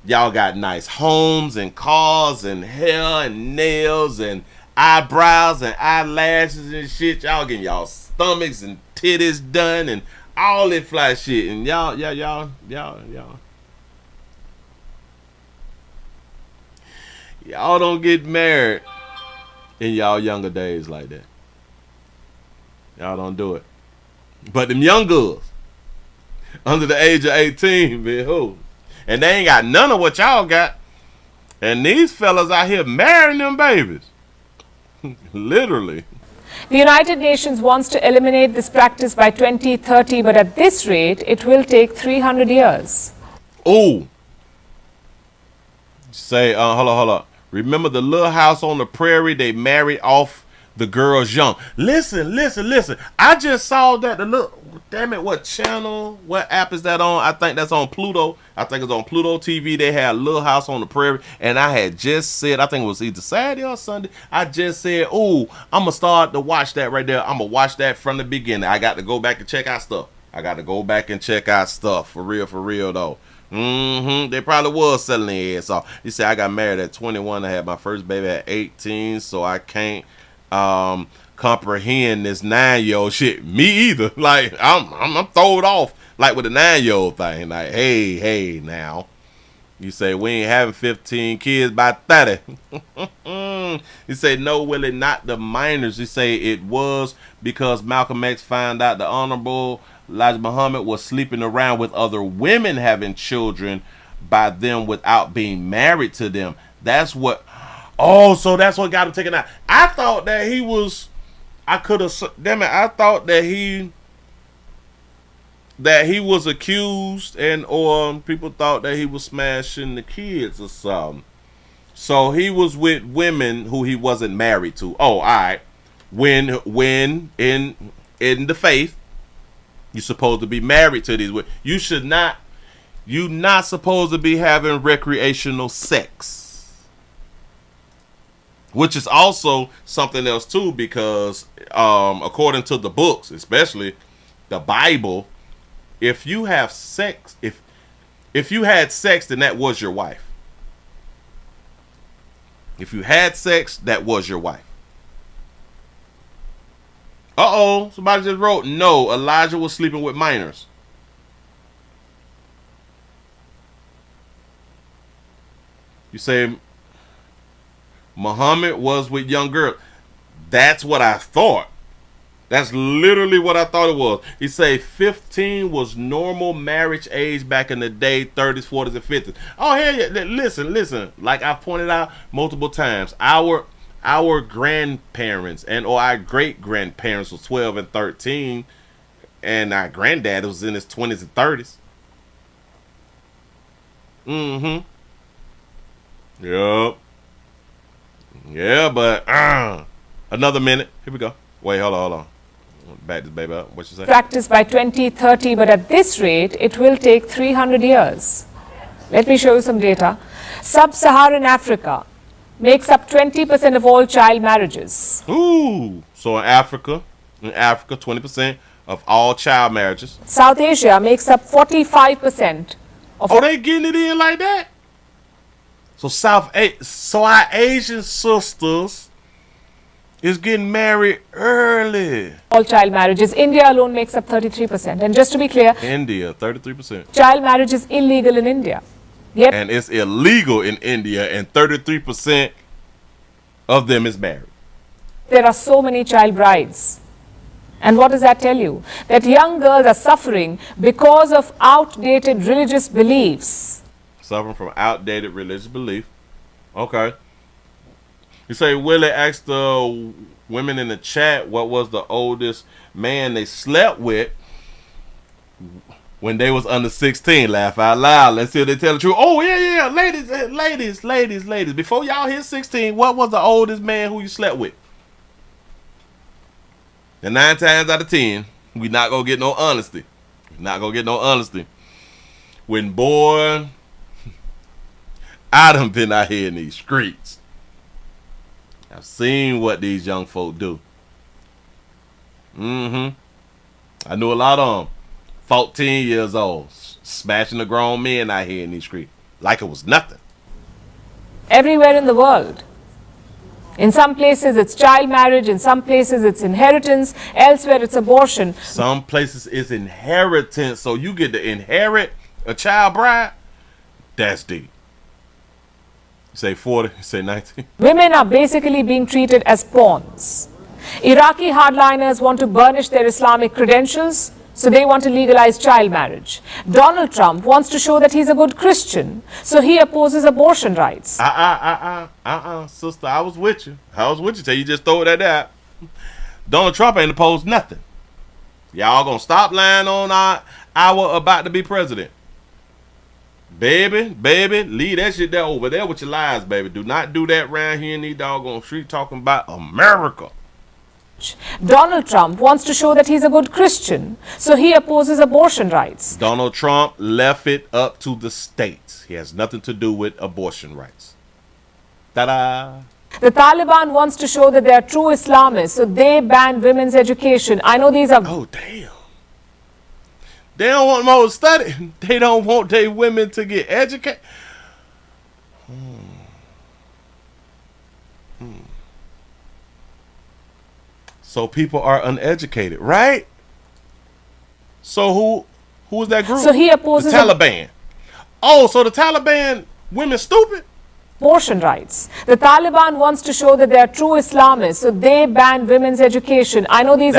Y'all got nice homes and cars and hair and nails and eyebrows and eyelashes and shit. Y'all getting y'all stomachs and titties done and all that fly shit. And y'all don't get married in y'all younger days like that. Y'all don't do it. But them young girls under the age of 18, man, who? And they ain't got none of what y'all got. And these fellas out here marrying them babies. Literally. The United Nations wants to eliminate this practice by 2030, but at this rate, it will take 300 years. Oh. Say, hold on. Remember the Little House on the Prairie? They married off the girls young. Listen. I just saw that. Damn it, what channel, what app is that on? I think that's on Pluto. I think it's on Pluto TV. They had Little House on the Prairie. And I had just said, I think it was either Saturday or Sunday, I just said, I'm going to start to watch that right there. I'm going to watch that from the beginning. I got to go back and check out stuff. For real though. They probably was selling their ass off. He said, I got married at 21. I had my first baby at 18, so I can't comprehend this 9-year-old shit. Me either. Like, I'm thrown off like with the 9-year-old thing. Like, hey now. You say, we ain't having 15 kids by 30. He say, no, Willie, not the minors. He say it was because Malcolm X found out the Honorable Elijah Muhammad was sleeping around with other women having children by them without being married to them. That's what. Oh, so that's what got him taken out. I thought that he was. I could have. Damn it! I thought that he was accused, and or people thought that he was smashing the kids or something. So he was with women who he wasn't married to. Oh, all right. When in the faith, you're supposed to be married to these women. You should not. You're not supposed to be having recreational sex, which is also something else too, because according to the books, especially the Bible, if you have sex, if you had sex, then that was your wife. If you had sex, that was your wife. Uh-oh, somebody just wrote, no, Elijah was sleeping with minors. You say Muhammad was with young girls. That's what I thought. That's literally what I thought it was. He say 15 was normal marriage age back in the day, 30s, 40s, and 50s. Oh, hell yeah. Listen. Like I've pointed out multiple times, our grandparents and or our great-grandparents was 12 and 13, and our granddad was in his 20s and 30s. Mm-hmm. Yup. Yeah, but another minute. Here we go. Wait, hold on. Back this baby up. What you say? Practice by 2030, but at this rate, it will take 300 years. Let me show you some data. Sub-Saharan Africa makes up 20% of all child marriages. Ooh. So in Africa, 20% of all child marriages. South Asia makes up 45% of. Oh, they getting it in like that? So our Asian sisters is getting married early. All child marriages. India alone makes up 33%. And just to be clear, India, 33%. Child marriage is illegal in India. Yet, and it's illegal in India, and 33% of them is married. There are so many child brides. And what does that tell you? That young girls are suffering because of outdated religious beliefs. Suffering from outdated religious belief. Okay. You say Willie asked the women in the chat what was the oldest man they slept with when they was under 16. Laugh out loud. Let's see if they tell the truth. Oh, yeah. Ladies. Before y'all hit 16, what was the oldest man who you slept with? And 9 times out of 10, we not going to get no honesty. When boy, I done been out here in these streets. I've seen what these young folk do. I knew a lot of them. 14 years old, smashing the grown men out here in these streets like it was nothing. Everywhere in the world. In some places it's child marriage, in some places it's inheritance, elsewhere it's abortion. Some places it's inheritance, so you get to inherit a child bride. That's deep. You say 40, you say 19. Women are basically being treated as pawns. Iraqi hardliners want to burnish their Islamic credentials, so they want to legalize child marriage. Donald Trump wants to show that he's a good Christian, so he opposes abortion rights. Sister, I was with you till you just throw that out. Donald Trump ain't opposed nothing. Y'all gonna stop lying on our about to be president. Baby, leave that shit there over there with your lies, baby. Do not do that around here in these doggone street talking about America. Donald Trump wants to show that he's a good Christian, so he opposes abortion rights. Donald Trump left it up to the states. He has nothing to do with abortion rights. Ta-da! The Taliban wants to show that they are true Islamists, so they ban women's education. I know these are... Oh, damn. They don't want more to study. They don't want their women to get educated. So people are uneducated, right? So who is that group? So he opposes the Taliban. Oh, so the Taliban women stupid? Abortion rights. The Taliban wants to show that they are true Islamists, so they ban women's education. I know these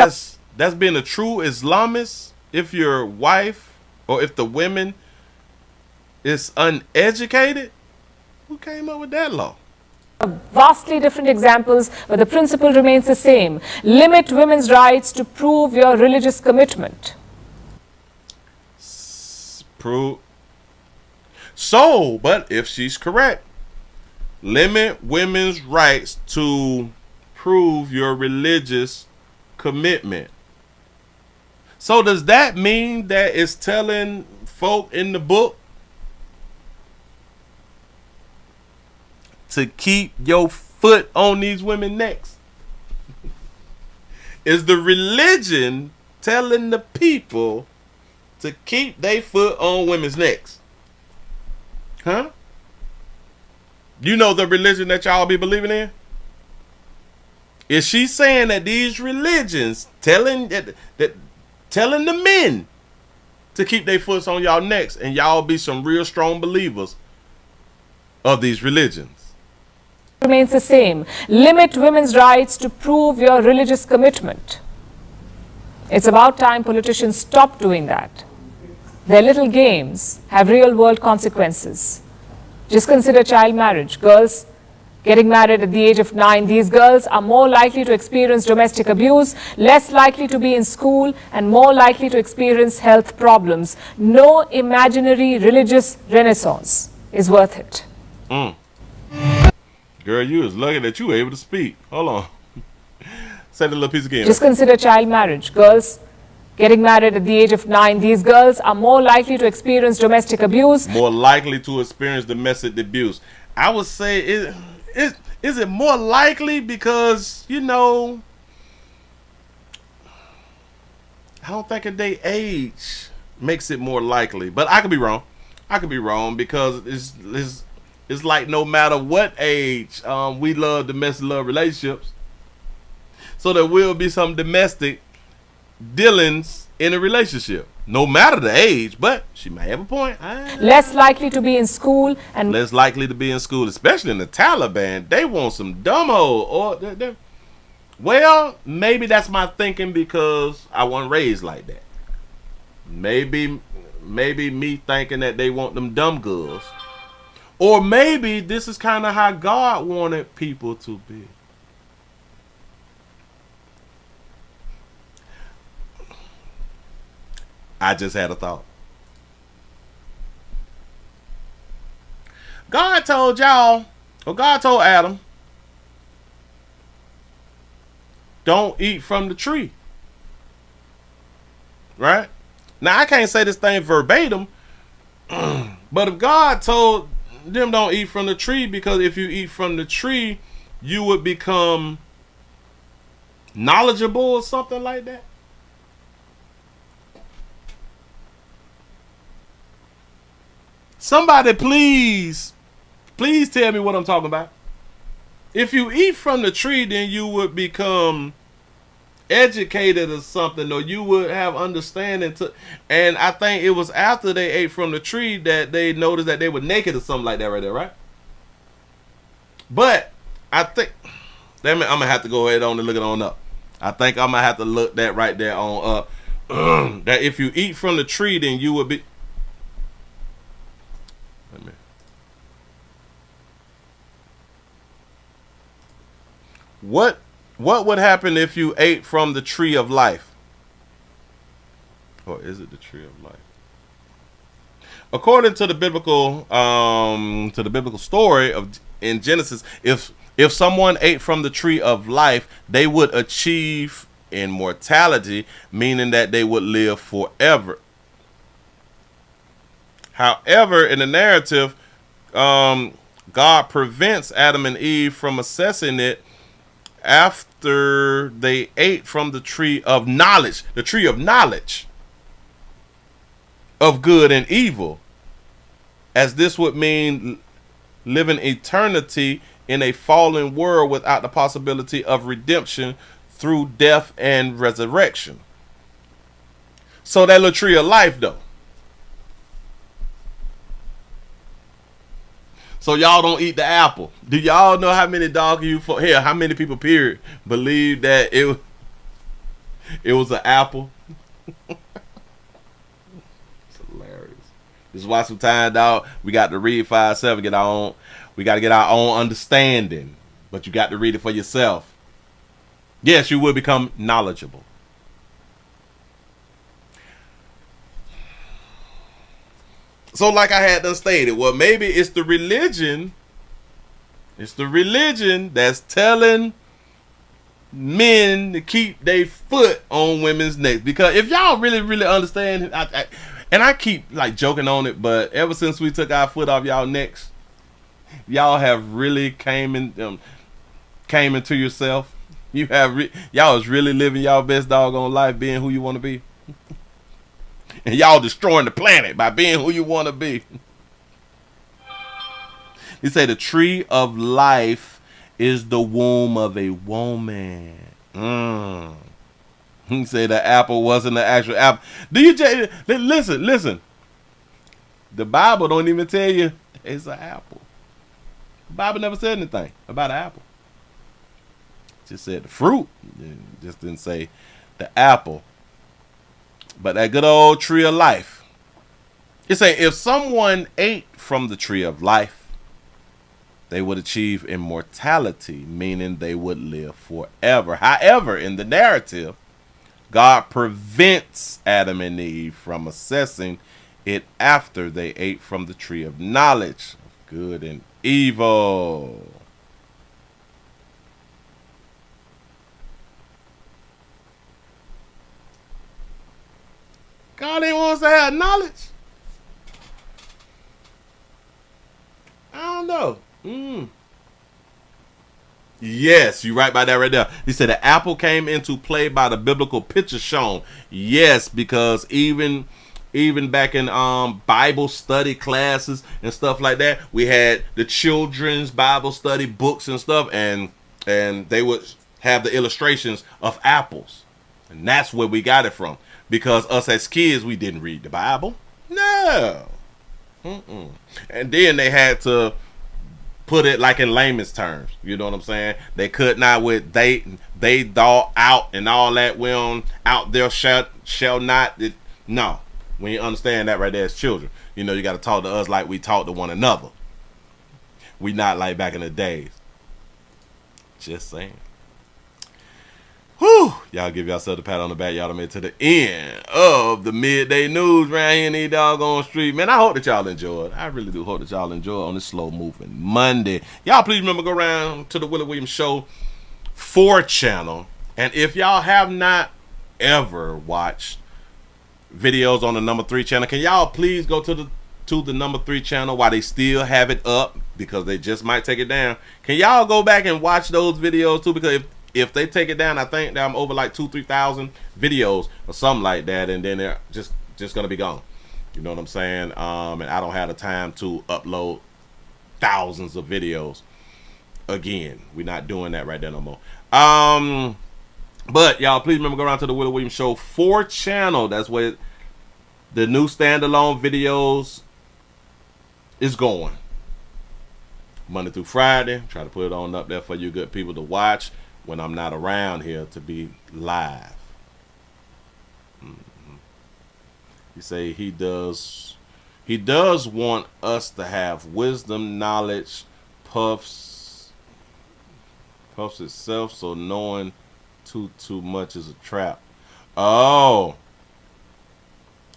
that's being a true Islamist. If your wife or if the women is uneducated, who came up with that law? Vastly different examples, but the principle remains the same. Limit women's rights to prove your religious commitment. Prove. So, but if she's correct, limit women's rights to prove your religious commitment. So does that mean that it's telling folk in the book to keep your foot on these women's necks? Is the religion telling the people to keep their foot on women's necks? Huh? You know the religion that y'all be believing in? Is she saying that these religions telling telling the men to keep their foot on y'all necks, and y'all be some real strong believers of these religions? Remains the same. Limit women's rights to prove your religious commitment. It's about time politicians stop doing that. Their little games have real world consequences. Just consider child marriage. Girls getting married at the age of 9. These girls are more likely to experience domestic abuse, less likely to be in school, and more likely to experience health problems. No imaginary religious renaissance is worth it. Girl, you was lucky that you were able to speak. Hold on. Say the little piece again. Just consider child marriage. Girls getting married at the age of 9. These girls are more likely to experience domestic abuse. More likely to experience domestic abuse. I would say, is it more likely because, you know, I don't think a day age makes it more likely. But I could be wrong. I could be wrong because it's like no matter what age, we love domestic love relationships. So there will be some domestic dealings in a relationship, no matter the age, but she may have a point. Less likely to be in school and less likely to be in school, especially in the Taliban. They want some dumbo, or well, maybe that's my thinking because I wasn't raised like that. Maybe me thinking that they want them dumb girls, or maybe this is kind of how God wanted people to be. I just had a thought. God told y'all, or God told Adam, don't eat from the tree. Right? Now, I can't say this thing verbatim, but if God told them don't eat from the tree, because if you eat from the tree, you would become knowledgeable or something like that. Somebody please tell me what I'm talking about. If you eat from the tree, then you would become educated or something, or you would have understanding to. And I think it was after they ate from the tree that they noticed that they were naked or something like that right there, right? But I think, I'm gonna have to go ahead on and look it on up. I think I'm gonna have to look that right there on up. That if you eat from the tree, then you would be. What would happen if you ate from the tree of life? Or is it the tree of life? According to the biblical story of in Genesis, if someone ate from the tree of life, they would achieve immortality, meaning that they would live forever. However, in the narrative, God prevents Adam and Eve from accessing it after they ate from the tree of knowledge, of good and evil, as this would mean living eternity in a fallen world without the possibility of redemption through death and resurrection. So that little tree of life, though, So y'all don't eat the apple. Do y'all know how many how many people period believe that it was an apple? It's hilarious. This is why sometimes, dog, we got to read 5-7, we got to get our own understanding. But you got to read it for yourself. Yes, you will become knowledgeable. So like I had done stated, well, maybe it's the religion. It's the religion that's telling men to keep their foot on women's necks. Because if y'all really understand, and I keep like joking on it, but ever since we took our foot off y'all necks, y'all have really came into yourself. Y'all is really living y'all best doggone life, being who you want to be. And y'all destroying the planet by being who you want to be. He say the tree of life is the womb of a woman. He say the apple wasn't the actual apple. Do you listen? The Bible don't even tell you it's an apple. The Bible never said anything about an apple. It just said the fruit. It just didn't say the apple. But that good old tree of life. It say if someone ate from the tree of life, they would achieve immortality, meaning they would live forever. However, in the narrative, God prevents Adam and Eve from assessing it after they ate from the tree of knowledge of good and evil. God ain't want us to have knowledge. I don't know. Yes, you right about that right there. He said the apple came into play by the biblical picture shown. Yes, because even back in Bible study classes and stuff like that, we had the children's Bible study books and stuff, and they would have the illustrations of apples, and that's where we got it from. Because us as kids, we didn't read the Bible. No. And then they had to put it like in layman's terms. You know what I'm saying? They could not with they thought out and all that. We on out there shall not. No. When you understand that right there as children, you know, you got to talk to us like we talk to one another. We not like back in the days. Just saying. Whew. Y'all give yourself a pat on the back. Y'all done made it to the end of the midday news right here in these doggone street. Man, I hope that y'all enjoyed. I really do hope that y'all enjoyed on this slow moving Monday. Y'all please remember go around to the Willie Williams Show 4 channel. And if y'all have not ever watched videos on the number 3 channel, can y'all please go to the number 3 channel while they still have it up, because they just might take it down. Can y'all go back and watch those videos too? Because if they take it down, I think that I'm over like 2,000-3,000 videos or something like that, and then they're just gonna be gone. You know what I'm saying? And I don't have the time to upload thousands of videos again. We're not doing that right there no more. But y'all please remember go around to the Willie Williams Show 4 channel. That's where the new standalone videos is going. Monday through Friday. Try to put it on up there for you good people to watch when I'm not around here to be live. You say he does want us to have wisdom, knowledge, puffs itself, so knowing too much is a trap. Oh,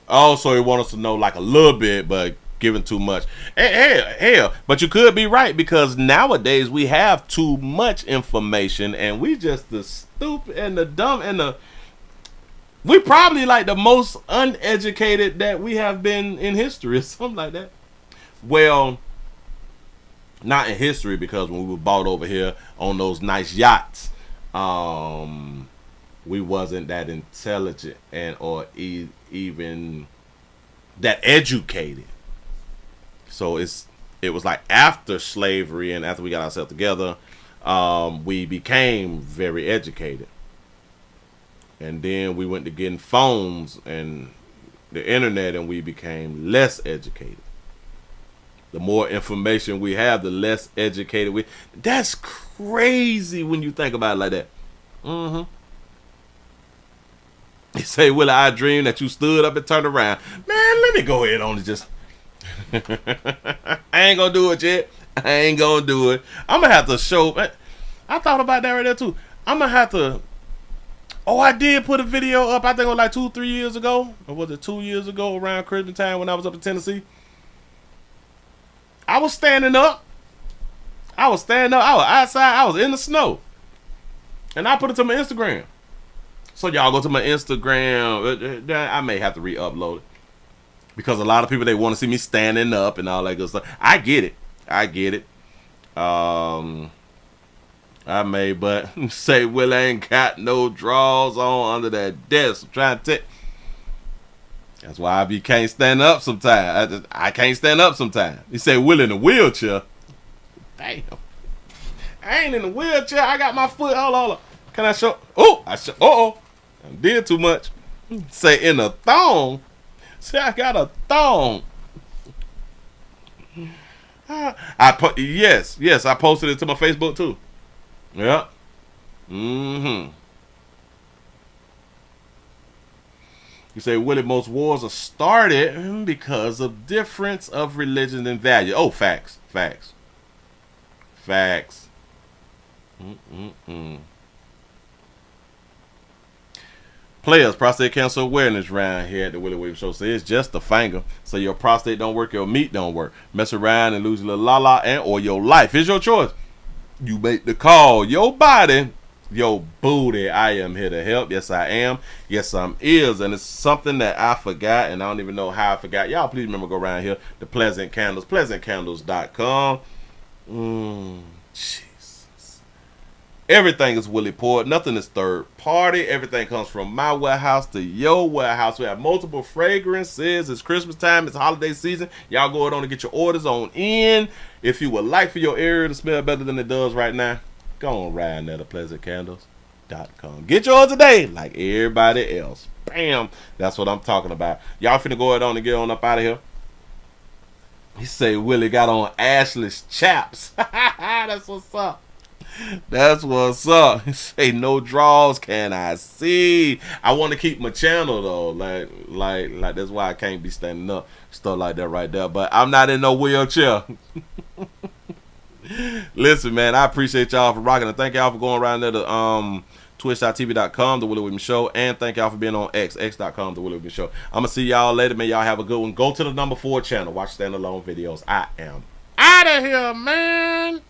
so he wants us to know like a little bit, but giving too much. Hell, but you could be right, because nowadays we have too much information, and we just the stupid and the dumb and we probably like the most uneducated that we have been in history or something like that. Well, not in history, because when we were bought over here on those nice yachts, we wasn't that intelligent or even that educated. So it was like after slavery and after we got ourselves together, we became very educated. And then we went to getting phones and the internet, and we became less educated. The more information we have, the less educated we. That's crazy when you think about it like that. They say, Willie, I dream that you stood up and turned around. Man, let me go ahead on and just. I ain't gonna do it yet. I ain't gonna do it. I'm gonna have to show. I thought about that right there too. I'm gonna have to. Oh, I did put a video up. I think it was like 2-3 years ago, or was it 2 years ago around Christmas time when I was up in Tennessee. I was standing up. I was outside. I was in the snow, and I put it to my Instagram. So y'all go to my Instagram. I may have to re-upload it because a lot of people, they want to see me standing up and all that good stuff. I get it. I may, but say Will ain't got no drawers on under that desk. I'm trying to tell. That's why I can't stand up sometimes. I can't stand up sometimes. He said Will in a wheelchair. Damn. I ain't in a wheelchair. I got my foot. Hold on. Can I show? Oh. I did too much. Say in a thong. Say I got a thong. Yes, I posted it to my Facebook too. Yeah. You say, Willie, most wars are started because of difference of religion and value. Oh, facts. Players, prostate cancer awareness round here at the Willie Williams Show. So it's just a finger. So your prostate don't work, your meat don't work. Mess around and lose your little la-la or your life. It's your choice. You make the call. Your body, your booty. I am here to help. Yes, I am. Yes, I'm is. And it's something that I forgot, and I don't even know how I forgot. Y'all please remember, go around here. The Pleasant Candles. PleasantCandles.com. Jesus. Everything is Willie poured. Nothing is third party. Everything comes from my warehouse to your warehouse. We have multiple fragrances. It's Christmas time. It's holiday season. Y'all go on and get your orders on in. If you would like for your area to smell better than it does right now, go on right there to PleasantCandles.com. Get yours today like everybody else. Bam. That's what I'm talking about. Y'all finna go ahead on and get on up out of here. He say Willie got on Ashley's chaps. That's what's up. That's what's up. He say no draws can I see. I want to keep my channel though. Like that's why I can't be standing up. Stuff like that right there. But I'm not in no wheelchair. Listen, man, I appreciate y'all for rocking, and thank y'all for going around there to twitch.tv.com, The Willie Williams Show, and thank y'all for being on x.com, The Willie Williams Show. I'm gonna see y'all later, man. Y'all have a good one. Go to the number 4 channel. Watch standalone videos. I am out of here, man.